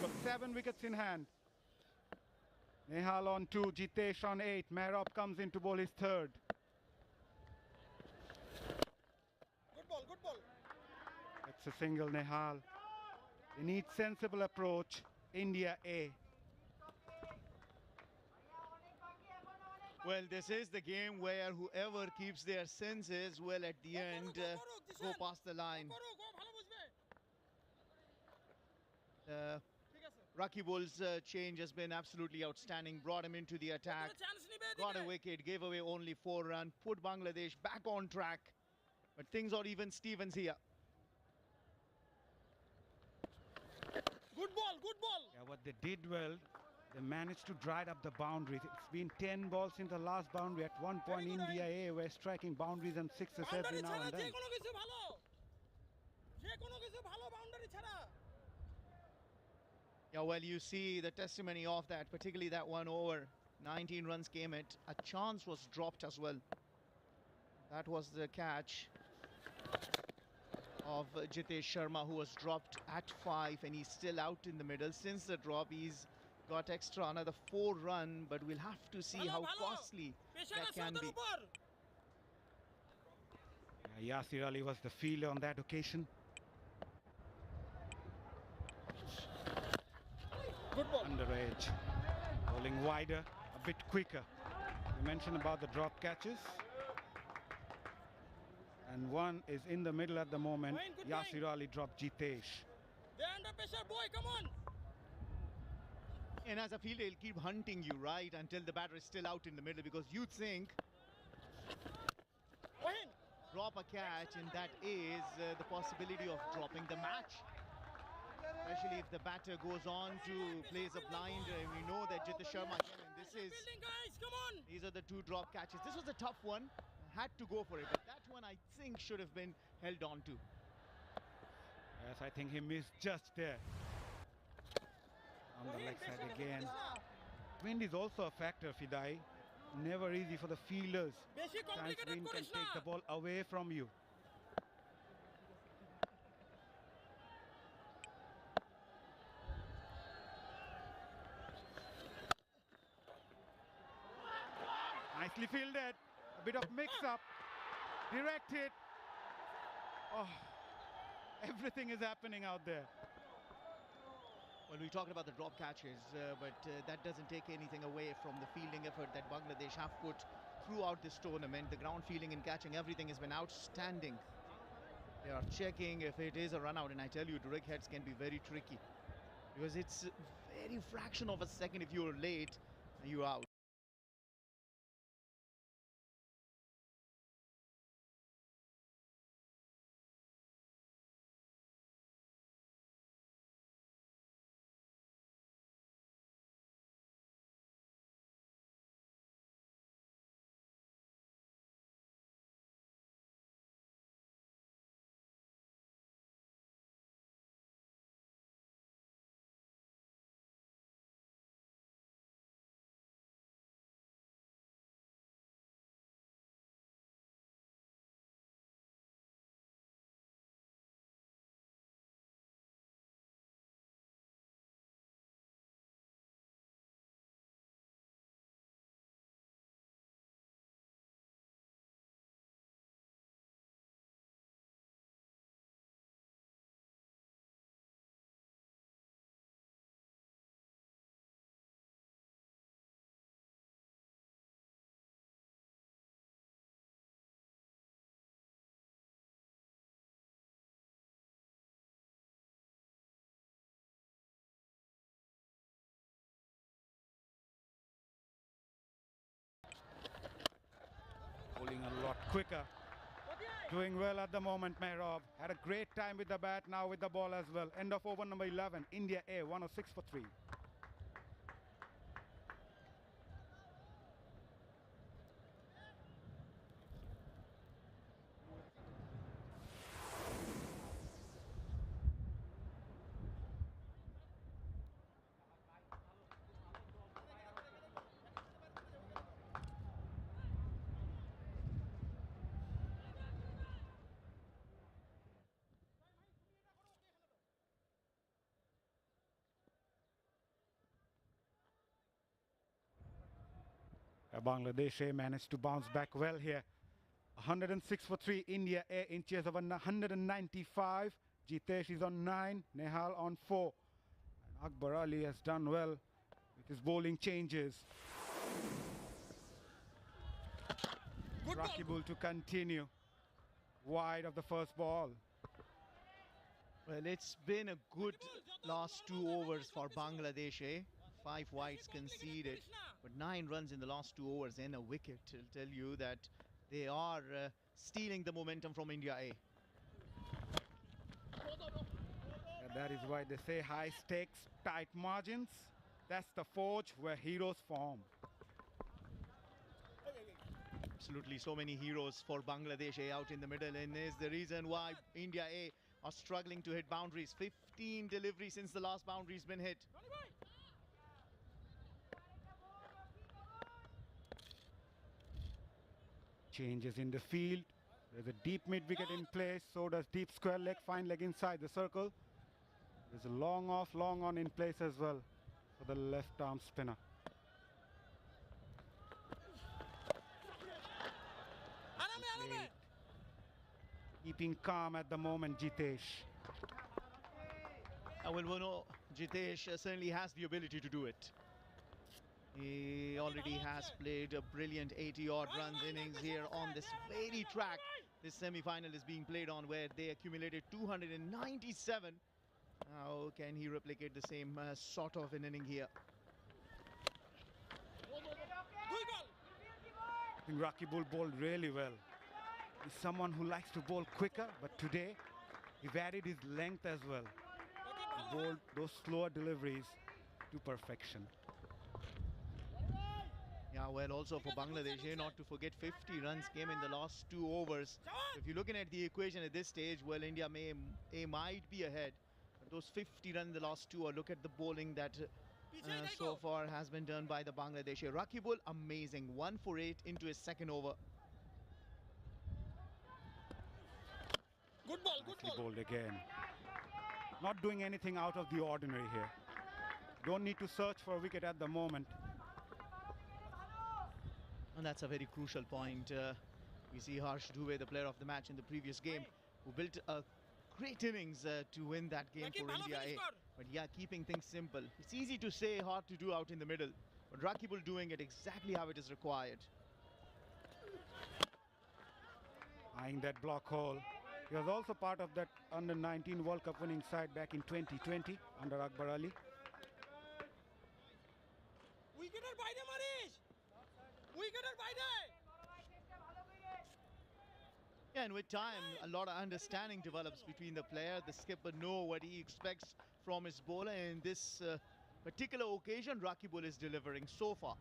They've got 7 wickets in hand. Nehal on 2, Jitesh on 8. Mehrab comes in to bowl his third. Good ball, good ball. It's a single, Nehal. They need sensible approach. India A. Well, this is the game where whoever keeps their senses will at the end go past the line. Rakibul's change has been absolutely outstanding. Brought him into the attack. Got a wicket, gave away only 4 runs, put Bangladesh back on track. But things are even Stevens here. Good ball, good ball. Yeah, what they did well, they managed to drive up the boundaries. It's been 10 balls in the last boundary. At one point, India A were striking boundaries and sixes every now and then. Yeah, well, you see the testimony of that, particularly that one over. 19 runs came it. A chance was dropped as well. That was the catch of Jitesh Sharma, who was dropped at 5, and he's still out in the middle. Since the drop, he's got extra another 4 runs, but we'll have to see how costly that can be. Yeah, Yasir Ali was the fielder on that occasion. Good ball. Under edge. Bowling wider, a bit quicker. You mentioned about the drop catches. And one is in the middle at the moment. Yasir Ali dropped Jitesh. They're under pressure, boy, come on. And as a fielder, he'll keep hunting you, right, until the batter is still out in the middle, because you think drop a catch, and that is the possibility of dropping the match. Especially if the batter goes on to place a blind. We know that Jitesh Sharma, these are the 2 drop catches. This was a tough one. Had to go for it, but that one I think should have been held on to. Yes, I think he missed just there. On the leg side again. Wind is also a factor, Fidai. Never easy for the fielders. Sometimes wind can take the ball away from you. Nicely fielded. A bit of mix-up. Direct hit. Oh, everything is happening out there. Well, we talked about the drop catches, but that doesn't take anything away from the fielding effort that Bangladesh have put throughout this tournament. The ground fielding and catching, everything has been outstanding. They are checking if it is a run out, and I tell you, direct heads can be very tricky because it's a very fraction of a second. If you're late, you're out. Bowling a lot quicker. Doing well at the moment, Mehrab. Had a great time with the bat, now with the ball as well. End of over number 11. India A, 106 for 3. Bangladesh managed to bounce back well here. 106 for 3, India A in chase of 195. Jitesh is on 9, Nehal on 4. And Akbar Ali has done well with his bowling changes. Rakibul to continue. Wide of the first ball. Well, it's been a good last 2 overs for Bangladesh, eh? 5 wides conceded, but 9 runs in the last 2 overs and a wicket. I'll tell you that they are stealing the momentum from India A. And that is why they say high stakes, tight margins. That's the forge where heroes form. Absolutely, so many heroes for Bangladesh A out in the middle, and is the reason why India A are struggling to hit boundaries. 15 deliveries since the last boundary's been hit. Changes in the field. There's a deep mid wicket in place, so does deep square leg, fine leg inside the circle. There's a long off, long on in place as well for the left arm spinner. Keeping calm at the moment, Jitesh. Well, we know Jitesh certainly has the ability to do it. He already has played a brilliant 80-odd runs innings here on this very track this semi-final is being played on, where they accumulated 297. How can he replicate the same sort of an inning here? I think Rakibul bowled really well. He's someone who likes to bowl quicker, but today he varied his length as well. He bowled those slower deliveries to perfection. Yeah, well, also for Bangladesh, not to forget 50 runs came in the last 2 overs. If you're looking at the equation at this stage, well, India might be ahead. But those 50 runs in the last 2, or look at the bowling that so far has been done by the Bangladeshi. Rakibul, amazing. 1 for 8 into his second over. Good ball, good Nicely ball. bowled again. Not doing anything out of the ordinary here. Don't need to search for a wicket at the moment. And that's a very crucial point. We see Harsh Dubey, the player of the match in the previous game, who built a great innings to win that game for India A. But yeah, keeping things simple. It's easy to say, hard to do out in the middle. But Rakibul doing it exactly how it is required. Eyeing that block hole. He was also part of that under-19 World Cup winning side back in 2020 under Akbar Ali. উইকেটের বাইরে মারিস উইকেটের বাইরে Yeah, and with time, a lot of understanding develops between the player. The skipper know what he expects from his bowler. And in this particular occasion, Rakibul is delivering so far.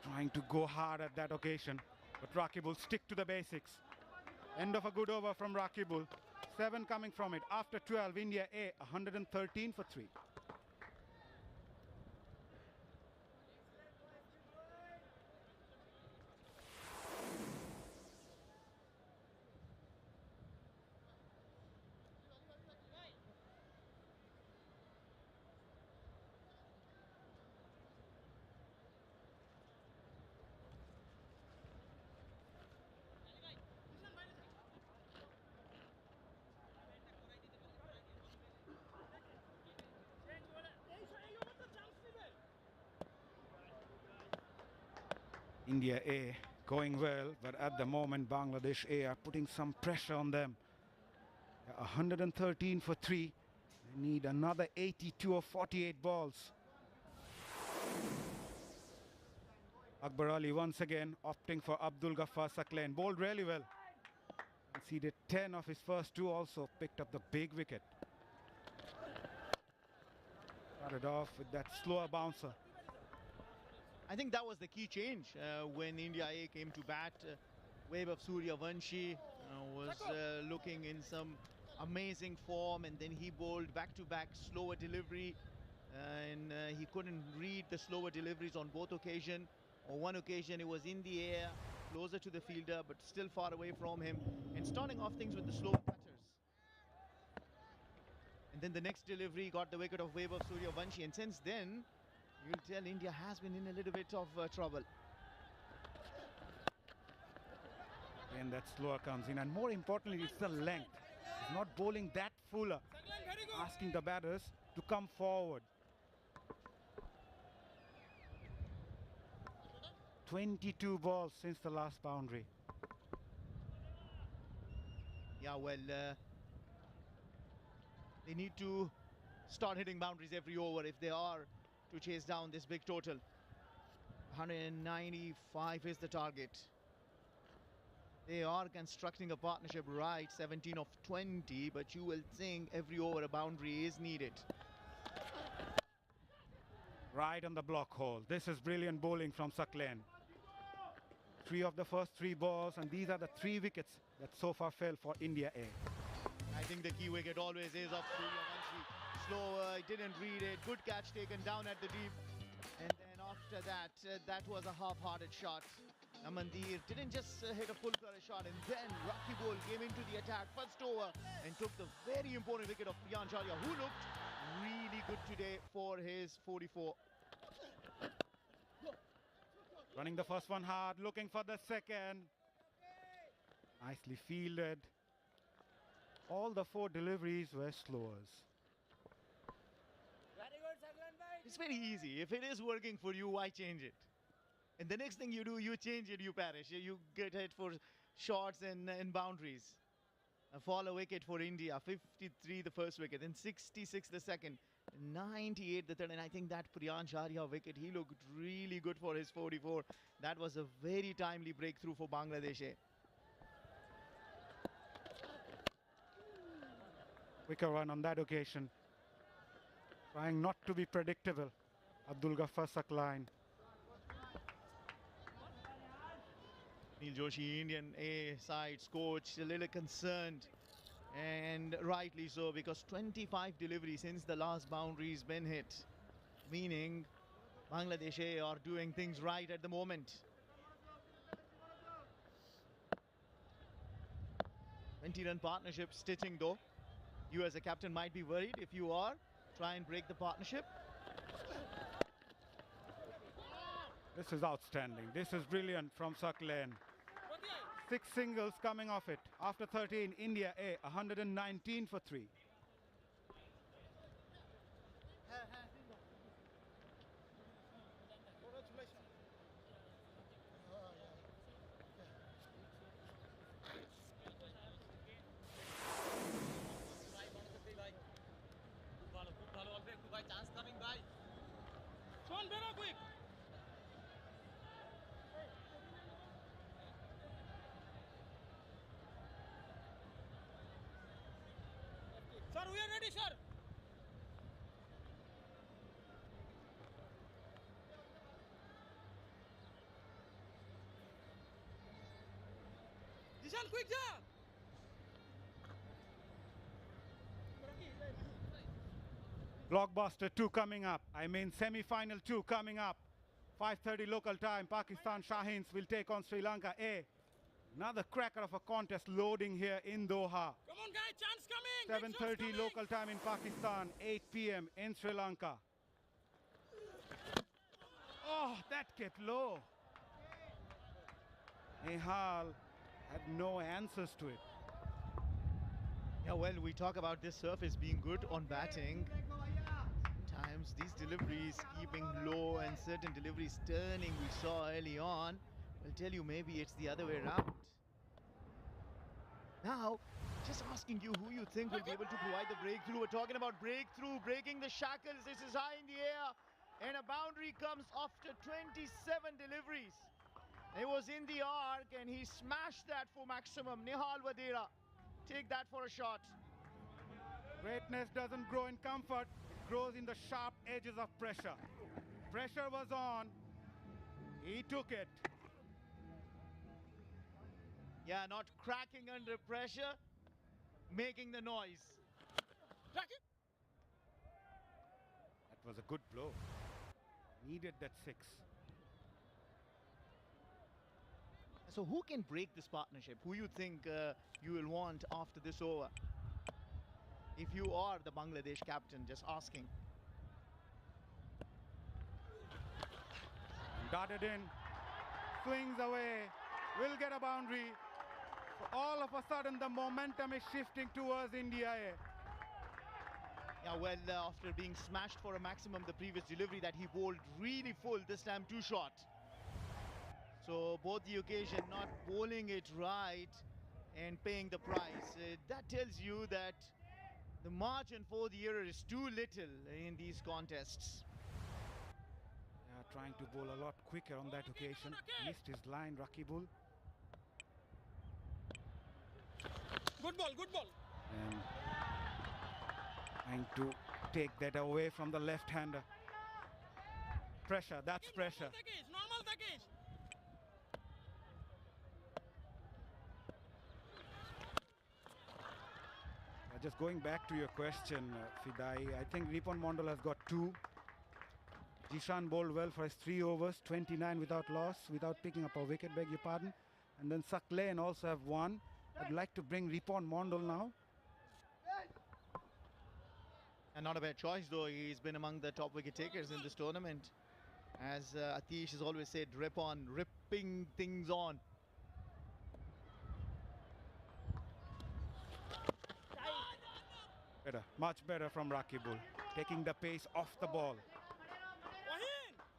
Trying to go hard at that occasion, but Rakibul stick to the basics. End of a good over from Rakibul. 7 coming from it. After 12, India A, 113 for 3. India A going well, but at the moment Bangladesh A are putting some pressure on them. 113 for 3. They need another 82 or 48 balls. Akbar Ali once again opting for Abdul Ghaffar Sakleen. Bowled really well. Conceded 10 of his first 2, also picked up the big wicket. Started off with that slower bouncer. I think that was the key change when India A came to bat. Vaibhav Suryavanshi was looking in some amazing form, and then he bowled back-to-back slower delivery, and he couldn't read the slower deliveries on both occasions. On one occasion it was in the air, closer to the fielder, but still far away from him, and starting off things with the slower cutters. And then the next delivery got the wicket of Vaibhav Suryavanshi, and since then, you'll tell India has been in a little bit of trouble. And that slower comes in, and more importantly, it's the length. He's not bowling that fuller, asking the batters to come forward. 22 balls since the last boundary. Yeah, well, they need to start hitting boundaries every over if they are to chase down this big total. 195 is the target. They are constructing a partnership right, 17 of 20, but you will think every over a boundary is needed. Right on the block hole. This is brilliant bowling from Saklen. 3 of the first 3 balls, and these are the 3 wickets that so far fell for India A. I think the key wicket always is of Suryavanshi. Slower, didn't read it, good catch taken down at the deep. And then after that, that was a half-hearted shot. Amandir didn't just hit a full-fledged shot, and then Rocky Ball came into the attack first over and took the very important wicket of Priyansh Arya, who looked really good today for his 44. Running the first one hard, looking for the second. Nicely fielded. All the 4 deliveries were slowers. It's very easy. If it is working for you, why change it? And the next thing you do, you change it, you perish. You get hit for shots and boundaries. A follow wicket for India, 53 the first wicket, then 66 the second, 98 the third, and I think that Priyansh Arya wicket, he looked really good for his 44. That was a very timely breakthrough for Bangladesh. Quicker run on that occasion. Trying not to be predictable. Abdul Ghaffar Sakline. Neil Joshi, Indian A side's coach, a little concerned, and rightly so, because 25 deliveries since the last boundary's been hit, meaning Bangladesh A are doing things right at the moment. 20-run partnership stitching though. You as a captain might be worried. If you are, try and break the partnership. This is outstanding. This is brilliant from Saklen. 6 singles coming off it. After 13, India A, 119 for 3. Sir, we are ready, sir. Jishan, quick, ja! Blockbuster 2 coming up. I mean semi-final 2 coming up. 5:30 local time. Pakistan Shahins will take on Sri Lanka A. Another cracker of a contest loading here in Doha. Come on, guys, chance coming. 7:30 local time in Pakistan, 8 p.m. in Sri Lanka. Oh, that kept low. Nehal had no answers to it. Yeah, well, we talk about this surface being good on batting. Sometimes these deliveries keeping low and certain deliveries turning we saw early on. I'll tell you, maybe it's the other way around. Now, just asking you who you think will be able to provide the breakthrough. We're talking about breakthrough, breaking the shackles. This is high in the air. And a boundary comes after 27 deliveries. It was in the arc and he smashed that for maximum. Nihal Vadera, take that for a shot. Greatness doesn't grow in comfort. It grows in the sharp edges of pressure. Pressure was on. He took it. Yeah, not cracking under pressure, making the noise. That was a good blow. Needed that 6. So who can break this partnership? Who you think you will want after this over? if you are the Bangladesh captain, just asking. Darted in, swings away, will get a boundary. So all of a sudden the momentum is shifting towards India A. Yeah, well, after being smashed for a maximum the previous delivery that he bowled really full, this time too short. So both the occasion not bowling it right and paying the price. That tells you that the margin for the error is too little in these contests. Trying to bowl a lot quicker on that occasion. Missed his line, Rakibul. Good ball, good ball. And trying to take that away from the left-hander. Pressure, that's pressure. Normal package. Just going back to your question, Fidai, I think Ripon Mondal has got 2. Jishan bowled well for his 3 overs, 29 without loss, without picking up a wicket, beg your pardon. And then Sak Lane also have 1. I'd like to bring Ripon Mondal now. And not a bad choice though, he's been among the top wicket takers in this tournament. As Atish has always said, rip on, ripping things on. Better, much better from Rakibul, taking the pace off the ball.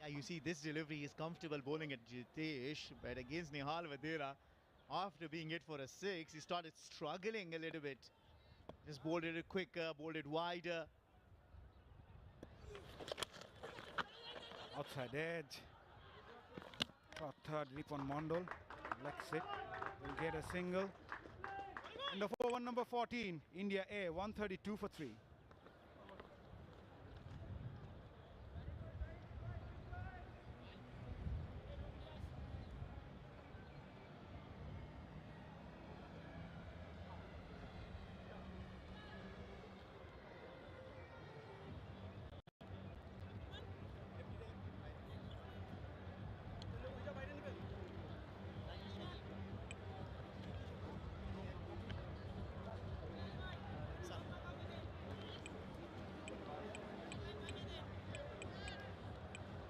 Yeah, you see this delivery is comfortable bowling at Jitesh, but against Nihal Vadera, after being hit for a 6, he started struggling a little bit. Just bowled it quicker, bowled it wider. Outside edge. Third Ripon Mondal. Let's it. Will get a single. And the 4-1 number 14, India A, 132 for 3.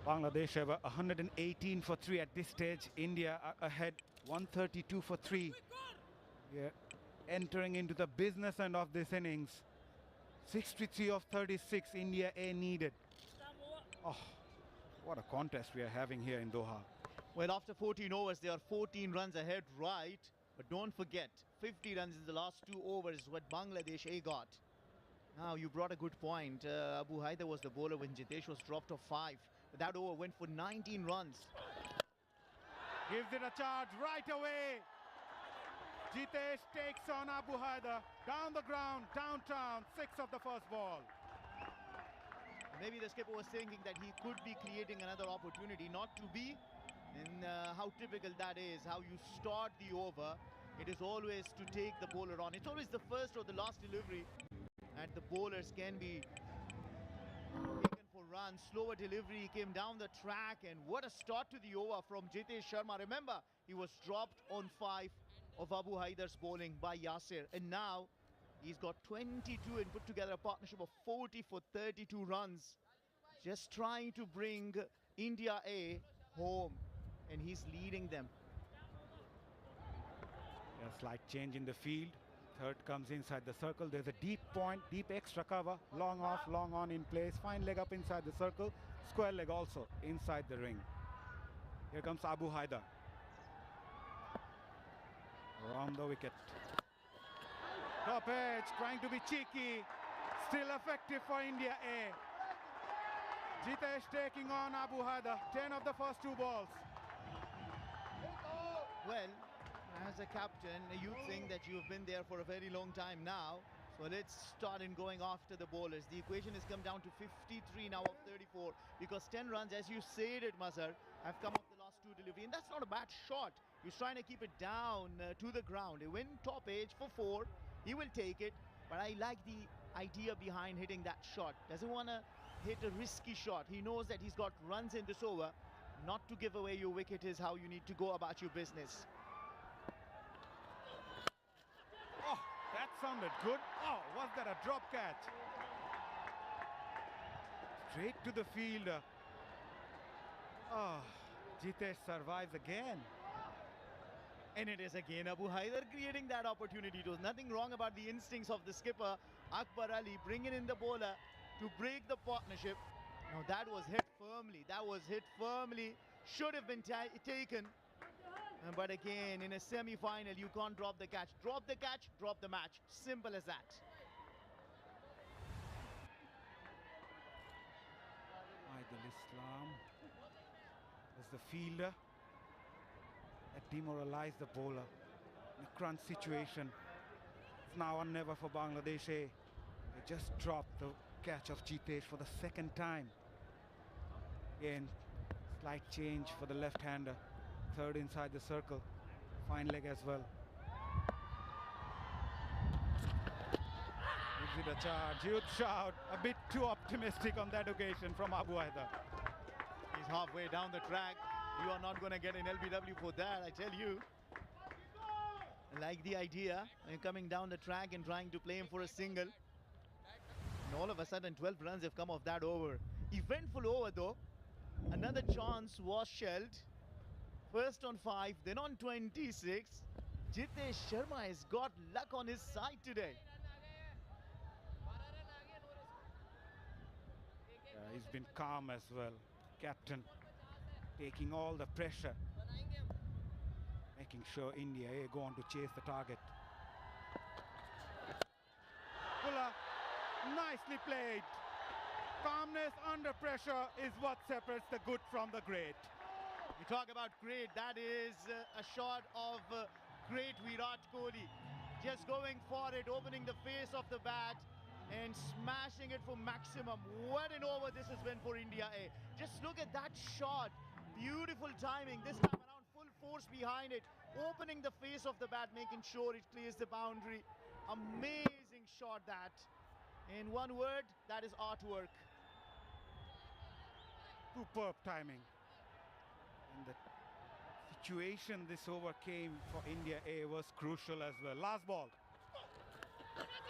Bangladesh have 118 for 3 at this stage. India are ahead 132 for 3. Yeah, entering into the business end of this innings. 63 of 36 India A needed. Oh, what a contest we are having here in Doha. Well, after 14 overs, they are 14 runs ahead, right? But don't forget, 50 runs in the last 2 overs is what Bangladesh A got. Now, you brought a good point. Abu Haider was the bowler when Jitesh was dropped off 5. But that over went for 19 runs. Gives it a charge right away. Jitesh takes on Abu Haider. Down the ground, downtown, 6 of the first ball. Maybe the skipper was thinking that he could be creating another opportunity, not to be. And how typical that is, how you start the over. It is always to take the bowler on. It's always the first or the last delivery. And the bowlers can be taken for runs. Slower delivery, came down the track. And what a start to the over from Jitesh Sharma. Remember, he was dropped on 5 of Abu Haider's bowling by Yasir. And now he's got 22 and put together a partnership of 40 for 32 runs. Just trying to bring India A home. And he's leading them. A slight change in the field. Third comes inside the circle. There's a deep point, deep extra cover. Long off, long on in place. Fine leg up inside the circle. Square leg also inside the ring. Here comes Abu Haider. Around the wicket. Top edge, trying to be cheeky. Still effective for India A. Jitesh taking on Abu Haider. 10 of the first 2 balls. Well, as a captain, you think that you've been there for a very long time now. So let's start in going after the bowlers. The equation has come down to 53 now of 34 because 10 runs, as you said it, Mazhar, have come off the last 2 delivery. And that's not a bad shot. He's trying to keep it down to the ground. He went top edge for 4. He will take it. But I like the idea behind hitting that shot. Doesn't want to hit a risky shot. He knows that he's got runs in this over. Not to give away your wicket is how you need to go about your business. Oh, that's sounded good. Oh, was that a drop catch? Straight to the fielder. Oh, Jitesh survives again. And it is again Abu Haider creating that opportunity. There was nothing wrong about the instincts of the skipper, Akbar Ali, bringing in the bowler to break the partnership. Now that was hit firmly. That was hit firmly. Should have been taken. But again, in a semi-final, you can't drop the catch. Drop the catch, drop the match. Simple as that. Naimul Islam was the fielder that demoralized the bowler in a crunch situation. It's now or never for Bangladesh. They just dropped the catch of Jitesh for the second time. Again, slight change for the left-hander. Third inside the circle. Fine leg as well. Gives it a charge. Huge shout. A bit too optimistic on that occasion from Abu Haider. He's halfway down the track. You are not going to get an LBW for that, I tell you. I like the idea. Coming down the track and trying to play him for a single. And all of a sudden, 12 runs have come off that over. Eventful over though. Another chance was shelled. First on 5, then on 26. Jitesh Sharma has got luck on his side today. Yeah, he's been calm as well. Captain taking all the pressure. Making sure India go on to chase the target. Fuller, nicely played. Calmness under pressure is what separates the good from the great. You talk about great, that is a shot of great Virat Kohli. Just going for it, opening the face of the bat and smashing it for maximum. What an over this has been for India A. Just look at that shot. Beautiful timing. This time around, full force behind it. Opening the face of the bat, making sure it clears the boundary. Amazing shot that. In one word, that is artwork. Superb timing. And the situation this over came for India A was crucial as well. Last ball.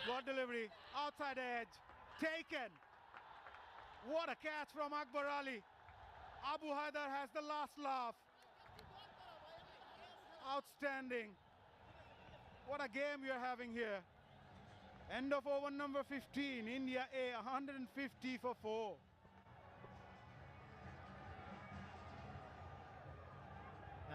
What delivery. Outside edge. Taken. What a catch from Akbar Ali. Abu Haider has the last laugh. Outstanding. What a game we are having here. End of over number 15. India A 150 for 4.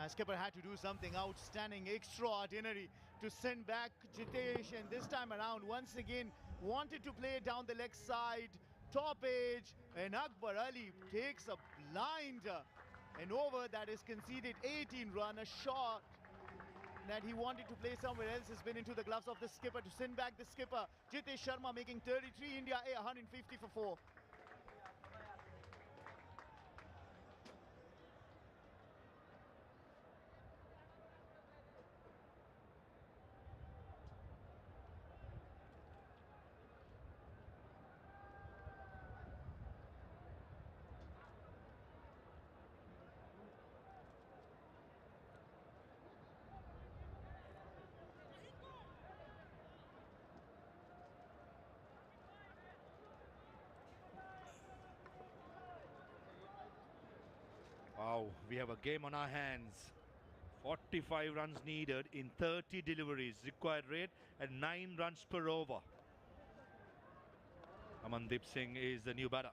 Skipper had to do something outstanding, extraordinary to send back Jitesh, and this time around once again wanted to play down the leg side, top edge, and Akbar Ali takes a blinder. An over that is conceded 18 run, a shot that he wanted to play somewhere else has been into the gloves of the skipper to send back the skipper. Jitesh Sharma making 33, India A 150 for 4. Wow, we have a game on our hands. 45 runs needed in 30 deliveries. Required rate at 9 runs per over. Amandeep Singh is the new batter.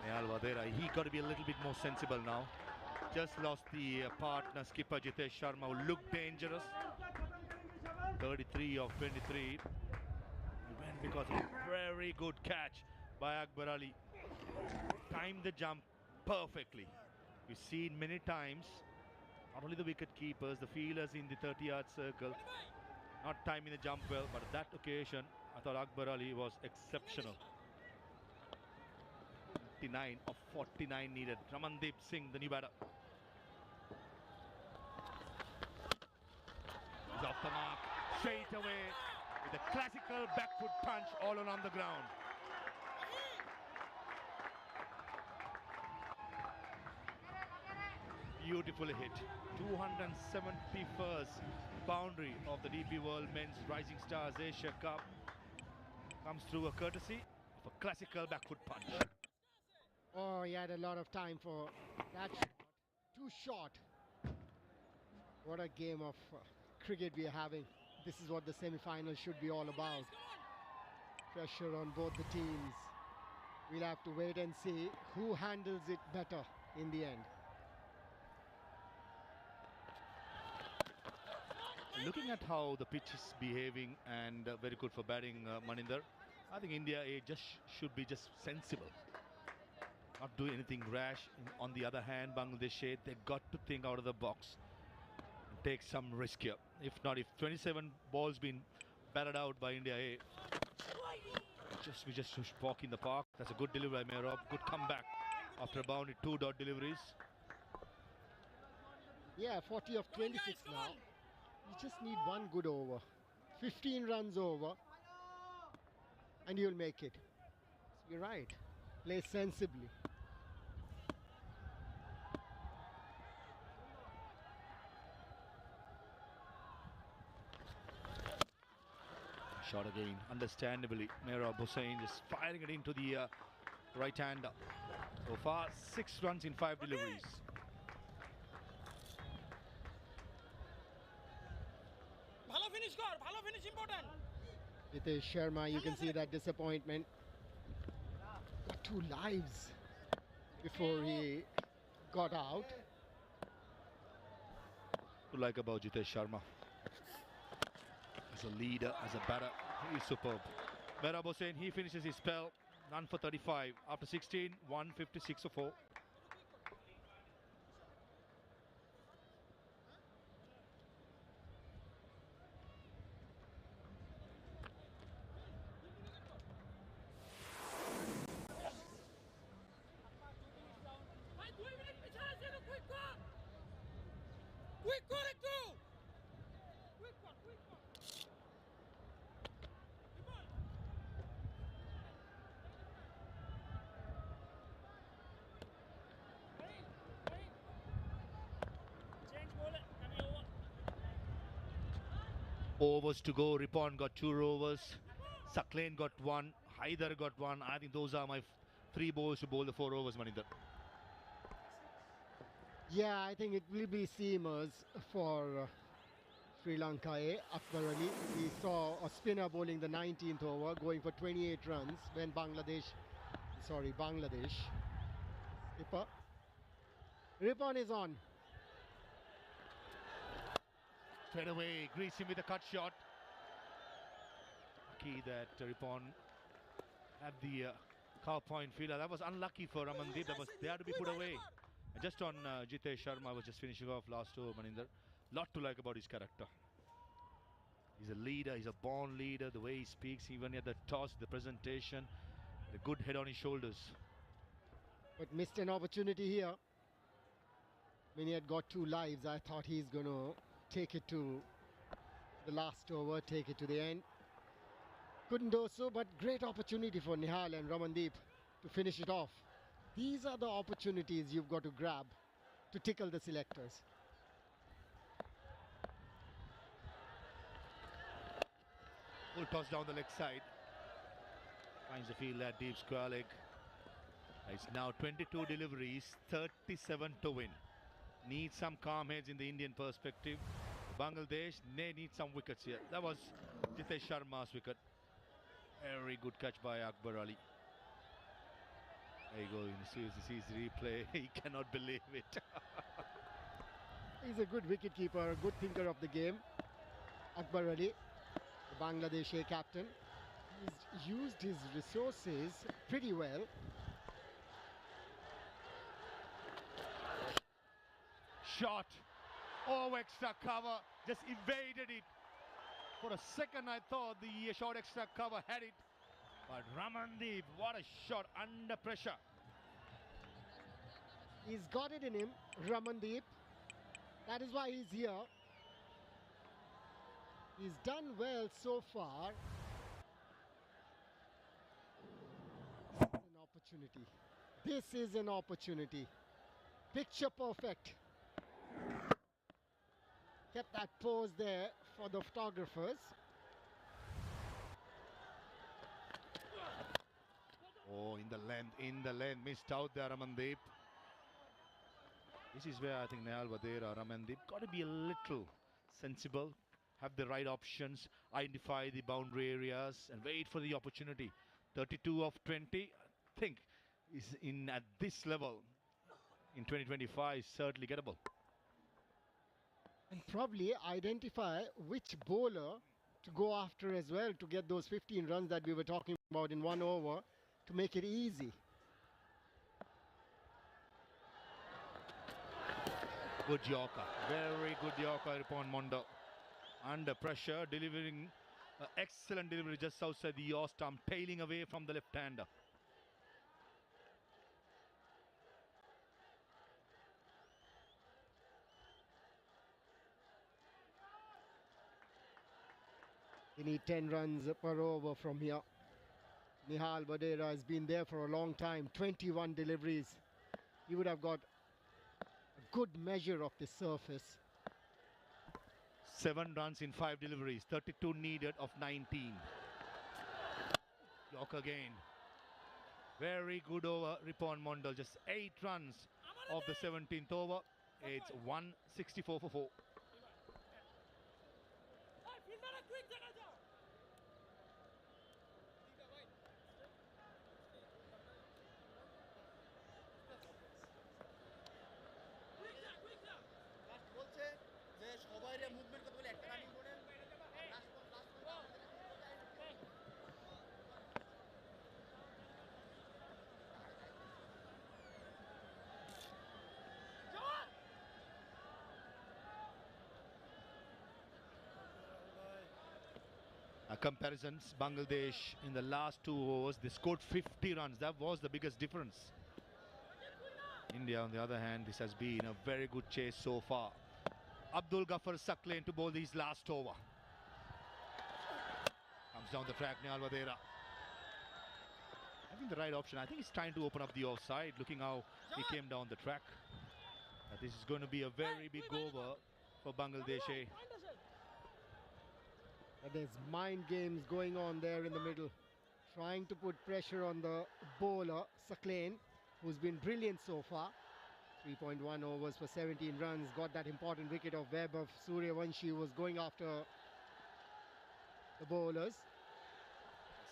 Nehal Vadera, he got to be a little bit more sensible now. Just lost the partner, skipper Jitesh Sharma, who looked dangerous. 33 of 23. He went because of a very good catch by Akbar Ali. Timed the jump perfectly. We've seen many times, not only the wicket keepers, the fielders in the 30-yard circle, not timing the jump well, but at that occasion, I thought Akbar Ali was exceptional. 59 of 49 needed. Amandeep Singh, the new batter. He's off the mark, straight away, with a classical back foot punch all around the ground. Beautiful hit. 271st boundary of the DP World Men's Rising Stars Asia Cup comes through a courtesy of a classical backfoot punch. Oh, he had a lot of time for that shot. Too short. What a game of cricket we are having. This is what the semi-final should be all about. Pressure on both the teams. We'll have to wait and see who handles it better in the end. Looking at how the pitch is behaving and very good for batting, Maninder, I think India A just should be just sensible. Not do anything rash. On the other hand, Bangladesh A, they got to think out of the box and take some risk here. If not, if 27 balls been batted out by India A, we just walk in the park. That's a good delivery by Mehrab. Good comeback after a boundary 2-dot deliveries. Yeah, 40 of 26 now. You just need one good over. 15 runs over and you'll make it. So you're right. Play sensibly. Shot again, understandably. Mehrab Hussain just firing it into the right hander. So far, 6 runs in 5 deliveries. Hitesh Sharma, you can see that disappointment. Got 2 lives before he got out. What like about Jitesh Sharma? As a leader, as a batter, he is superb. Mehrab Hussain, he finishes his spell. None for 35. After 16, 156 for 4. Overs to go. Ripon got 2 overs. Saklain got 1. Haider got 1. I think those are my 3 bowls to bowl the 4 overs, Maninder. Yeah, I think it will be seamers for Sri Lanka A. Akbar Ali. We saw a spinner bowling the 19th over, going for 28 runs when Bangladesh. Ripon is on. Straight away, grease him with a cut shot. Lucky that Ripon had the cow point fielder. That was unlucky for Ramandeep. That was there to be put away. And just on Jitesh Sharma, I was just finishing off last over, Maninder. Lot to like about his character. He's a leader, he's a born leader. The way he speaks, even at the toss, the presentation, a good head on his shoulders. But missed an opportunity here. When he had got 2 lives, I thought he's going to take it to the last over, take it to the end. Couldn't do so, but great opportunity for Nihal and Ramandeep to finish it off. These are the opportunities you've got to grab to tickle the selectors. Full toss down the leg side. Finds the field at deep square leg. It's now 22 deliveries, 37 to win. Needs some calm heads in the Indian perspective. Bangladesh, they need some wickets here. That was Jitesh Sharma's wicket. Very good catch by Akbar Ali. There you go, you see his replay. He cannot believe it. He's a good wicket keeper, a good thinker of the game. Akbar Ali, the Bangladesh captain. He's used his resources pretty well. Shot. Oh, extra cover. Just evaded it. For a second, I thought the short extra cover had it. But Ramandeep, what a shot under pressure. He's got it in him, Ramandeep. That is why he's here. He's done well so far. This is an opportunity. This is an opportunity. Picture perfect. kept that pose there for the photographers. Oh, in the length, missed out there, Ramandeep. This is where I think Naimul Islam, Ramandeep got to be a little sensible, have the right options, identify the boundary areas, and wait for the opportunity. 32 of 20, I think, is in at this level in 2025 is certainly gettable. And probably identify which bowler to go after as well to get those 15 runs that we were talking about in 1 over to make it easy. Good Yorker, very good Yorker upon Mondo. Under pressure, delivering excellent delivery just outside the yaw stump, tailing away from the left-hander. They need 10 runs per over from here. Nihal Vadera has been there for a long time, 21 deliveries. He would have got a good measure of the surface. 7 runs in 5 deliveries, 32 needed of 19. York again. Very good over Ripon Mondal, just 8 runs of the 17th over. It's 164 for 4. Comparisons, Bangladesh in the last 2 overs, they scored 50 runs. That was the biggest difference. India, on the other hand, this has been a very good chase so far. Abdul Ghaffar Saklain to bowl his last over. Comes down the track, Naimul Islam. I think the right option. I think he's trying to open up the offside, looking how he came down the track. This is going to be a very big over for Bangladesh. There's mind games going on there in the middle, trying to put pressure on the bowler, Saklain, who's been brilliant so far. 3.1 overs for 17 runs, got that important wicket of Vaibhav Suryavanshi, was going after the bowlers.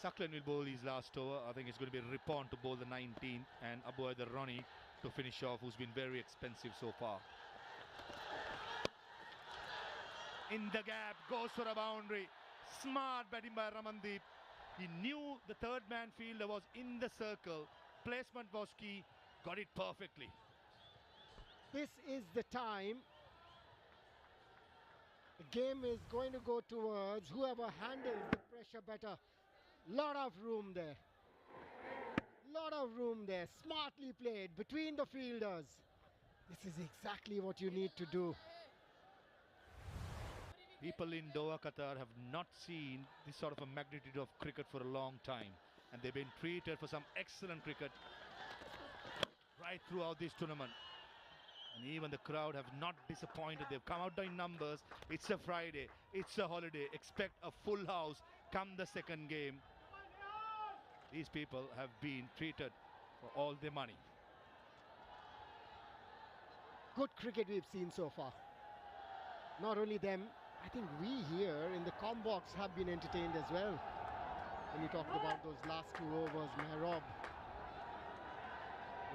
Saklain will bowl his last over. I think it's going to be Ripon to bowl the 19th and Abu Haider Rani to finish off, who's been very expensive so far. In the gap, goes for a boundary. Smart batting by Ramandeep. He knew the third man fielder was in the circle. Placement was key. Got it perfectly. This is the time. The game is going to go towards whoever handles the pressure better. Lot of room there. Lot of room there. Smartly played between the fielders. This is exactly what you need to do. People in Doha, Qatar have not seen this sort of a magnitude of cricket for a long time. And they've been treated for some excellent cricket right throughout this tournament. And even the crowd have not disappointed. They've come out in numbers. It's a Friday. It's a holiday. Expect a full house come the second game. These people have been treated for all their money. Good cricket we've seen so far. Not only them, I think we here in the Combox have been entertained as well. When you talked about those last 2 overs, Mehrab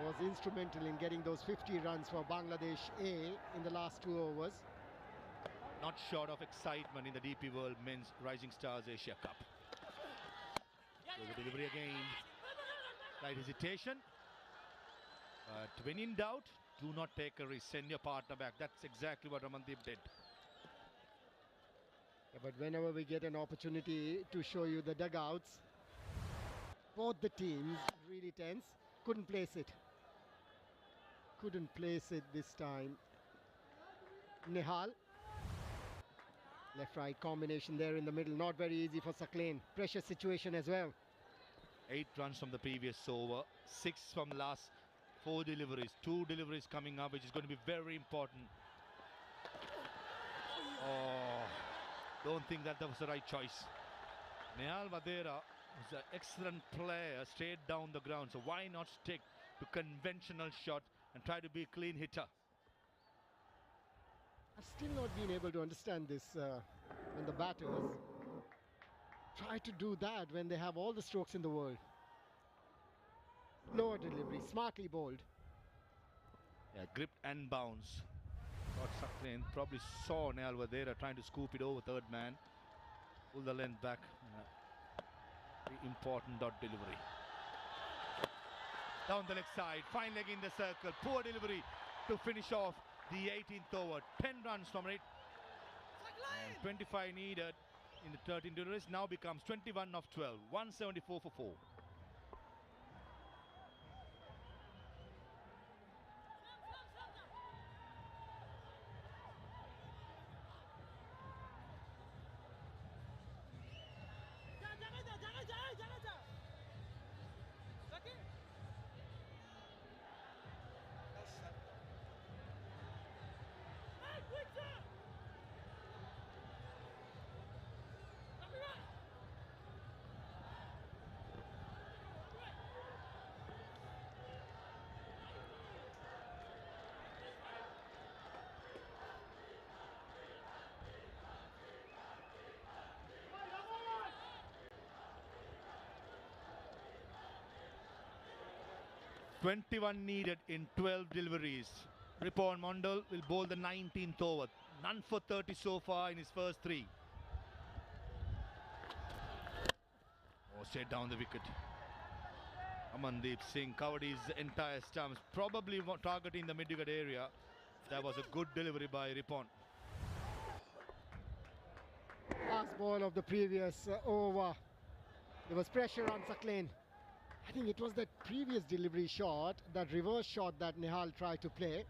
was instrumental in getting those 50 runs for Bangladesh A in the last 2 overs. Not short of excitement in the DP World Men's Rising Stars Asia Cup. So the delivery again. Slight hesitation. But when in doubt, do not take a risk. Send your partner back. That's exactly what Ramandeep did. Yeah, but whenever we get an opportunity to show you the dugouts, both the teams really tense. Couldn't place it. Couldn't place it this time. Nihal. Left-right combination there in the middle. Not very easy for Saklain. Pressure situation as well. 8 runs from the previous over. 6 from last 4 deliveries. 2 deliveries coming up, which is going to be very important. Oh, don't think that was the right choice. Nehal Vadera is an excellent player straight down the ground, so why not stick to conventional shot and try to be a clean hitter? I've still not been able to understand this when the batters try to do that when they have all the strokes in the world. Lower delivery, smartly bowled. Yeah, gripped and bounce. Scott Suckling probably saw Nehal Vadera trying to scoop it over third man. Pull the length back. Very important dot delivery. Down the leg side, fine leg in the circle. Poor delivery to finish off the 18th over. 10 runs from it. And 25 needed in the 13 deliveries. Now becomes 21 of 12. 174 for 4. .21 needed in 12 deliveries. Ripon Mondal will bowl the 19th over. None for 30 so far in his first 3. Oh, straight down the wicket. Amandeep Singh covered his entire stumps, probably targeting the mid-wicket area. That was a good delivery by Ripon. Last ball of the previous over. There was pressure on Suckling. I think it was that previous delivery shot, that reverse shot that Nehal tried to play,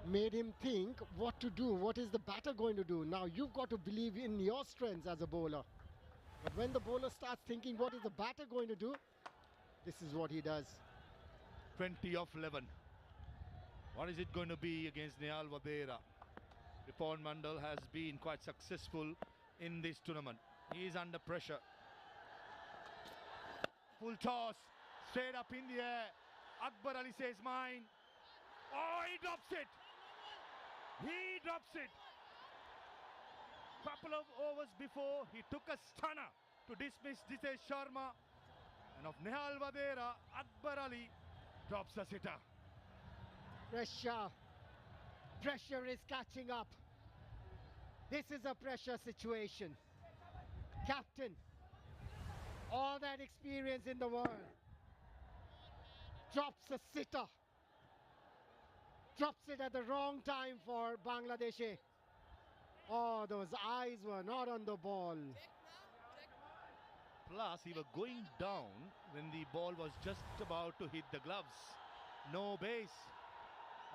made him think what to do, what is the batter going to do. Now you've got to believe in your strengths as a bowler. But when the bowler starts thinking what is the batter going to do, this is what he does. 20 of 11. What is it going to be against Nehal Vadera? Ripon Mondal has been quite successful in this tournament. He is under pressure. Full toss, straight up in the air. Akbar Ali says mine. Oh, he drops it. He drops it. Couple of overs before, he took a stunner to dismiss Disesh Sharma. And of Nehal Vadera, Akbar Ali drops the sitter. Pressure. Pressure is catching up. This is a pressure situation. Captain. All that experience in the world. Drops a sitter. Drops it at the wrong time for Bangladesh. Oh, those eyes were not on the ball. Plus, he was going down when the ball was just about to hit the gloves. No base.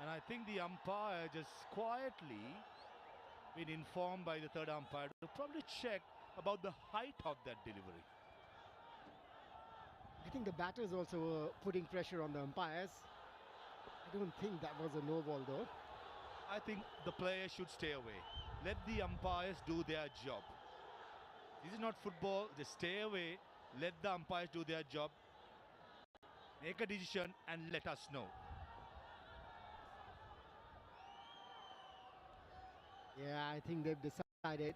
And I think the umpire just quietly been informed by the third umpire to probably check about the height of that delivery. I think the batters also were putting pressure on the umpires. I don't think that was a no ball though. I think the players should stay away. Let the umpires do their job. This is not football. Just stay away. Let the umpires do their job. Make a decision and let us know. Yeah, I think they've decided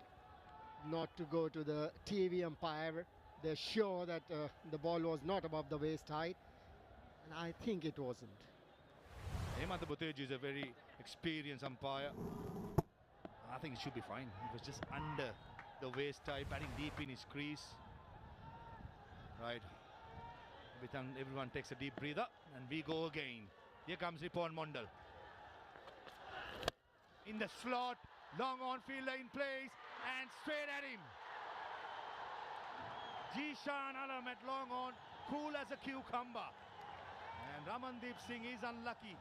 not to go to the TV umpire. They're sure that the ball was not above the waist height, and I think it wasn't. Hemant Buteju is a very experienced umpire. I think it should be fine. It was just under the waist height, batting deep in his crease. Right. Everyone takes a deep breather, and we go again. Here comes Ripon Mondal. In the slot, long on fielder in place, and straight at him. Jishan Alam at long on, cool as a cucumber. And Ramandeep Singh is unlucky.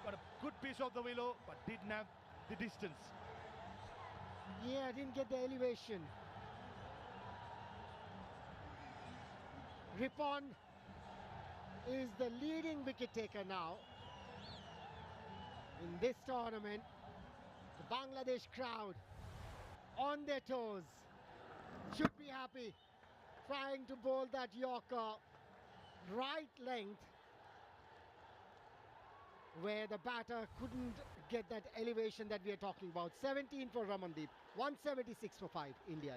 Got a good piece of the willow, but didn't have the distance. Yeah, didn't get the elevation. Ripon is the leading wicket taker now in this tournament. The Bangladesh crowd on their toes. Should be happy. Trying to bowl that Yorker right length where the batter couldn't get that elevation that we are talking about. 17 for Ramandeep, 176 for 5, India.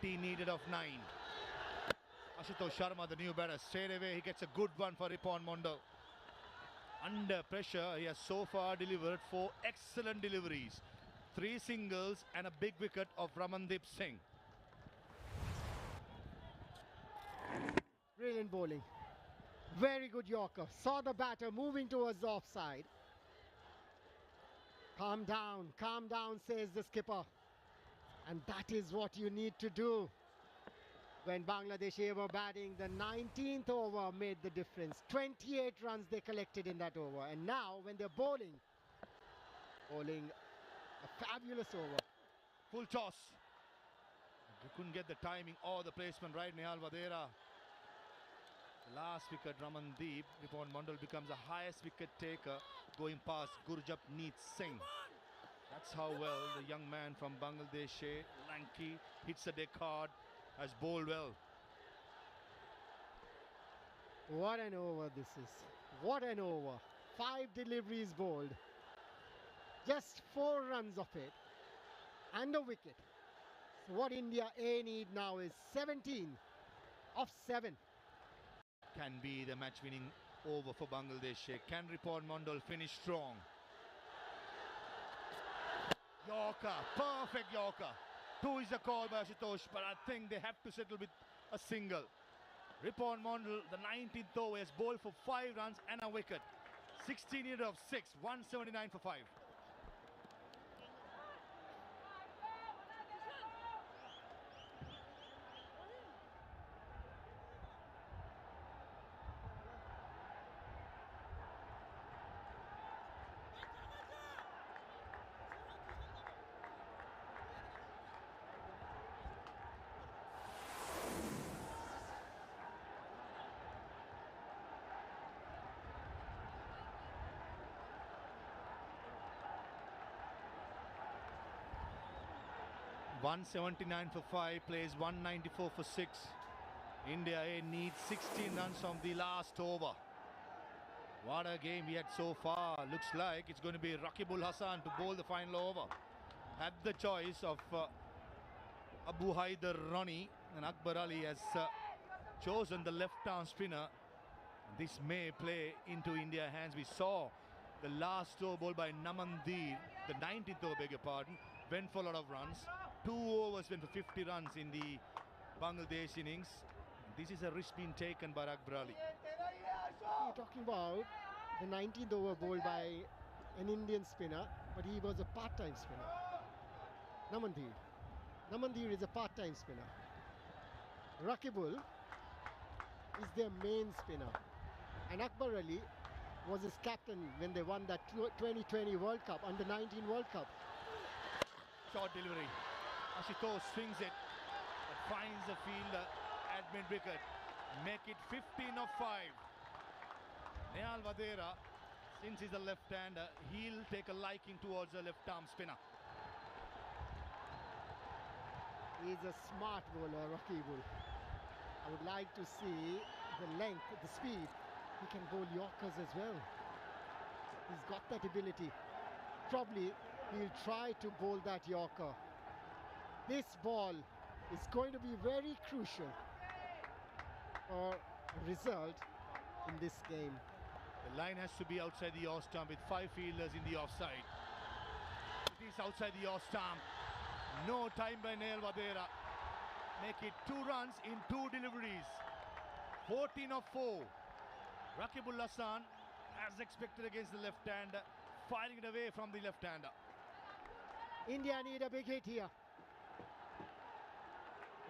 Needed of 9. Ashutosh Sharma, the new batter, straight away he gets a good one for Ripon Mondal. Under pressure, he has so far delivered 4 excellent deliveries. 3 singles and a big wicket of Ramandeep Singh. Brilliant bowling. Very good Yorker. Saw the batter moving towards the offside. Calm down, says the skipper. And that is what you need to do. When Bangladesh were batting, the 19th over made the difference. 28 runs they collected in that over. And now when they're bowling a fabulous over. Full toss. They couldn't get the timing or the placement right. Nehal Vadera. The last wicket, Ramandeep. Ripon Mondal becomes the highest wicket taker going past Gurjapneet Singh. That's how well the young man from Bangladesh, lanky, hits a decard, has bowled well. What an over this is. What an over. 5 deliveries bowled. Just 4 runs of it. And a wicket. So what India A need now is 17 of 7. Can be the match-winning over for Bangladesh. Can Ripon Mondal finish strong? Yorker, perfect Yorker. 2 is the call by Ashutosh, but I think they have to settle with a single. Ripon Mondal, the 19th over, has bowled for 5 runs and a wicket. 16 needed of 6, 179 for 5. .179 for 5, plays 194 for 6. India A needs 16 runs from the last over. What a game we had so far. Looks like it's going to be Rakibul Hasan to bowl the final over. Had the choice of Abu Haider Rani, and Akbar Ali has chosen the left-arm spinner. This may play into India's hands. We saw the last over ball by Namandeep, the 19th over, beg your pardon, went for a lot of runs. 2 overs went for 50 runs in the Bangladesh innings. This is a risk being taken by Akbar Ali. You're talking about the 19th over bowled by an Indian spinner, but he was a part-time spinner. Namandeep. Namandeep is a part-time spinner. Rakibul is their main spinner. And Akbar Ali was his captain when they won that 2020 World Cup, under 19 World Cup. Short delivery. Ashutosh swings it, but finds the fielder at mid-wicket. Make it 15 of 5. Nehal Vadera, since he's a left-hander, he'll take a liking towards the left-arm spinner. He's a smart bowler, Rakibul. I would like to see the length, the speed. He can bowl Yorkers as well. He's got that ability. Probably he'll try to bowl that Yorker. This ball is going to be very crucial for result in this game. The line has to be outside the off stump with 5 fielders in the offside. It is outside the off stump. No time by Nehal Vadera. Make it 2 runs in 2 deliveries. 14 of 4. Rakibul Hasan, as expected against the left-hander, firing it away from the left-hander. India need a big hit here.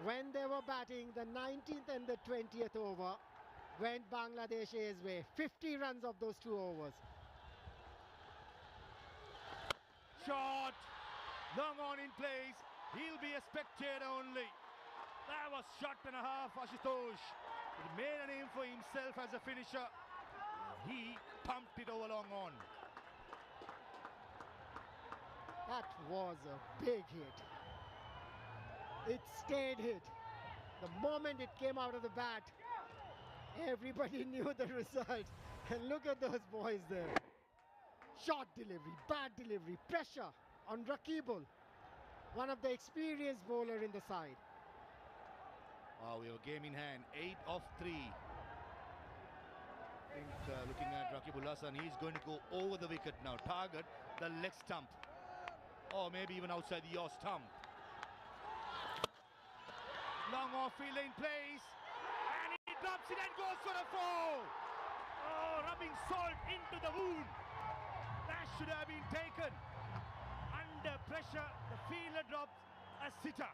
when they were batting, the 19th and the 20th over went Bangladesh's way. 50 runs of those 2 overs. Shot! Long on in place. He'll be a spectator only. That was shot and a half, Ashutosh. He made a name for himself as a finisher. He pumped it over long on. That was a big hit. It stayed hit. The moment it came out of the bat, everybody knew the result. And look at those boys there. Short delivery, bad delivery, pressure on Rakibul, one of the experienced bowler in the side. Wow, we have a game in hand. 8 of 3. I think looking at Rakibul Hasan, he's going to go over the wicket now. Target the leg stump. Or maybe even outside the yaw stump. Long off fielder in place. And he drops it and goes for a 4. Oh, rubbing salt into the wound. That should have been taken. Under pressure, the fielder drops a sitter.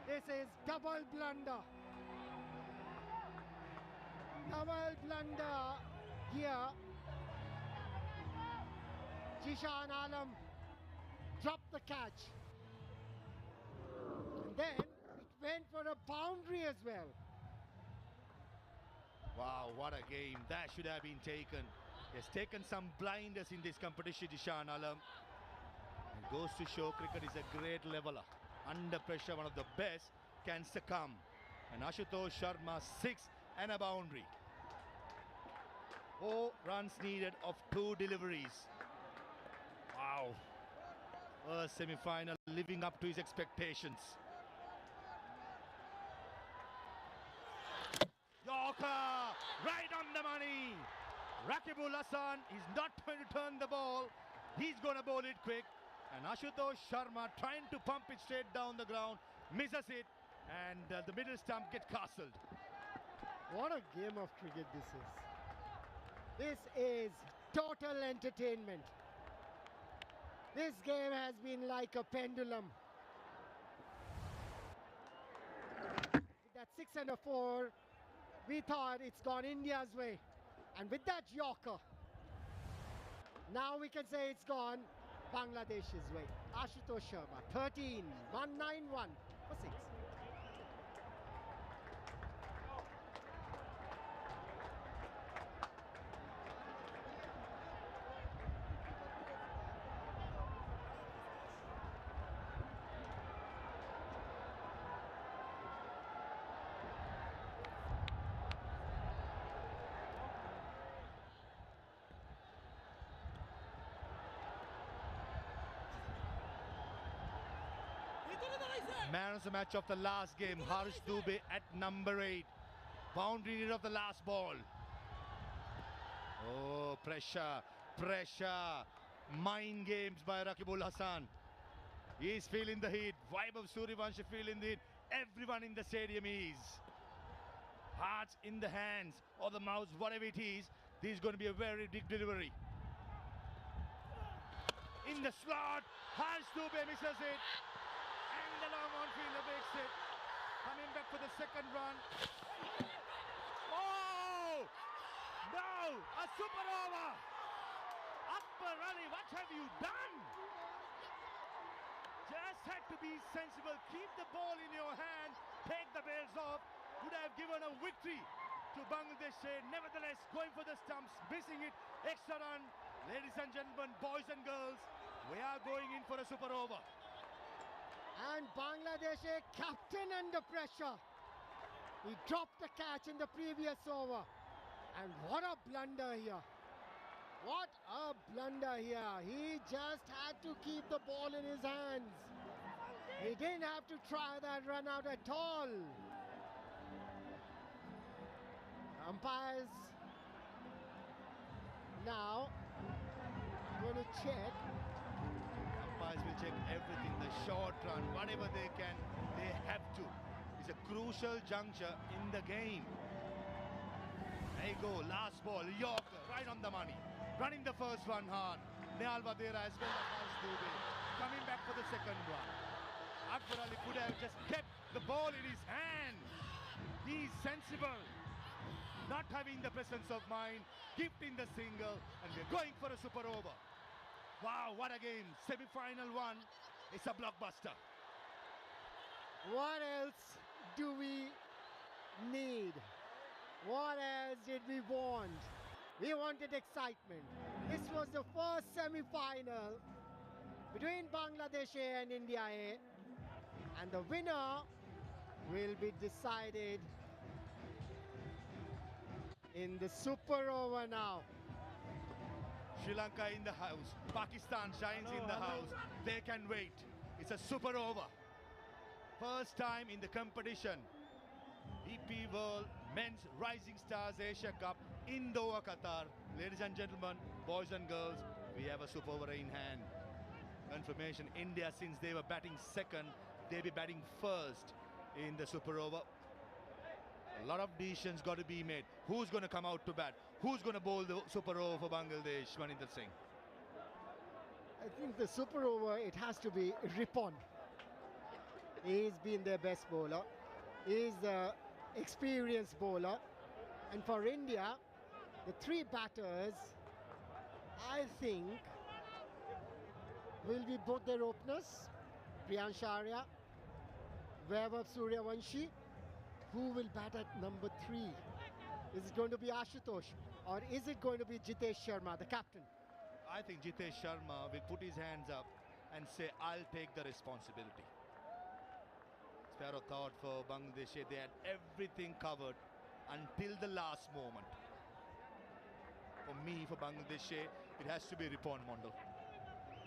This is double blunder. Double blunder here. Jishan Alam dropped the catch. And then it went for a boundary as well. Wow, what a game. That should have been taken. He has taken some blinders in this competition, Jishan Alam. It goes to show cricket is a great leveler. Under pressure, one of the best can succumb. And Ashutosh Sharma 6 and a boundary. 4 runs needed of 2 deliveries. Wow. First semi-final living up to his expectations. Yorker! Right on the money! Rakibul Hasan is not going to turn the ball. He's going to bowl it quick. And Ashutosh Sharma trying to pump it straight down the ground. Misses it. And the middle stump gets castled. What a game of cricket this is. This is total entertainment. This game has been like a pendulum. With that 6 and a 4, we thought it's gone India's way. And with that Yorker, now we can say it's gone Bangladesh's way. Ashutosh Sharma, 13, 191 for 6. Man of the match of the last game, Harsh Dubey at number 8. Boundary need of the last ball. Oh, pressure, pressure. Mind games by Rakibul Hasan. He's feeling the heat. Vaibhav Suryavanshi feeling the heat. Everyone in the stadium is. Hearts in the hands or the mouths, whatever it is. This is going to be a very big delivery. In the slot, Harsh Dubey misses it. The long on fielder makes it. Coming back for the second run. Oh! No! A super over! Upper Ali, what have you done? Just had to be sensible. Keep the ball in your hand. Take the bails off. Would have given a victory to Bangladesh. Nevertheless, going for the stumps, missing it. Extra run. Ladies and gentlemen, boys and girls, we are going in for a super over. And Bangladesh captain under pressure. He dropped the catch in the previous over. And what a blunder here. What a blunder here. He just had to keep the ball in his hands. He didn't have to try that run out at all. Umpires now going to check. Umpires will check everything, the short run, whatever they can, they have to. It's a crucial juncture in the game. There you go, last ball, Yorker, right on the money. Running the first one hard. Nehal Vadera as well as Harsh Dubey coming back for the second one. Akbar Ali could have just kept the ball in his hand. He's sensible, not having the presence of mind, gifting the single, and we're going for a super over. Wow, what a game. Semi-final one. It's a blockbuster. What else do we need? What else did we want? We wanted excitement. This was the first semi-final between Bangladesh A and India A, and the winner will be decided in the super over now. Sri Lanka in the house. Pakistan shines in the house. They can wait. It's a super over. First time in the competition. DP World Men's Rising Stars Asia Cup in Doha, Qatar. Ladies and gentlemen, boys and girls, we have a super over in hand. Confirmation, India, since they were batting second, they'll be batting first in the super over. A lot of decisions got to be made. Who's going to come out to bat? Who's going to bowl the super over for Bangladesh? Maninder Singh. I think the super over, it has to be Ripon. He's been their best bowler. He's the experienced bowler. And for India, the three batters, I think, will be both their openers, Priyansh Arya, Vaibhav Suryavanshi. Who will bat at number 3? Is it going to be Ashutosh, or is it going to be Jitesh Sharma, the captain? I think Jitesh Sharma will put his hands up and say, I'll take the responsibility. Spare a thought for Bangladesh. They had everything covered until the last moment. For me, for Bangladesh, it has to be Ripon Mondal.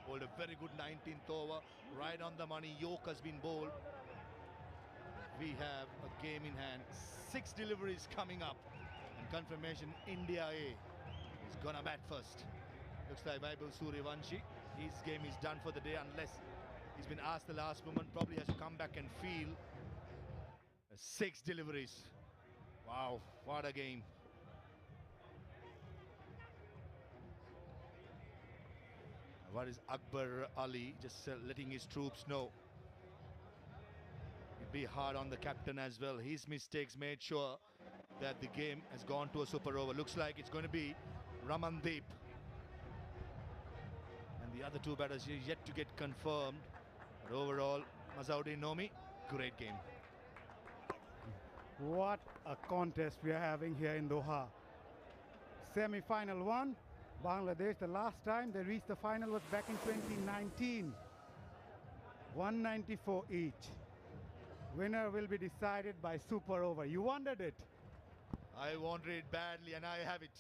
Bowled a very good 19th over, right on the money. York has been bowled. We have a game in hand. 6 deliveries coming up. And confirmation, India A is gonna bat first. Looks like Vaibhav Suryavanshi. His game is done for the day unless he's been asked the last moment. Probably has to come back and feel. 6 deliveries. Wow, what a game. What is Akbar Ali just letting his troops know? It'd be hard on the captain as well. His mistakes made sure that the game has gone to a super over. Looks like it's going to be Ramandeep. And the other 2 batters are yet to get confirmed. But overall, Mazauddin Nomi, great game. What a contest we are having here in Doha. Semi-final 1. Bangladesh, the last time they reached the final was back in 2019. 194 each. Winner will be decided by super over. You wanted it. I wanted it badly and I have it.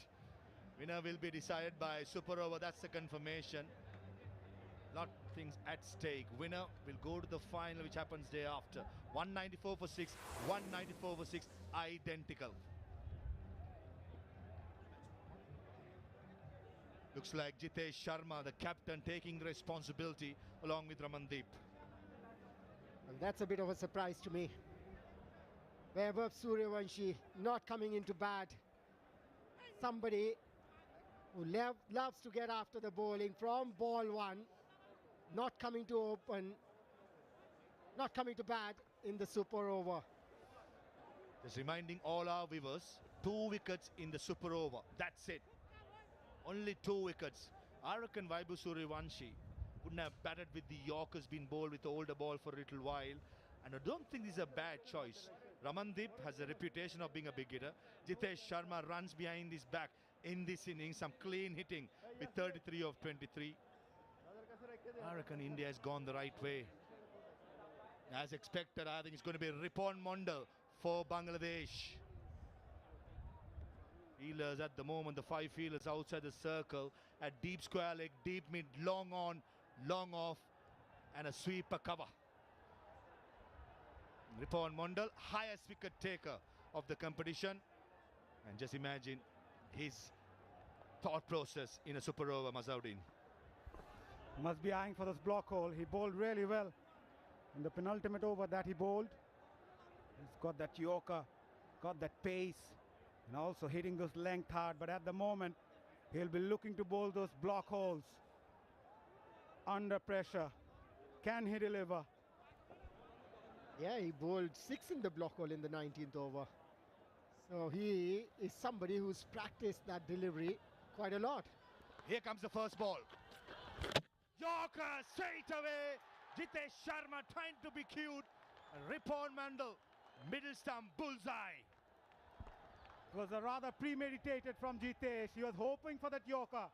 Winner will be decided by super over. That's the confirmation. Lot of things at stake. Winner will go to the final, which happens day after. 194 for 6, 194 for 6, identical. Looks like Jitesh Sharma, the captain, taking responsibility along with Ramandeep. And that's a bit of a surprise to me. Vaibhav Suryavanshi not coming into bat. Somebody who loves to get after the bowling from ball 1, not coming to open, not coming to bat in the super over. Just reminding all our viewers, 2 wickets in the super over. That's it. Only 2 wickets. I reckon Vaibhav Suryavanshi wouldn't have batted with the Yorkers, been bowled with the older ball for a little while. And I don't think this is a bad choice. Ramandeep has a reputation of being a big hitter. Jitesh Sharma runs behind his back in this innings. Some clean hitting with 33 of 23. I reckon India has gone the right way. As expected, I think it's going to be Ripon Mondal for Bangladesh. Fielders at the moment, the 5 fielders outside the circle at deep square leg, deep mid, long on, long off, and a sweeper cover. Ripon Mondal, highest wicket taker of the competition. And just imagine his thought process in a super over, Mazauddin. Must be eyeing for this block hole. He bowled really well in the penultimate over that he bowled. He's got that Yorker, got that pace, and also hitting those length hard. But at the moment, he'll be looking to bowl those block holes. under pressure. Can he deliver? Yeah, he bowled 6 in the block hole in the 19th over. So he is somebody who's practiced that delivery quite a lot. Here comes the first ball. Yorker straight away. Jitesh Sharma trying to be cute. Ripon Mandal, middle stump, bullseye. It was a rather premeditated from Jitesh. He was hoping for that Yorker.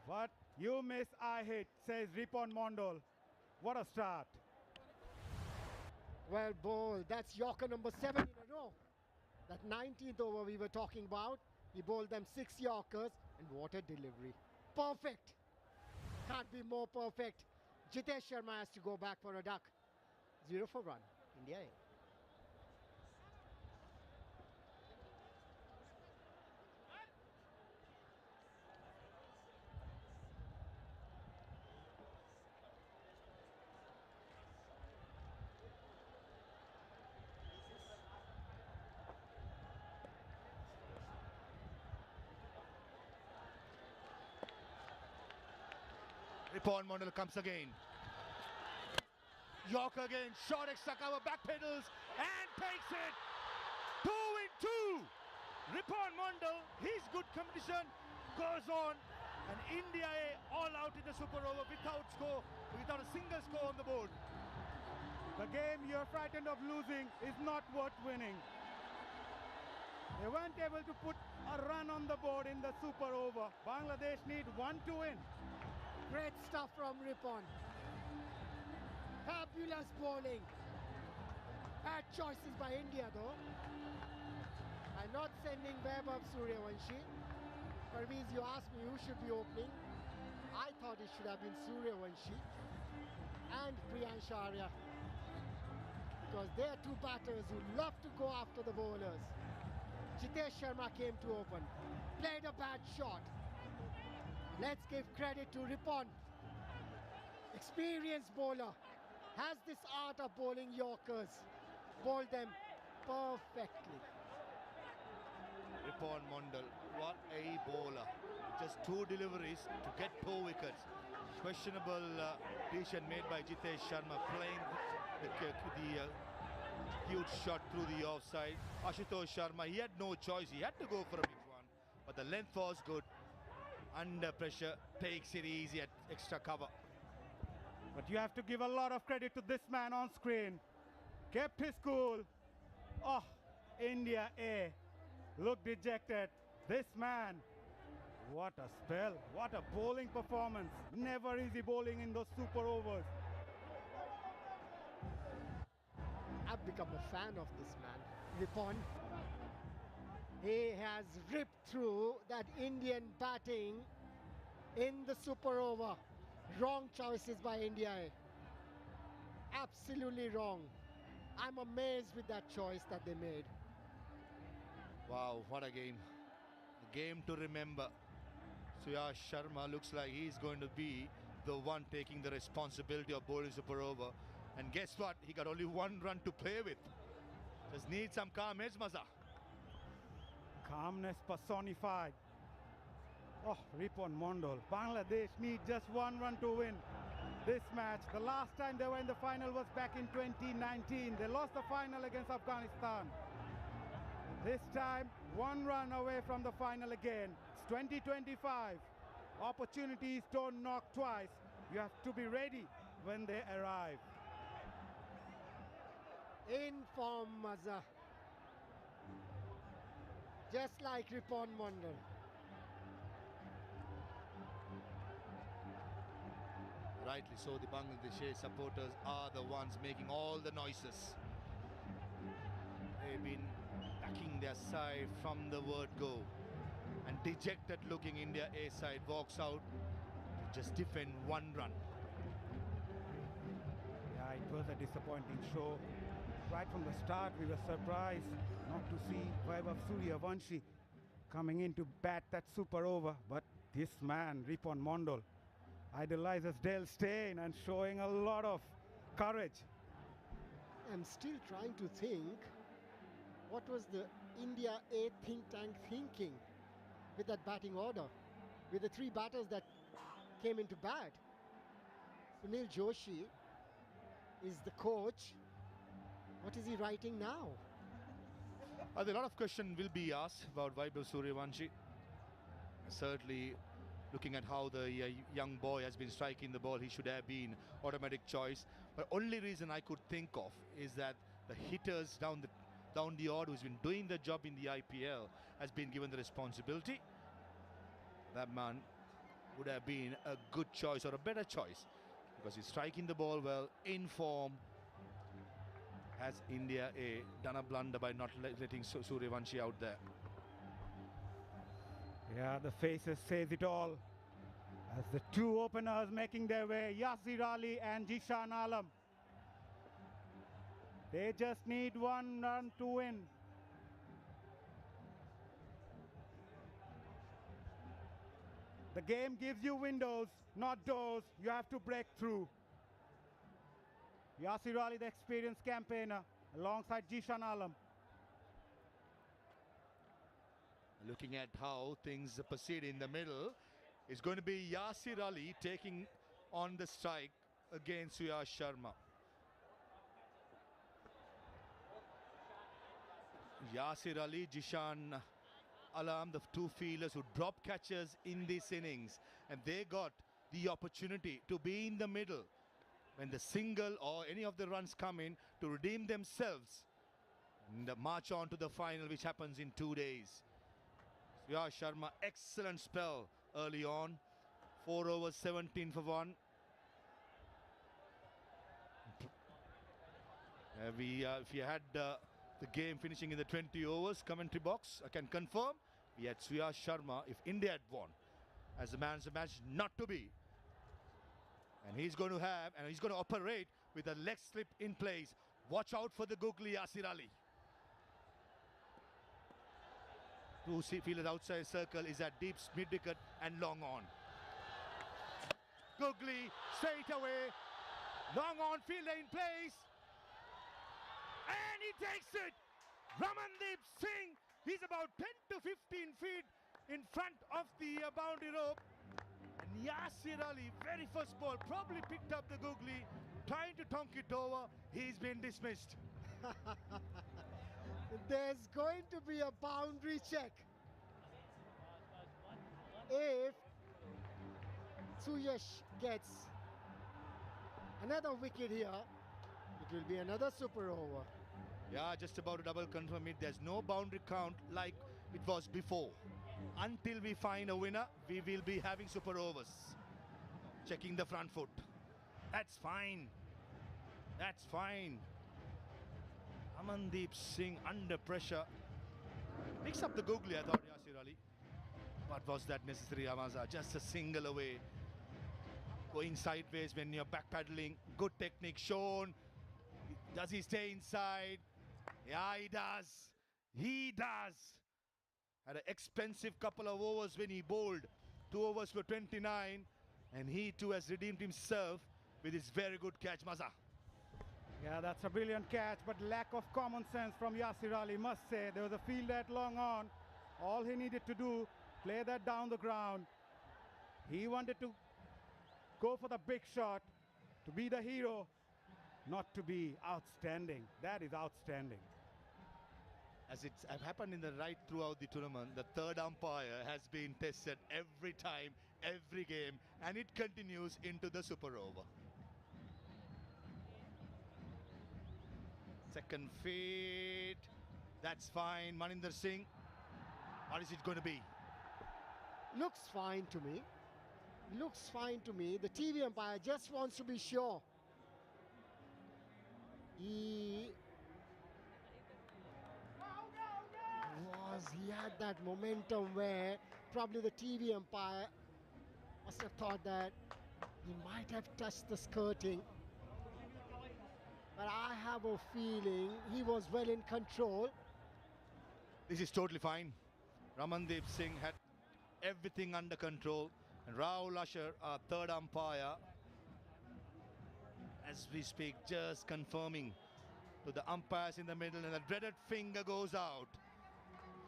But you miss, I hit, says Ripon Mondal. What a start. Well bowled. That's Yorker number 7 in a row. That 19th over we were talking about. He bowled them 6 Yorkers, and what a delivery. Perfect. Can't be more perfect. Jitesh Sharma has to go back for a duck. 0 for 1. India A. Ripon Mondal comes again. Yorker again, short extra cover, back pedals and takes it. 2 in 2. Ripon Mondal, his good competition goes on, and India A all out in the super over without a single score on the board. The game you're frightened of losing is not worth winning. They weren't able to put a run on the board in the super over. Bangladesh need 1 to win. Great stuff from Ripon. Fabulous bowling. Bad choices by India though. I'm not sending Webb up Suryavanshi. Parveez, you asked me who should be opening. I thought it should have been Suryavanshi and Priyansh Arya, because they are two batters who love to go after the bowlers. Jitesh Sharma came to open, played a bad shot. Let's give credit to Ripon. Experienced bowler, has this art of bowling Yorkers. Bowled them perfectly. Ripon Mondal, what a bowler. Just 2 deliveries to get 2 wickets. Questionable decision made by Jitesh Sharma, playing the huge shot through the offside. Ashutosh Sharma, he had no choice. He had to go for a big one. But the length was good. Under pressure, takes it easy at extra cover. But you have to give a lot of credit to this man on screen. Kept his cool. Oh, India A. Look dejected. This man. What a spell. What a bowling performance. Never easy bowling in those super overs. I've become a fan of this man, Ripon. He has ripped through that Indian batting in the super over. Wrong choices by India. Absolutely wrong. I'm amazed with that choice that they made. Wow, what a game. A game to remember. Suyash Sharma looks like he's going to be the one taking the responsibility of bowling super over. And guess what? He got only 1 run to play with. Just needs some calm heads, Maza. Calmness personified. Oh, Ripon Mondal. Bangladesh need just 1 run to win this match. The last time they were in the final was back in 2019. They lost the final against Afghanistan. This time, 1 run away from the final again. It's 2025. Opportunities don't knock twice. You have to be ready when they arrive. In form, Maza. Just like Ripon Mondal. Rightly so, the Bangladeshi supporters are the ones making all the noises. They've been backing their side from the word go. And dejected looking India A side walks out to just defend 1 run. Yeah, it was a disappointing show. Right from the start, we were surprised not to see Vaibhav Suryavanshi coming in to bat that super over. But this man, Ripon Mondal, idolizes Dale Steyn and showing a lot of courage. I'm still trying to think, what was the India A think tank thinking with that batting order? With the 3 batters that came into bat. Sunil Joshi is the coach. What is he writing now? A lot of questions will be asked about Vaibhav Suryavanshi. Certainly, looking at how the young boy has been striking the ball, he should have been automatic choice. But only reason I could think of is that the hitters down the order who's been doing the job in the IPL has been given the responsibility. That man would have been a good choice or a better choice because he's striking the ball well, in form. Has India done a blunder by not letting Suryavanshi out there? Yeah, the faces says it all. As the two openers making their way, Yasir Ali and Jishan Alam. They just need one run to win. The game gives you windows, not doors. You have to break through. Yasir Ali, the experienced campaigner, alongside Jishan Alam. Looking at how things proceed in the middle, it's going to be Yasir Ali taking on the strike against Suyash Sharma. Yasir Ali, Jishan Alam, the two fielders who drop catches in this innings, and they got the opportunity to be in the middle when the single or any of the runs come in to redeem themselves and march on to the final, which happens in 2 days. Suyash Sharma, excellent spell early on. 4 overs, 17 for 1. If you had the game finishing in the 20 overs, commentary box, I can confirm we had Suyash Sharma if India had won. As the man's a match not to be. And he's going to operate with a leg slip in place. Watch out for the googly Yasir Ali. Two fielders outside circle is at deep mid-wicket and long on. Googly straight away. Long on, fielder in place. And he takes it. Ramandeep Singh, he's about 10 to 15 feet in front of the boundary rope. And Yasir Ali, very first ball, probably picked up the googly, trying to tonk it over. He's been dismissed. There's going to be a boundary check. If Suyash gets another wicket here, it will be another super over. Yeah, just about to double confirm it. There's no boundary count like it was before. Until we find a winner, we will be having super overs. Checking the front foot. That's fine. That's fine. Amandeep Singh under pressure. Picks up the googly, I thought, Yasir Ali. But was that necessary, Amaza? Just a single away. Going sideways when you're backpedaling. Good technique shown. Does he stay inside? Yeah, he does. He does. Had an expensive couple of overs when he bowled. 2 overs for 29. And he too has redeemed himself with his very good catch, Maza. Yeah, that's a brilliant catch, but lack of common sense from Yasir Ali, must say. There was a field that long on. All he needed to do, play that down the ground. He wanted to go for the big shot, to be the hero, not to be outstanding. That is outstanding. As it's happened in the right throughout the tournament, the third umpire has been tested every time, every game, and it continues into the super over. Second feed, that's fine. Maninder Singh, what is it going to be? Looks fine to me. Looks fine to me. The TV umpire just wants to be sure. He had that momentum where probably the TV umpire must have thought that he might have touched the skirting. But I have a feeling he was well in control. This is totally fine. Ramandeep Singh had everything under control. And Rahul Asher, our third umpire, as we speak, just confirming to the umpires in the middle, and the dreaded finger goes out.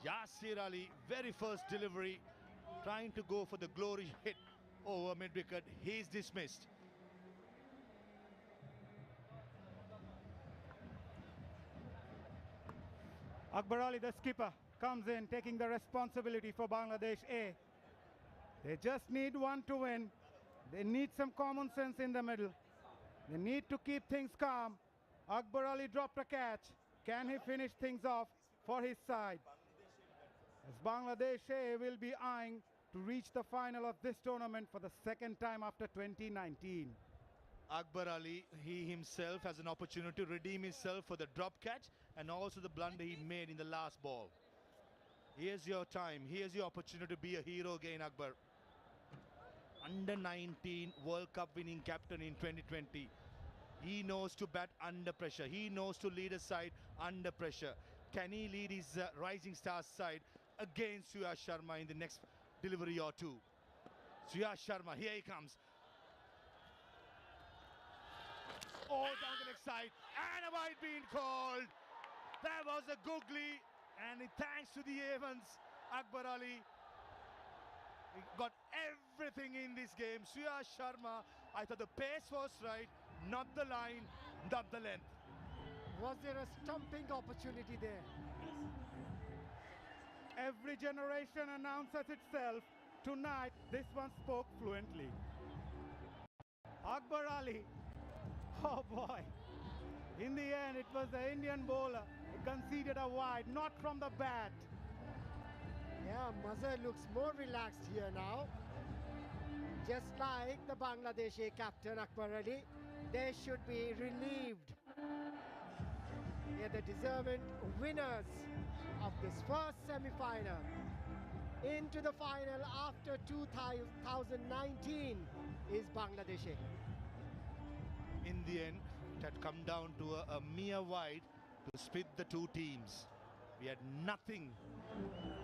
Yasir Ali, very first delivery, trying to go for the glory hit over mid-wicket. He's dismissed. Akbar Ali, the skipper, comes in taking the responsibility for Bangladesh A. They just need one to win. They need some common sense in the middle. They need to keep things calm. Akbar Ali dropped a catch. Can he finish things off for his side? As Bangladesh A will be eyeing to reach the final of this tournament for the second time after 2019. Akbar Ali, he himself has an opportunity to redeem himself for the drop catch and also the blunder he made in the last ball. Here's your time. Here's your opportunity to be a hero again, Akbar. Under 19 World Cup winning captain in 2020. He knows to bat under pressure. He knows to lead a side under pressure. Can he lead his Rising Stars side against Suyash Sharma in the next delivery or two? Suyash Sharma, here he comes. Oh, down the next side, and a wide being called. That was a googly, and thanks to the Evans, Akbar Ali he got everything in this game. Suyash Sharma, I thought the pace was right, not the line, not the length. Was there a stumping opportunity there? Every generation announces itself. Tonight, this one spoke fluently. Akbar Ali, oh boy. In the end, it was the Indian bowler who conceded a wide, not from the bat. Yeah, Mazhar looks more relaxed here now. Just like the Bangladeshi captain Akbar Ali, they should be relieved. They're the deserving winners of this first semi-final. Into the final after 2019 is Bangladesh. In the end, it had come down to a mere wide to split the two teams. We had nothing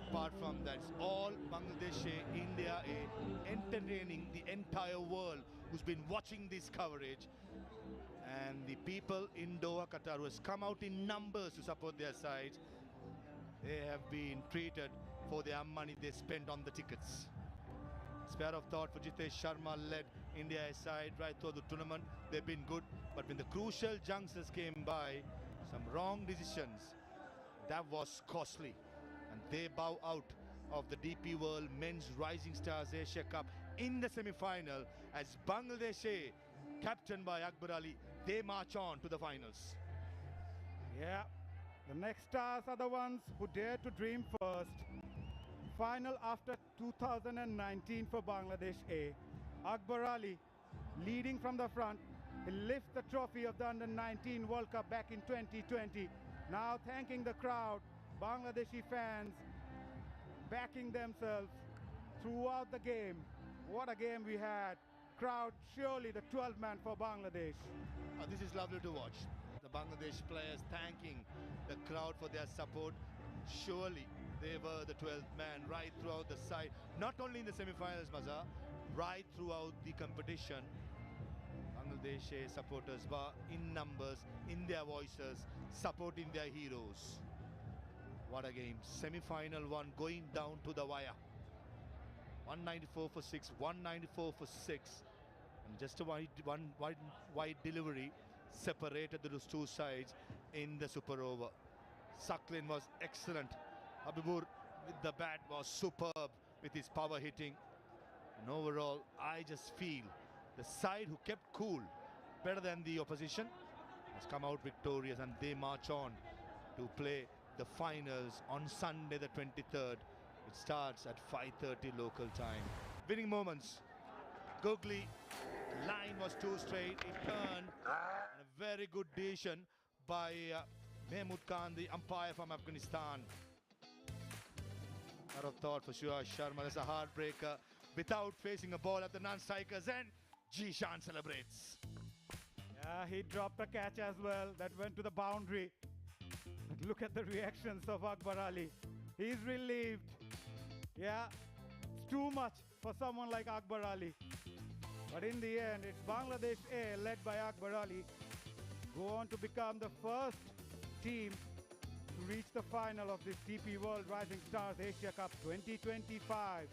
apart from that. It's all Bangladesh, India, entertaining the entire world who's been watching this coverage. And the people in Doha, Qatar, who has come out in numbers to support their sides, they have been treated for their money they spent on the tickets. Spare of thought for Jitesh Sharma led India's side right through the tournament. They've been good, but when the crucial junctures came by, some wrong decisions, that was costly. And they bow out of the DP World Men's Rising Stars Asia Cup in the semi-final as Bangladesh, captained by Akbar Ali, they march on to the finals. Yeah, the next stars are the ones who dare to dream first. Final after 2019 for Bangladesh A. Akbar Ali leading from the front. He lifts the trophy of the Under-19 World Cup back in 2020. Now thanking the crowd, Bangladeshi fans backing themselves throughout the game. What a game we had. Crowd surely the 12th man for Bangladesh. This is lovely to watch. The Bangladesh players thanking the crowd for their support. Surely they were the 12th man right throughout the side. Not only in the semi-finals, Mazhar, right throughout the competition. Bangladesh supporters were in numbers, in their voices, supporting their heroes. What a game. Semi-final one going down to the wire. 194 for 6, 194 for 6. And just a wide delivery separated those two sides in the super over. Sucklin was excellent. Habibur with the bat was superb with his power hitting. And overall, I just feel the side who kept cool, better than the opposition, has come out victorious, and they march on to play the finals on Sunday the 23rd. It starts at 5:30 local time. Winning moments. Googly, line was too straight, it turned, and a very good decision by Mahmood Khan, the umpire from Afghanistan. Out of thought for Suyash Sharma. That's a heartbreaker without facing a ball at the non-strikers, and Jishan celebrates. Yeah, he dropped a catch as well that went to the boundary. But look at the reactions of Akbar Ali. He's relieved. Yeah, it's too much for someone like Akbar Ali. But in the end, it's Bangladesh A, led by Akbar Ali, go on to become the first team to reach the final of this DP World Rising Stars Asia Cup 2025.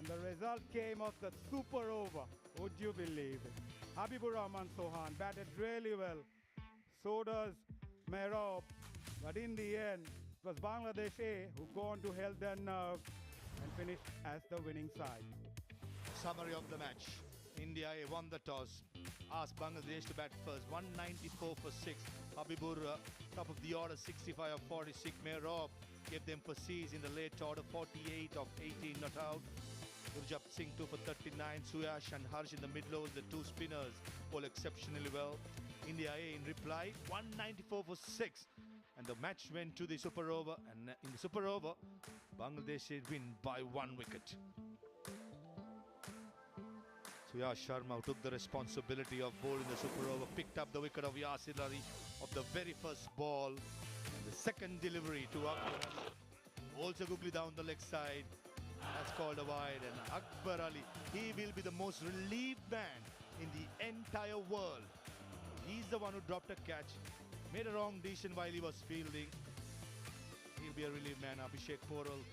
And the result came of the super over. Would you believe it? Habibur Rahman Sohan batted really well. So does Mehrab. But in the end, it was Bangladesh A who go on to held their nerve and finish as the winning side. Summary of the match. India A won the toss, asked Bangladesh to bat first, 194 for 6. Habibur, top of the order, 65 of 46. Mehrab gave them for C's in the late order, 48 of 18 not out. Gurjap Singh 2 for 39. Suyash and Harsh in the mid-lows, the two spinners, bowl exceptionally well. India A in reply, 194 for 6. And the match went to the super over, and in the super over, Bangladesh win by 1 wicket. Suyash Sharma, who took the responsibility of bowling the super over, picked up the wicket of Yasir Ali of the very first ball. And the second delivery to Akbar Ali, also googly down the leg side. That's called a wide, and Akbar Ali, he will be the most relieved man in the entire world. He's the one who dropped a catch, made a wrong decision while he was fielding. He'll be a relieved man. Abhishek Porel,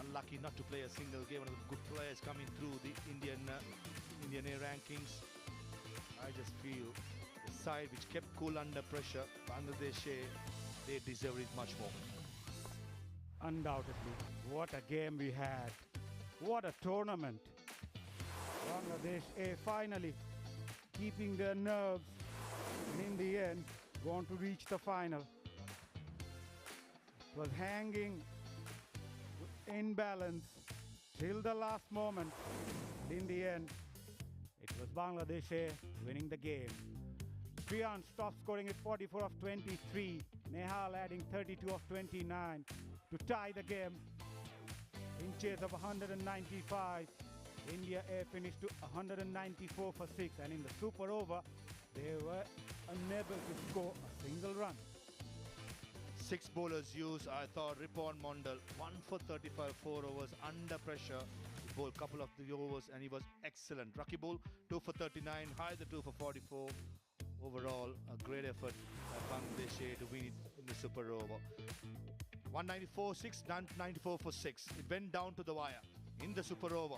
unlucky not to play a single game. One of the good players coming through the Indian A rankings. I just feel the side which kept cool under pressure, Bangladesh A, they deserve it much more. Undoubtedly, what a game we had. What a tournament. Bangladesh A finally keeping their nerves, and in the end, going to reach the final. It was hanging in balance till the last moment. In the end, it was Bangladesh A winning the game. Priyan stopped scoring at 44 of 23. Nehal adding 32 of 29 to tie the game. In chase of 195, India A finished to 194 for 6, and in the super over, they were unable to score a single run. 6 bowlers used. I thought Ripon Mondal, 1 for 35, 4 overs under pressure. He bowled a couple of the overs and he was excellent. Rakibul, 2 for 39, Haider 2 for 44. Overall, a great effort by Bangladesh A to win it in the super over. 194 6, 94 for 6. It went down to the wire in the super over.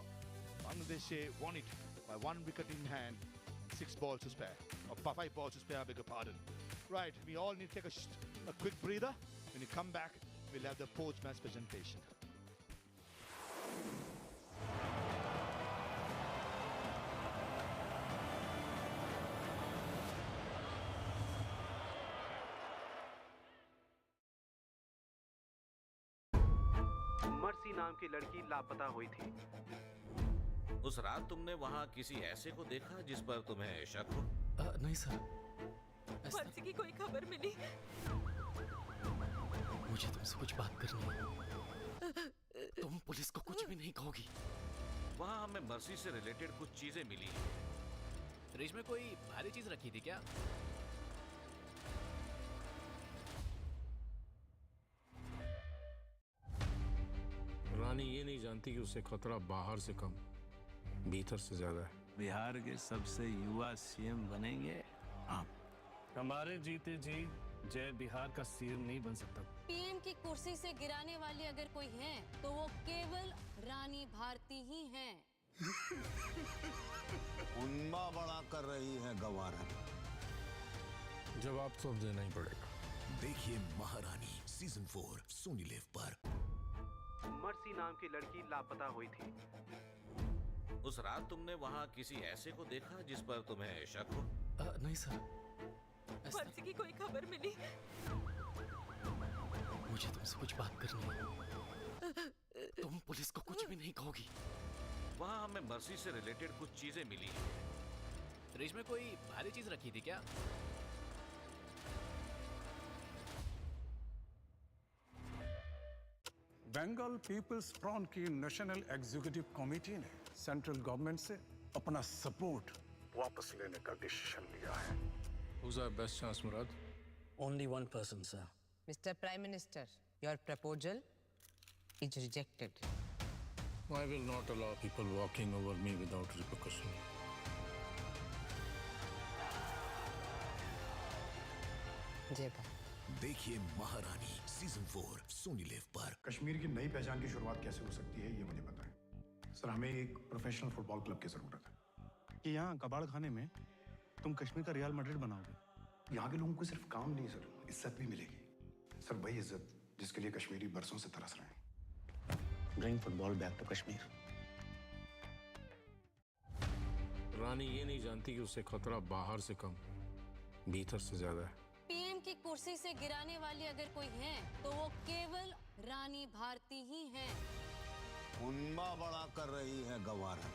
Bangladesh A won it by 1 wicket in hand, 6 balls to spare. Or 5 balls to spare, I beg your pardon. Right, we all need to take a quick breather. When you come back, we'll have the post-match presentation. Mercy नाम की लड़की लापता हुई थी। उस रात तुमने वहाँ किसी ऐसे को देखा जिस पर तुम्हें शक हो? नहीं सर। मर्सी की कोई खबर मिली? मुझे तुमसे कुछ बात करनी है। तुम पुलिस को कुछ भी नहीं कहोगी। वहाँ हमें मर्सी से रिलेटेड कुछ चीजें मिली हैं। फ्रिज में कोई भारी चीज रखी थी क्या? रानी ये नहीं जानती कि उसे खतरा बाहर से कम भीतर से ज्यादा है। बिहार के सबसे युवा सीएम बनेंगे आप। हमारे जीते जी जय बिहार का सीएम नहीं बन सकता। पीएम की कुर्सी से गिराने वाली अगर कोई है तो वो केवल रानी भारती ही हैं। उन्मा बड़ा कर रही है गवारा। जवाब तो अब देना ही पड़ेगा। देखिए महारानी सीजन 4 सोनी लिव पर। मर्सी नाम की लड़की लापता हुई थी। उस रात तुमने वहाँ किसी ऐसे को देखा जिस पर तुम्हें शक हो? नहीं सर। मर्सी की कोई खबर मिली? मुझे तुमसे कुछ बात करनी है। तुम पुलिस को कुछ भी नहीं कहोगी। वहाँ हमें मर्सी से रिलेटेड कुछ चीजें मिली हैं। फ्रिज में कोई भारी चीज रखी थी क्या? बंगाल पीपल्स फ्रंट की नेशनल एग्जीक्यूटिव कमेटी ने सेंट्रल गवर्नमेंट से अपना सपोर्ट वापस लेने का डिसीजन लिया है। Who's our best chance, Murad? Only one person, sir. Mr. Prime Minister, your proposal is rejected. I will not allow people walking over me without repercussion. जयका। देखिए महारानी सीजन 4 सोनी लिव पर। कश्मीर की नई पहचान की शुरुआत कैसे हो सकती है ये मुझे पता है। सर हमें एक प्रोफेशनल फुटबॉल क्लब की जरूरत है कि यहाँ कबाड़ खाने में तुम कश्मीर का रियल मैड्रिड बनाओगे। यहाँ के लोगों को सिर्फ काम नहीं सर, इज्जत भी मिलेगी। सर वही इज्जत जिसके लिए कश्मीरी बरसों से तरस रहे हैं। Bring football back to Kashmir. रानी ये नहीं जानती कि उसे खतरा बाहर से कम भीतर से ज्यादा है। पीएम की कुर्सी से गिराने वाली अगर कोई है तो वो केवल रानी भारती ही है। उन्मा बड़ा कर रही है गवारा।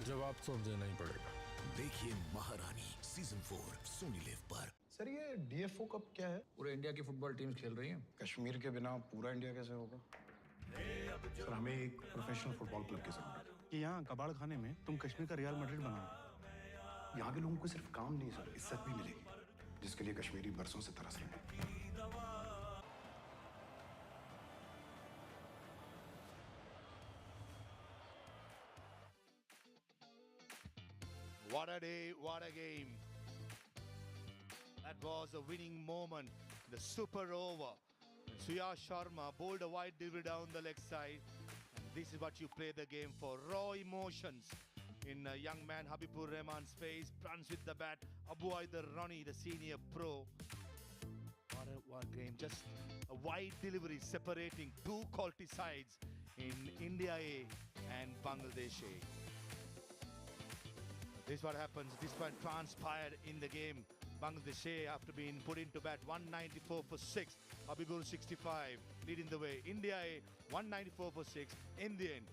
जवाब तो देना ही पड़ेगा। देखिए महारानी सीजन 4 सोनी लिव पर। सर ये डीएफओ कप क्या है? पूरे इंडिया की फुटबॉल टीम्स खेल रही हैं। कश्मीर के बिना पूरा इंडिया कैसे होगा? सर हमें एक प्रोफेशनल फुटबॉल क्लब की जरूरत है कि यहाँ कबाड़ खाने में तुम कश्मीर का रियल मैड्रिड बनाओगे। यहाँ के लोगों को सिर्फ काम नहीं सर, इज्जत भी मिलेगी, जिसके लिए कश्मीरी बरसों से तरस रहे हैं। What a day, what a game. That was a winning moment. The super over. Suyash Sharma bowled a wide delivery down the leg side. And this is what you play the game for. Raw emotions in young man Habibur Rahman's face. Runs with the bat. Abu Aider Rani, the senior pro. What a game. Just a wide delivery separating two quality sides in India A and Bangladesh A. This is what happens. This one transpired in the game. Bangladesh after being put into bat 194 for 6. Habibur 65 leading the way. India A 194 for 6. In the end,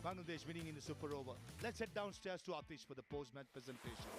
Bangladesh winning in the super over. Let's head downstairs to Atish for the post-match presentation.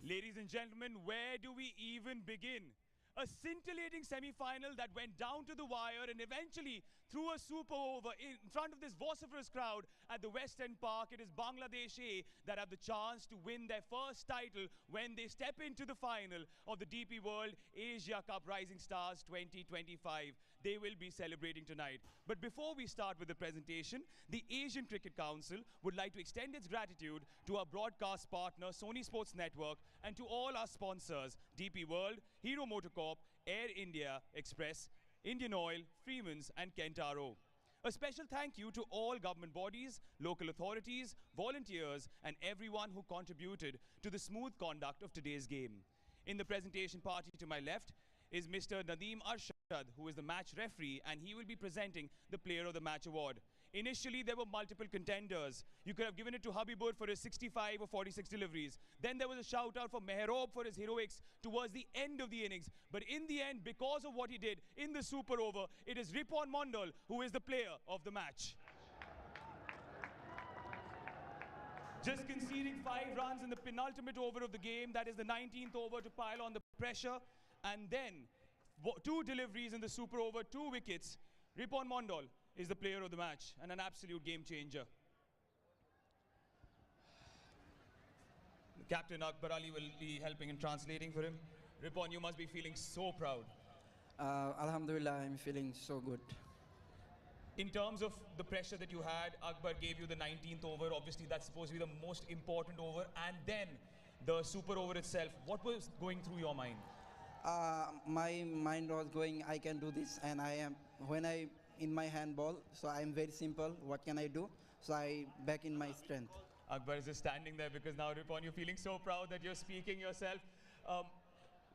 Ladies and gentlemen, where do we even begin? A scintillating semi-final that went down to the wire and eventually threw a super over in front of this vociferous crowd at the West End Park. It is Bangladesh A that have the chance to win their first title when they step into the final of the DP World Asia Cup Rising Stars 2025. They will be celebrating tonight. But before we start with the presentation, the Asian Cricket Council would like to extend its gratitude to our broadcast partner, Sony Sports Network, and to all our sponsors, DP World, Hero Motorcorp, Air India Express, Indian Oil, Freeman's, and Kentaro. A special thank you to all government bodies, local authorities, volunteers, and everyone who contributed to the smooth conduct of today's game. In the presentation party to my left is Mr. Nadeem Arshad, who is the match referee, and he will be presenting the Player of the Match award. Initially, there were multiple contenders. You could have given it to Habibur for his 65 or 46 deliveries. Then there was a shout out for Mehrob for his heroics towards the end of the innings. But in the end, because of what he did in the super over, it is Ripon Mondal who is the player of the match. Just conceding 5 runs in the penultimate over of the game, that is the 19th over, to pile on the pressure. And then 2 deliveries in the super over, 2 wickets. Ripon Mondal is the player of the match and an absolute game changer. Captain Akbar Ali will be helping in translating for him. Ripon, you must be feeling so proud. Alhamdulillah, I'm feeling so good. In terms of the pressure that you had, Akbar gave you the 19th over. Obviously, that's supposed to be the most important over. And then the super over itself. What was going through your mind? My mind was going, I can do this, and I am, when I in my handball, so I'm very simple, what can I do? So I back in my strength. Akbar is just standing there because now, Ripon, you're feeling so proud that you're speaking yourself.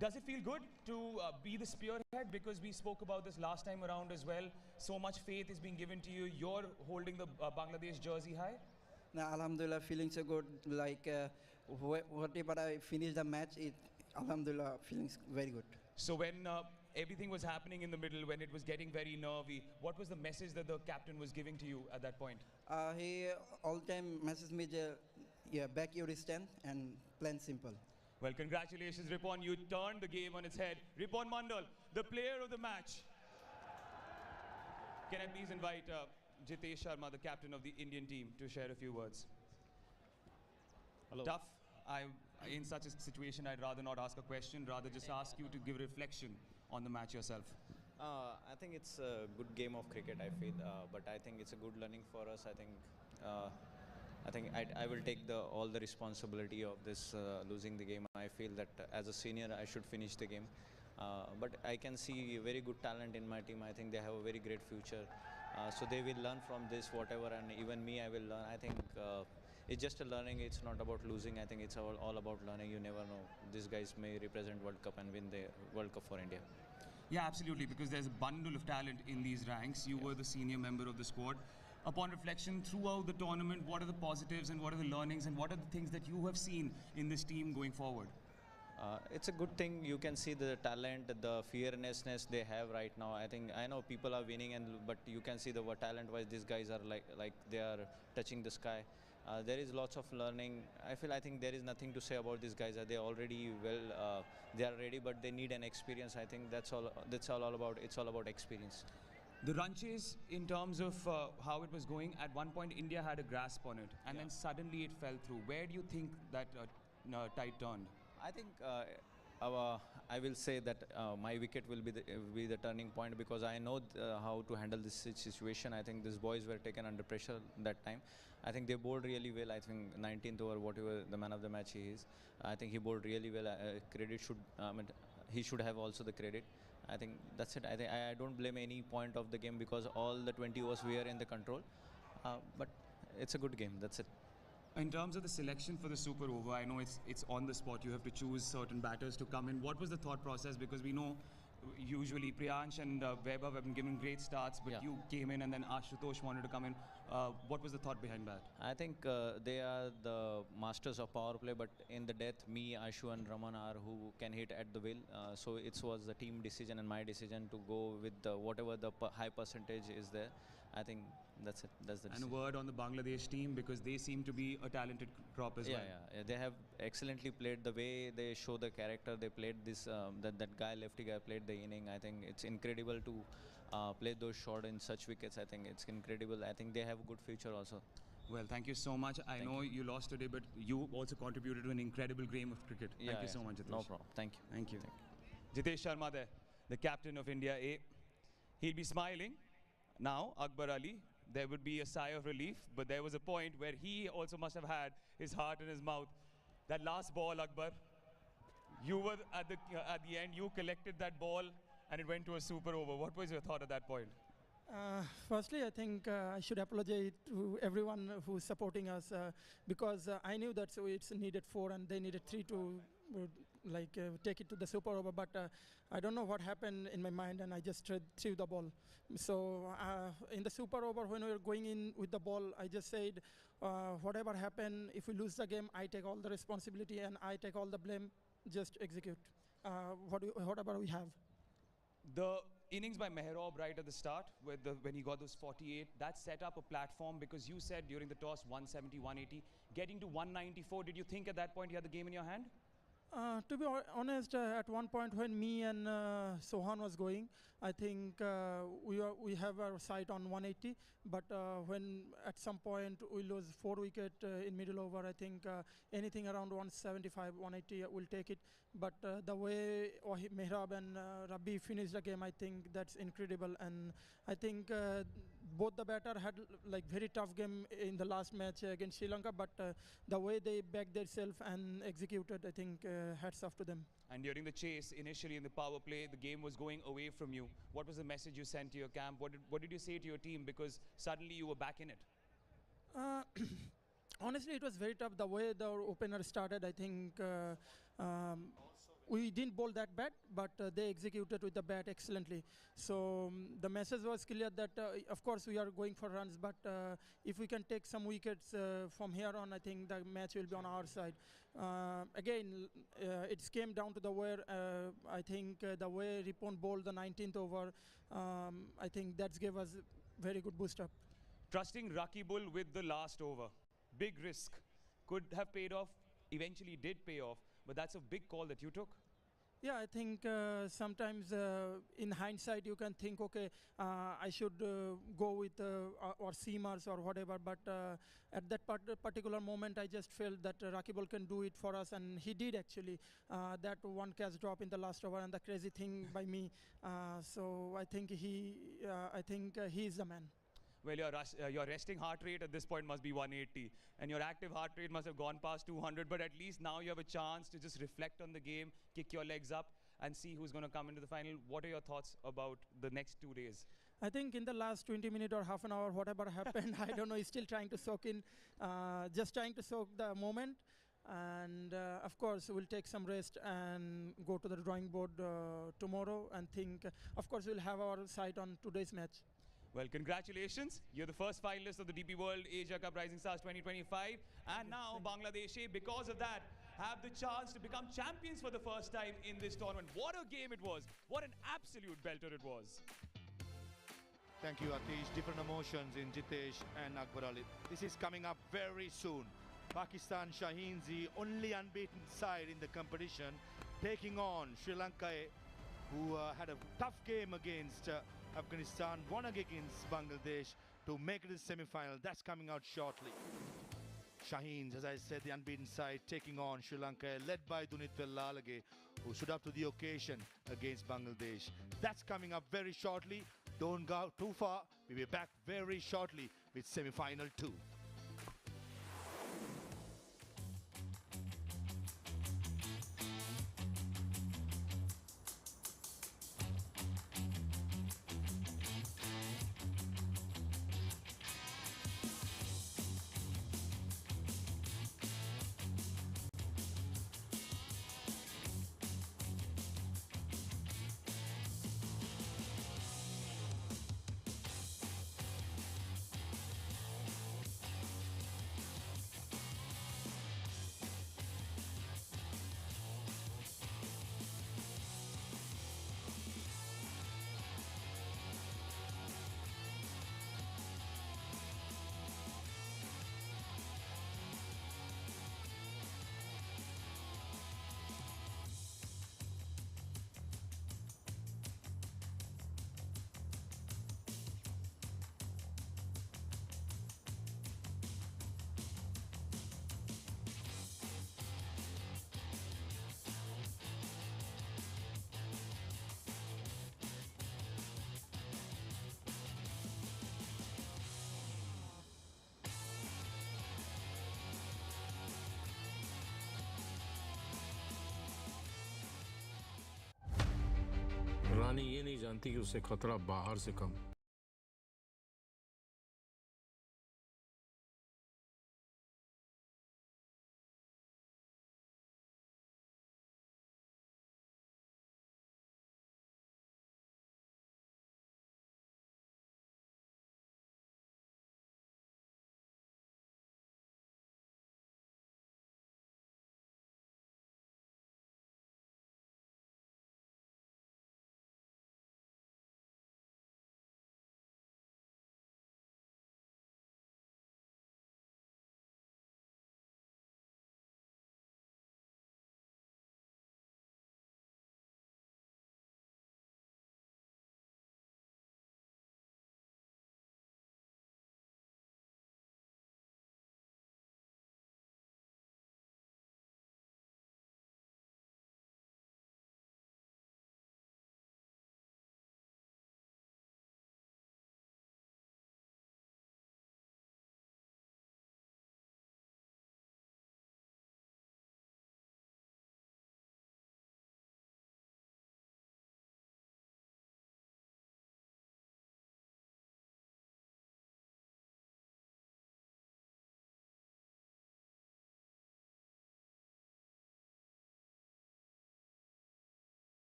Does it feel good to be the spearhead? Because we spoke about this last time around as well. So much faith is being given to you. You're holding the Bangladesh jersey high. Now, Alhamdulillah, feeling so good. Like whatever I finish the match, it Alhamdulillah, feeling very good. So when everything was happening in the middle, when it was getting very nervy, what was the message that the captain was giving to you at that point? He all time messaged me, yeah, back your stand and plain simple. Well, congratulations, Ripon. You turned the game on its head. Ripon Mondal, the player of the match. Can I please invite Jitesh Sharma, the captain of the Indian team, to share a few words? Hello. Tough. In such a situation, I'd rather not ask a question, rather just ask you to give reflection on the match yourself. I think it's a good game of cricket, I feel, but I think it's a good learning for us. I think I will take all the responsibility of this losing the game. I feel that as a senior, I should finish the game. But I can see very good talent in my team. I think they have a very great future. So they will learn from this whatever, and even me, I will learn. I think it's just a learning. It's not about losing. I think it's all about learning. You never know. These guys may represent World Cup and win the World Cup for India. Yeah, absolutely, because there's a bundle of talent in these ranks. You were the senior member of the squad. Upon reflection throughout the tournament, what are the positives and what are the learnings and what are the things that you have seen in this team going forward? It's a good thing. You can see the talent, the fearlessness they have right now. I know people are winning, but you can see the talent-wise, these guys are like they are touching the sky. There is lots of learning. I think there is nothing to say about these guys. They already they are ready, but they need an experience. I think that's all about. It's all about experience. The run chase, in terms of how it was going, at one point India had a grasp on it, and then suddenly it fell through. Where do you think that tide turned? I think I will say that my wicket will be the turning point, because I know how to handle this situation. I think these boys were taken under pressure that time. I think they bowled really well. I think 19th over, whatever the man of the match he is, I think he bowled really well. He should have also the credit. I think that's it. I don't blame any point of the game, because all the 20 overs we are in the control. But it's a good game. That's it. In terms of the selection for the super over, I know it's on the spot. You have to choose certain batters to come in. What was the thought process? Because we know usually Priyansh and Vaibhav have been given great starts, but you came in and then Ashutosh wanted to come in. What was the thought behind that? I think they are the masters of power play, but in the death, me, Ashu and Raman are who can hit at the will. So it was the team decision and my decision to go with whatever the high percentage is there. I think that's it. That's the decision. And a word on the Bangladesh team, because they seem to be a talented crop as well. Yeah, they have excellently played. The way they show the character, they played this. That guy, lefty guy, played the inning. I think it's incredible to play those shots in such wickets. I think it's incredible. I think they have a good future also. Well, thank you so much. I know you lost today, but you also contributed to an incredible game of cricket. Thank you so much, Jitesh. No problem. Thank you. Thank you. Jitesh Sharma there, the captain of India A. He'll be smiling. Now, Akbar Ali, there would be a sigh of relief, but there was a point where he also must have had his heart in his mouth. That last ball, Akbar, you were at the end, you collected that ball and it went to a super over. What was your thought at that point? Firstly, I think I should apologize to everyone who's supporting us because I knew that it's needed 4 and they needed 3 to take it to the super over, but I don't know what happened in my mind and I just threw the ball. So in the super over, when we were going in with the ball, I just said, whatever happened, if we lose the game, I take all the responsibility and I take all the blame, just execute whatever we have. The innings by Mehrab right at the start, when he got those 48, that set up a platform, because you said during the toss 170, 180, getting to 194, did you think at that point you had the game in your hand? To be honest, at one point when me and Sohan was going, I think we have our sight on 180, but when at some point we lose 4 wickets in middle over, I think anything around 175, 180 will take it. But the way Mehrab and Rabbi finished the game, I think that's incredible. And I think both the batter had very tough game in the last match against Sri Lanka, but the way they backed themselves and executed, I think hats off to them. And during the chase, initially in the power play, the game was going away from you. What was the message you sent to your camp? What did you say to your team? Because suddenly you were back in it. Honestly, it was very tough. The way the opener started, I think we didn't bowl that bad, but they executed with the bat excellently. So the message was clear that, of course, we are going for runs, but if we can take some wickets from here on, I think the match will be on our side. Again, it came down to the where I think the way Ripon bowled the 19th over, I think that gave us very good boost up. Trusting Rakibul with the last over, big risk, could have paid off, eventually did pay off, but that's a big call that you took. Yeah, I think sometimes in hindsight you can think, okay, I should go with or seamers or whatever, but at that particular moment I just felt that Rakibul can do it for us, and he did actually. That one catch drop in the last over and the crazy thing by me. So I think he is the man. Well, your resting heart rate at this point must be 180, and your active heart rate must have gone past 200, but at least now you have a chance to just reflect on the game, kick your legs up, and see who's going to come into the final. What are your thoughts about the next 2 days? I think in the last 20 minutes or half an hour, whatever happened, I don't know, he's still trying to soak in, just trying to soak the moment. And of course, we'll take some rest and go to the drawing board tomorrow and think, of course, we'll have our sight on today's match. Well, congratulations. You're the first finalist of the DP World Asia Cup Rising Stars 2025. And now Bangladesh, because of that, have the chance to become champions for the first time in this tournament. What a game it was. What an absolute belter it was. Thank you, Atish. Different emotions in Jitesh and Akbar Ali. This is coming up very soon. Pakistan Shaheen, the only unbeaten side in the competition, taking on Sri Lanka, who had a tough game against Afghanistan, won against Bangladesh to make it to the semi-final. That's coming out shortly. Shaheen, as I said, the unbeaten side, taking on Sri Lanka, led by Dunit Vellalage, who stood up to the occasion against Bangladesh. That's coming up very shortly. Don't go too far. We'll be back very shortly with semi-final 2. रानी ये नहीं जानती कि उसे खतरा बाहर से कम